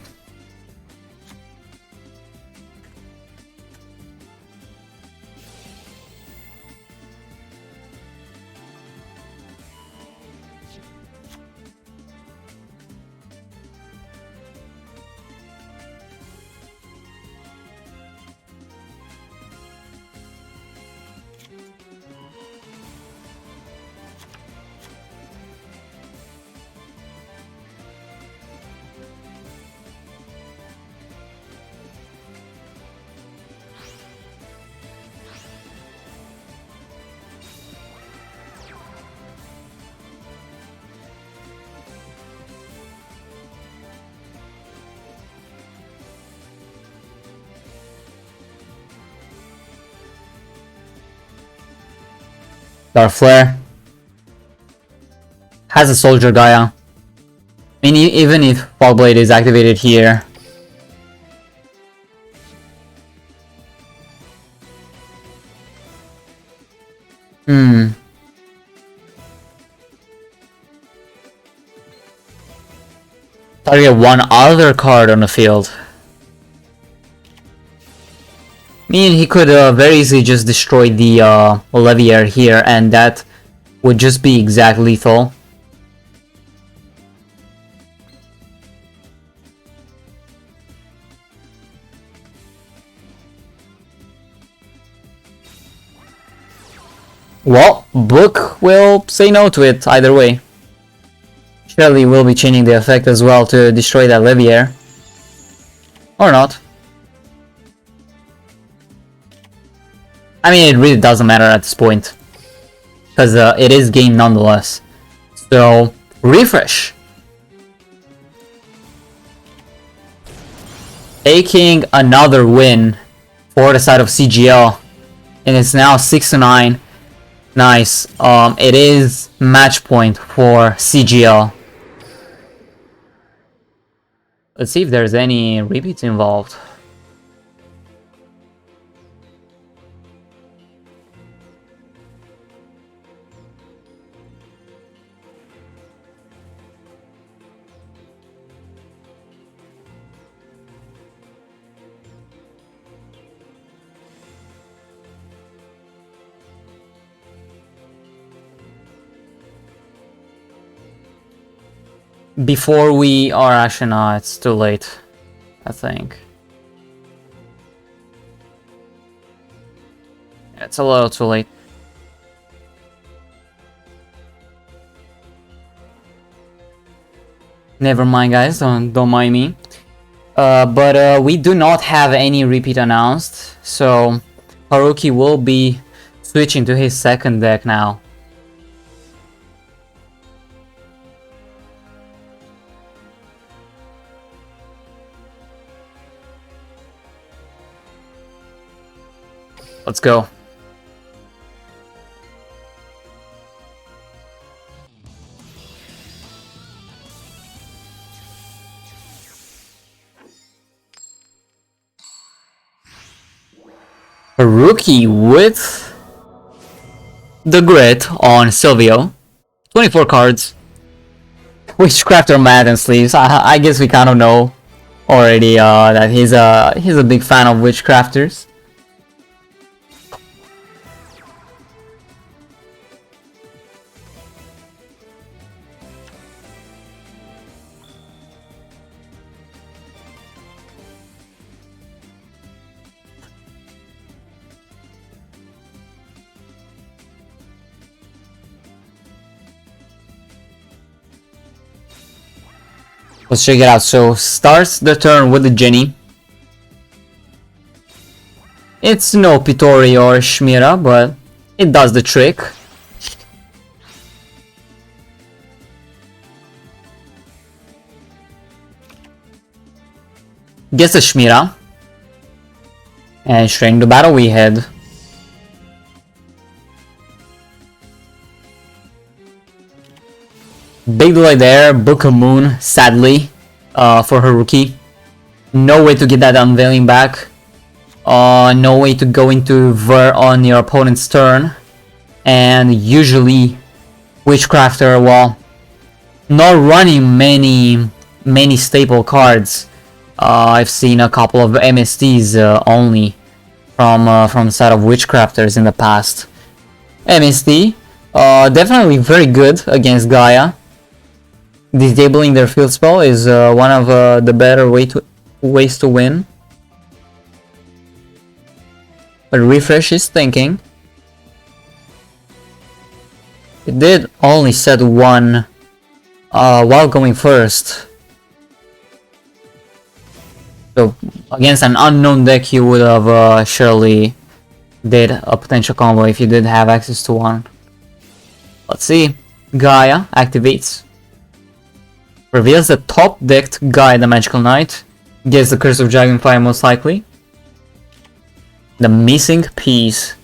Speaker 1: Dark Flare. Has a Soldier Gaia. I mean, even if Fog Blade is activated here. Target one other card on the field. I mean, he could very easily just destroy the Leviair here, and that would just be exact lethal. Well, Book will say no to it either way. Shelly will be changing the effect as well to destroy that Leviair. Or not. I mean, it really doesn't matter at this point. Because it is game nonetheless. So, refresh. Taking another win for the side of CGL. And it's now 6-9. Nice. It is match point for CGL. Let's see if there's any repeats involved. Before we are actually, no, it's too late, I think. It's a little too late. Never mind, guys. Don't mind me. But we do not have any repeat announced, so Haruki will be switching to his second deck now. Let's go. Haruki with the grit on Silvio. 24 cards. Witchcrafter Madden sleeves. I guess we kind of know already that he's a big fan of Witchcrafters. Let's check it out. So, starts the turn with the Jenny. It's no Pitori or Shmira, but it does the trick. Gets a Shmira. And straight into battle we head. Big delay there, Book of Moon, sadly, for Haruki. No way to get that unveiling back. No way to go into Ver on your opponent's turn. And usually, Witchcrafter, well, not running many staple cards. I've seen a couple of MSTs only from the side of Witchcrafters in the past. MST, definitely very good against Gaia. Disabling their field spell is one of the better ways to win. But Refresh is thinking. It did only set one while going first. So against an unknown deck you would have surely did a potential combo if you did have access to one. Let's see. Gaia activates. Reveals the top decked Gaia the Magical Knight. Gets the Curse of Dragonfire most likely. The missing piece.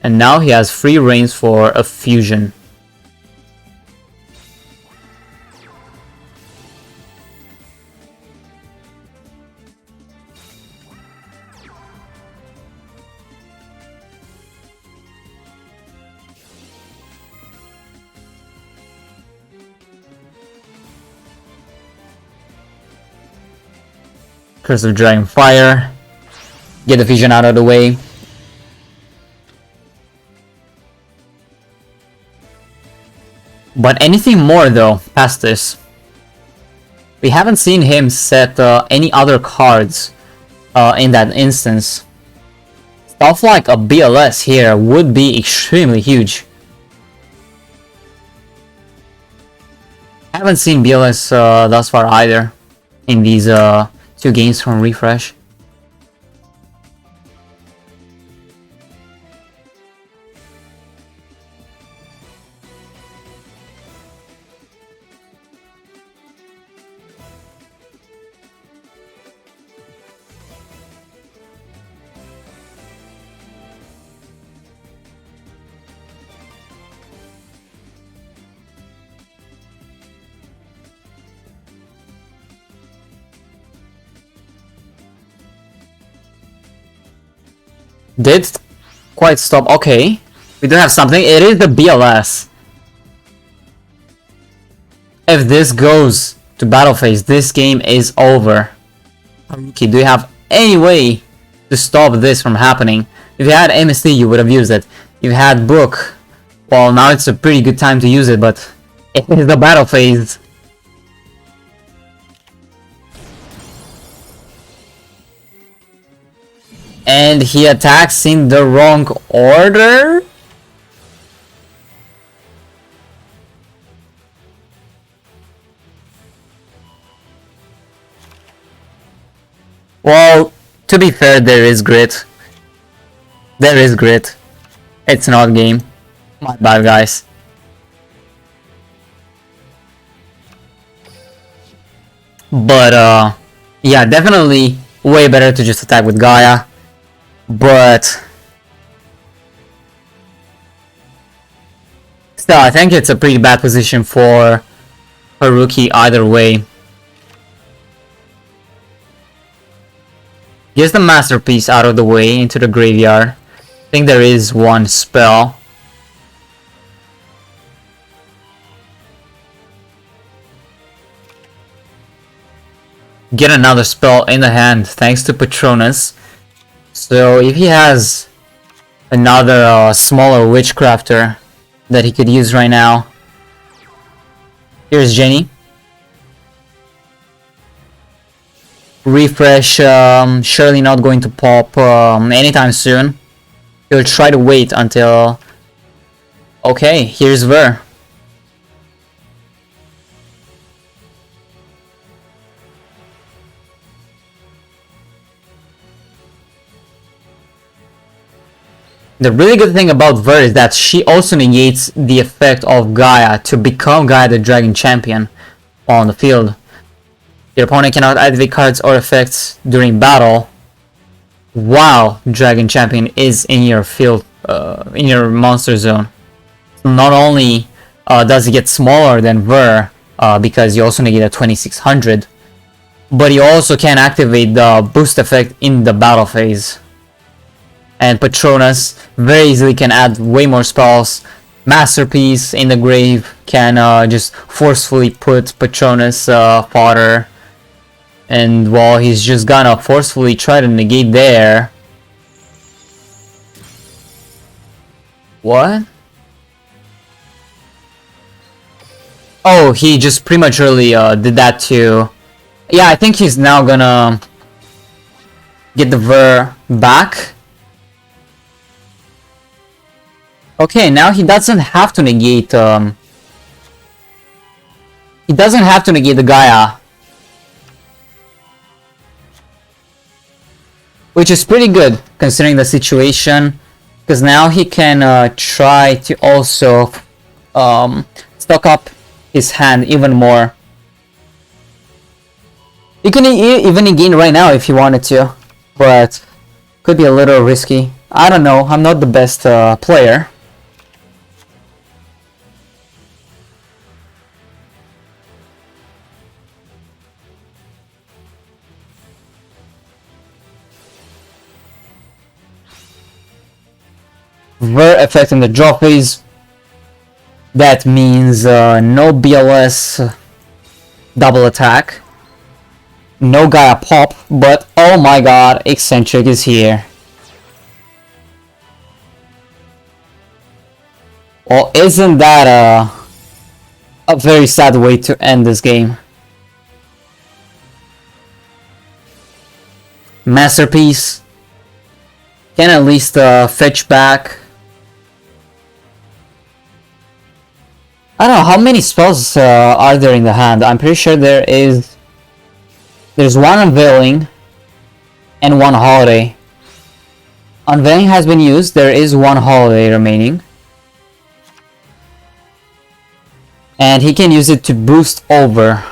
Speaker 1: And now he has free reigns for a fusion. Curse of Dragonfire. Get the fusion out of the way. But anything more though, past this. We haven't seen him set any other cards in that instance. Stuff like a BLS here would be extremely huge. Haven't seen BLS thus far either in these 2 games from Refresh. Did quite stop. Okay, we do have something. It is the BLS. If this goes to battle phase, this game is over. Okay, do you have any way to stop this from happening? If you had MST, you would have used it. If you had Book, well, now it's a pretty good time to use it, but it is the battle phase. And he attacks in the wrong order? Well, to be fair, there is grit. There is grit. It's not game. My bad, guys. But, yeah, definitely way better to just attack with Gaia. But still, I think it's a pretty bad position for Haruki either way. Gets the Masterpiece out of the way into the graveyard. I think there is one spell. Get another spell in the hand thanks to Patronus. So if he has another smaller Witchcrafter that he could use right now. Here's Jenny. Refresh, surely not going to pop anytime soon. He'll try to wait until... Okay, here's Ver. The really good thing about Ver is that she also negates the effect of Gaia to become Gaia the Dragon Champion on the field. Your opponent cannot activate cards or effects during battle while Dragon Champion is in your field, in your monster zone. Not only does he get smaller than Ver, because you also negate a 2600, but you also can activate the boost effect in the battle phase. And Patronus very easily can add way more spells. Masterpiece in the grave can just forcefully put Patronus fodder. And well, he's just gonna forcefully try to negate there. What? Oh, he just prematurely did that too. Yeah, I think he's now gonna get the Ver back. Okay, now he doesn't have to negate he doesn't have to negate the Gaia. Which is pretty good considering the situation, because now he can try to also stock up his hand even more. You can even negate right now if you wanted to, but could be a little risky. I don't know, I'm not the best player. Ver effect in the draw phase. That means no BLS double attack. No Gaia pop, but oh my god, Eccentric is here. Well, isn't that a very sad way to end this game? Masterpiece can at least fetch back. I don't know how many spells are there in the hand. I'm pretty sure there's one Unveiling and one Holiday. Unveiling has been used. There is one Holiday remaining, and he can use it to boost over,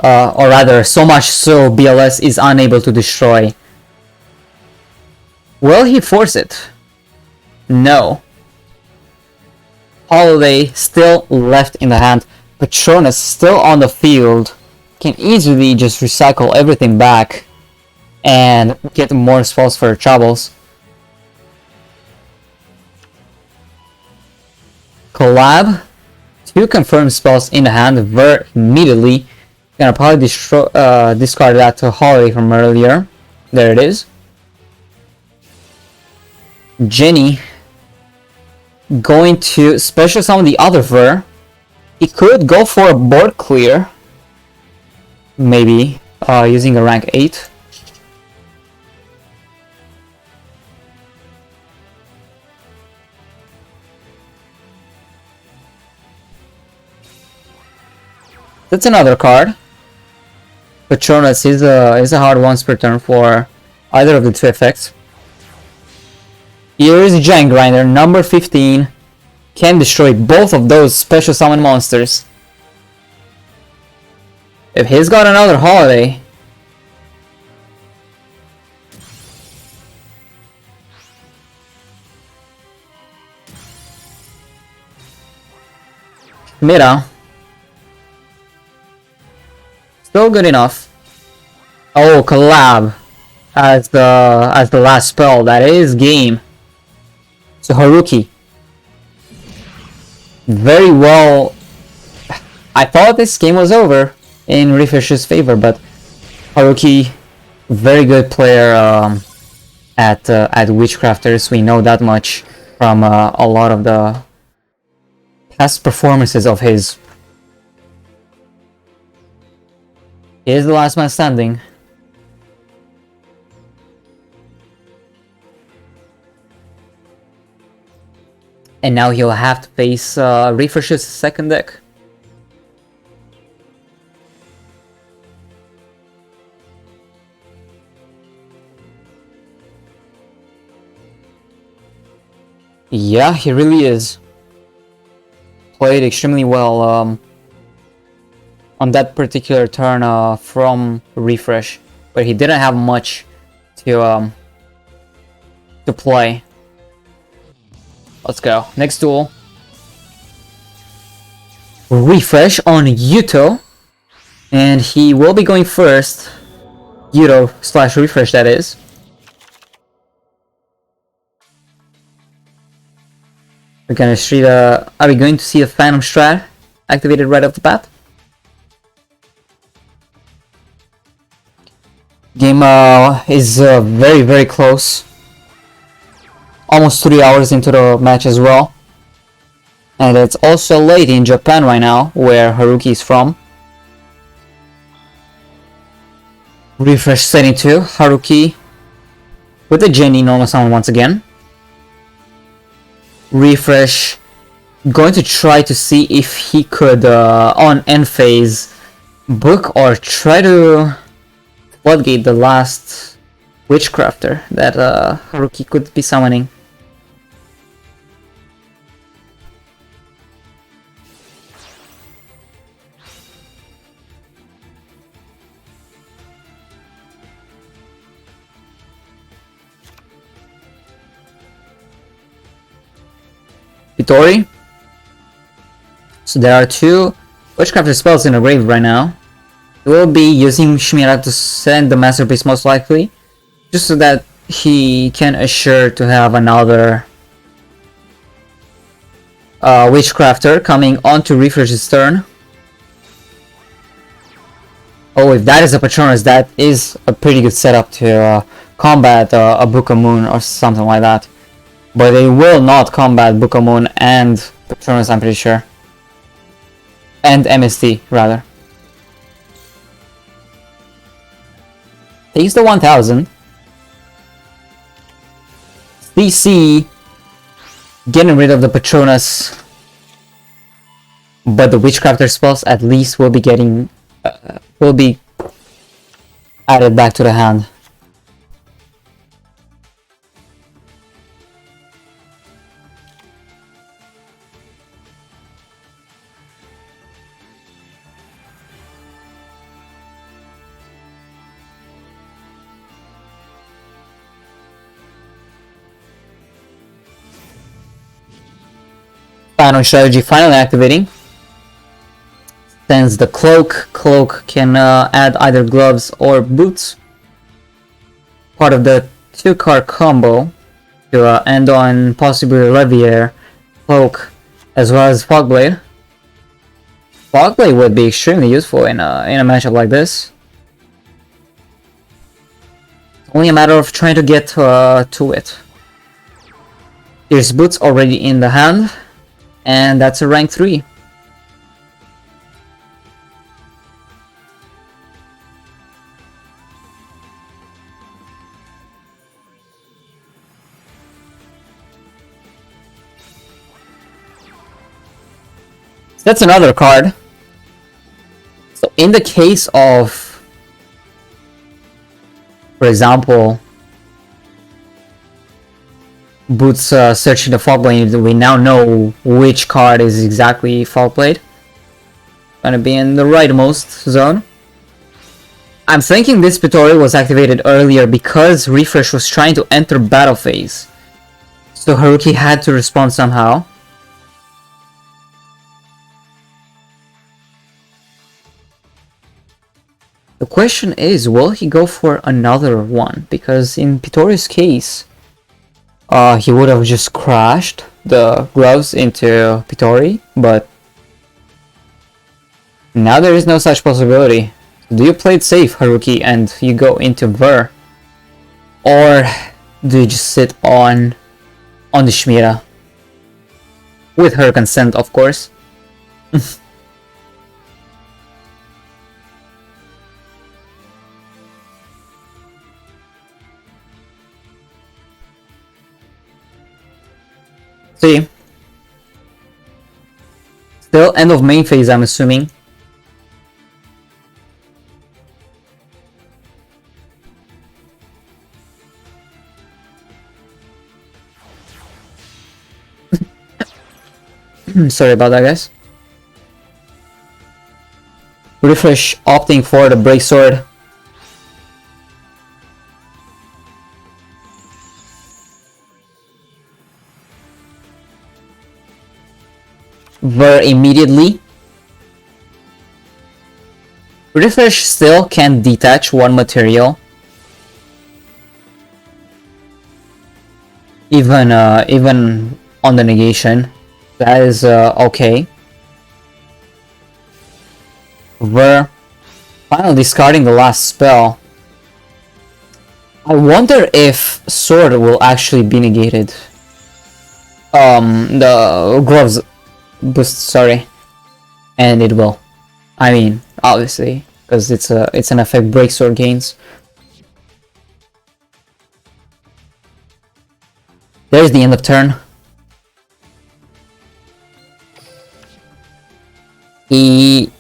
Speaker 1: or rather, so much so BLS is unable to destroy. Will he force it? No. Holiday still left in the hand. Patronus still on the field. Can easily just recycle everything back and get more spells for troubles. Collab. 2 confirmed spells in the hand. Ver immediately. Gonna probably discard that to Holiday from earlier. There it is. Jenny going to special summon the other Ver. He could go for a board clear. Maybe using a rank 8. That's another card. Patronus is a hard once per turn for either of the two effects. Here is Giant Grinder, number 15. Can destroy both of those special summon monsters. If he's got another holiday, Mira, still good enough. Oh, collab as the last spell. That is game. So Haruki, very well. I thought this game was over in Refresh's favor, but Haruki, very good player at Witchcrafters. We know that much from a lot of the past performances of his. He is the last man standing. And now he'll have to face Refresh's second deck. Yeah, he really is. Played extremely well on that particular turn from Refresh, but he didn't have much to play. Let's go. Next duel. Refresh on Yuto, and he will be going first. Yuto / Refresh, that is. We're gonna see the. Are we going to see the Phantom Strat activated right off the bat? Game is very, very close. Almost 3 hours into the match as well. And it's also late in Japan right now, where Haruki is from. Refresh setting 2, Haruki with the Jenny normal summon once again. Refresh going to try to see if he could on end phase book or try to floodgate the last Witchcrafter that Haruki could be summoning. Hitori. So there are 2 Witchcrafter spells in the grave right now. He will be using Shimira to send the Masterpiece most likely, just so that he can assure to have another Witchcrafter coming onto Refresh's turn. Oh, if that is a Patronus, that is a pretty good setup to combat a Book of Moon or something like that. But they will not combat Book of Moon and Patronus, I'm pretty sure. And MST, rather. Takes the 1000. CC getting rid of the Patronus. But the Witchcrafter spells at least will be getting... will be added back to the hand. Final strategy finally activating. Sends the cloak. Cloak can add either gloves or boots. Part of the 2-card combo to end on possibly Leviair, Cloak, as well as Fogblade. Fogblade would be extremely useful in a matchup like this. It's only a matter of trying to get to it. There's boots already in the hand. And that's a rank 3. So that's another card. So in the case of For example, Boots searching the fog blade, we now know which card is exactly fog blade. Gonna be in the rightmost zone. I'm thinking this tutorial was activated earlier because Refresh was trying to enter battle phase. So Haruki had to respond somehow. The question is, will he go for another one? Because in Pitori's case, he would have just crashed the gloves into Pitori, but now there is no such possibility. Do you play it safe, Haruki, and you go into Ver? Or do you just sit on the Shmira? With her consent, of course. See? Still end of main phase, I'm assuming. Sorry about that, guys. Refresh opting for the break sword. Ver immediately. Refresh still can detach one material. Even on the negation. That is okay. Ver finally discarding the last spell. I wonder if sword will actually be negated. The gloves boost, sorry. And it will. I mean, obviously, because it's an effect break sword gains. There's the end of turn. He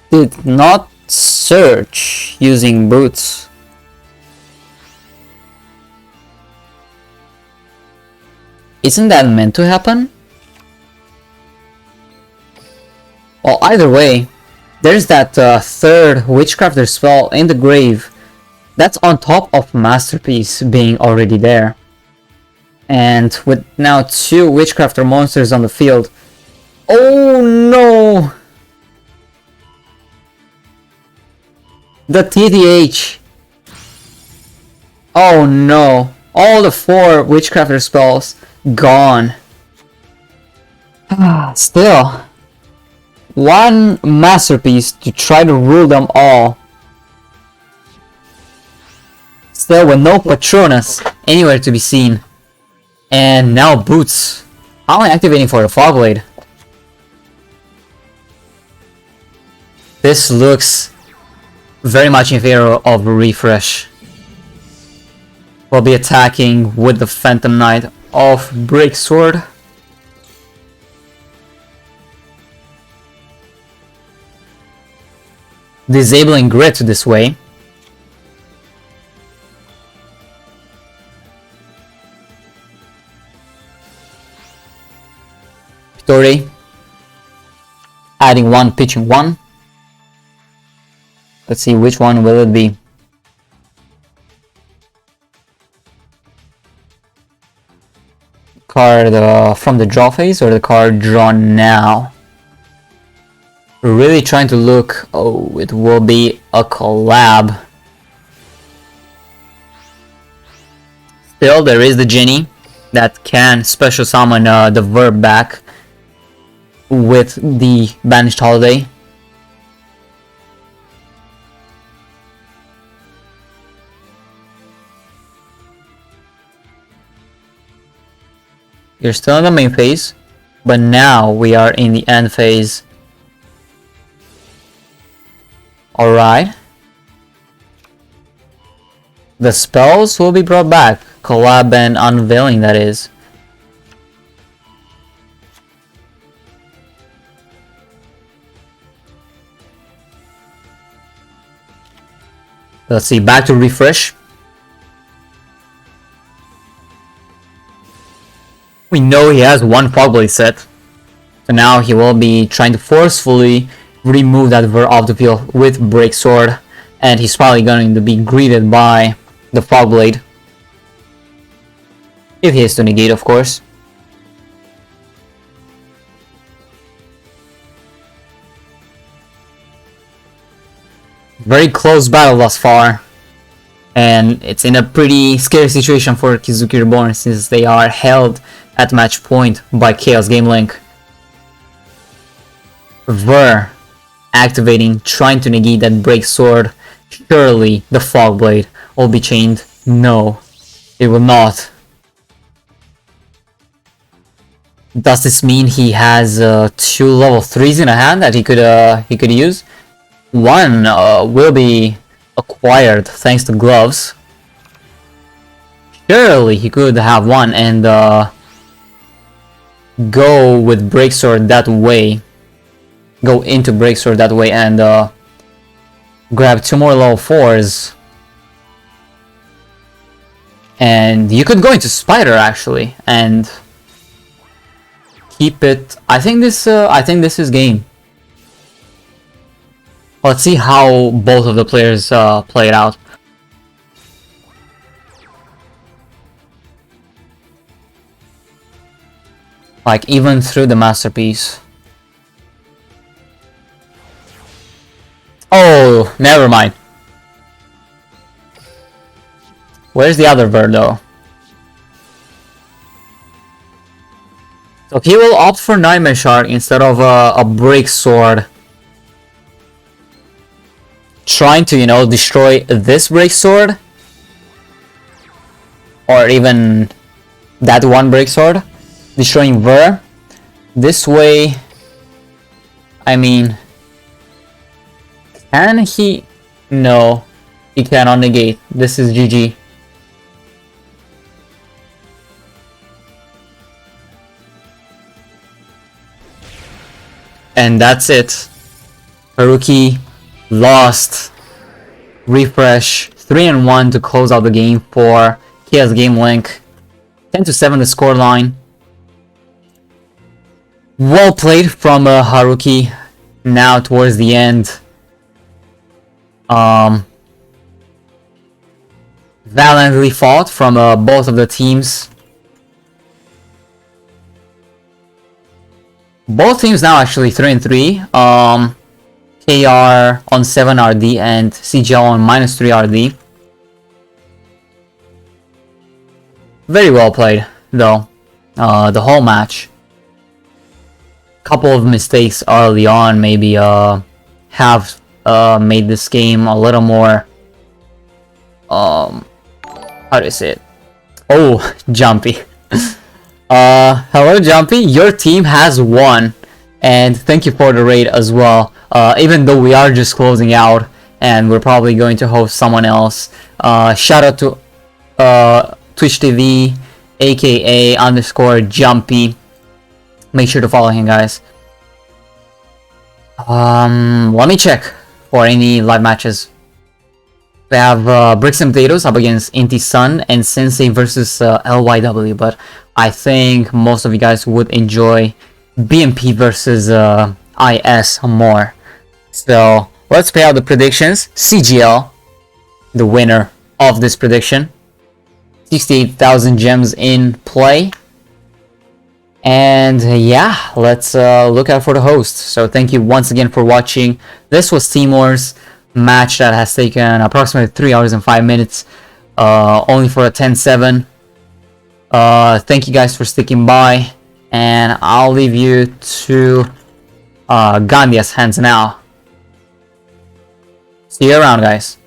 Speaker 1: did not search using boots. Isn't that meant to happen? Well, either way, there's that third Witchcrafter spell in the grave. That's on top of Masterpiece being already there. And with now 2 Witchcrafter monsters on the field. Oh no! The TDH! Oh no! All the 4 Witchcrafter spells gone. Still, one Masterpiece to try to rule them all. Still with no Patronus anywhere to be seen. And now Boots. Finally activating for the Fog Blade. This looks very much in favor of Refresh. We'll be attacking with the Phantom Knight of Break Sword. Disabling Grit this way. Pitori adding 1, pitching 1. Let's see which one will it be. Card from the draw phase or the card drawn now? We're really trying to look. Oh, it will be a collab. Still, there is the Genie that can special summon the Verb back with the Banished Holiday. You're still in the main phase, but now we are in the end phase. Alright. The spells will be brought back. Collab and Unveiling, that is. Let's see, back to refresh. We know he has one Fogblade set. So now he will be trying to forcefully remove that Ver off the field with Break Sword. And he's probably going to be greeted by the Fogblade. If he is to negate, of course. Very close battle thus far. And it's in a pretty scary situation for Kizuki Reborn since they are held at match point by Chaos Game Link. Ver activating, trying to negate that Break Sword. Surely the Fogblade will be chained. No, it will not. Does this mean he has 2 level 3s in a hand that he could use? One will be acquired thanks to gloves. Surely he could have one and go with Break Sword that way. Go into Break Sword that way and grab 2 more level 4s. And you could go into Spider actually and keep it. I think this is game. Let's see how both of the players play it out. Like even through the masterpiece. Oh, never mind. Where's the other bird though? So he will opt for Nightmare Shard instead of a Break Sword. Trying to, you know, destroy this Break Sword. Or even that one Break Sword. Destroying Ver. This way, I mean, can he? No, he cannot negate. This is GG. And that's it. Haruki lost. Refresh. 3-1 to close out the game for Chaos Game Link. 10-7 the scoreline. Well played from Haruki. Now towards the end. Valiantly fought from both of the teams. Both teams now actually 3-3. KR on 7 RD and CGL on -3 RD. Very well played though. The whole match. Couple of mistakes early on maybe have made this game a little more how do you say it? Oh, Jumpy. Hello Jumpy, your team has won and thank you for the raid as well. Even though we are just closing out and we're probably going to host someone else. Shout out to Twitch TV aka _Jumpy. Make sure to follow him, guys. Let me check for any live matches. We have Bricks and Potatoes up against Inti Sun and Sensei versus LYW, but I think most of you guys would enjoy BMP versus IS more. So let's play out the predictions. CGL, the winner of this prediction. 68,000 gems in play. And yeah, let's look out for the host. So thank you once again for watching. This was Timur's match that has taken approximately 3 hours and 5 minutes, only for a 10-7. Thank you guys for sticking by, and I'll leave you to Gandia's hands now. See you around, guys.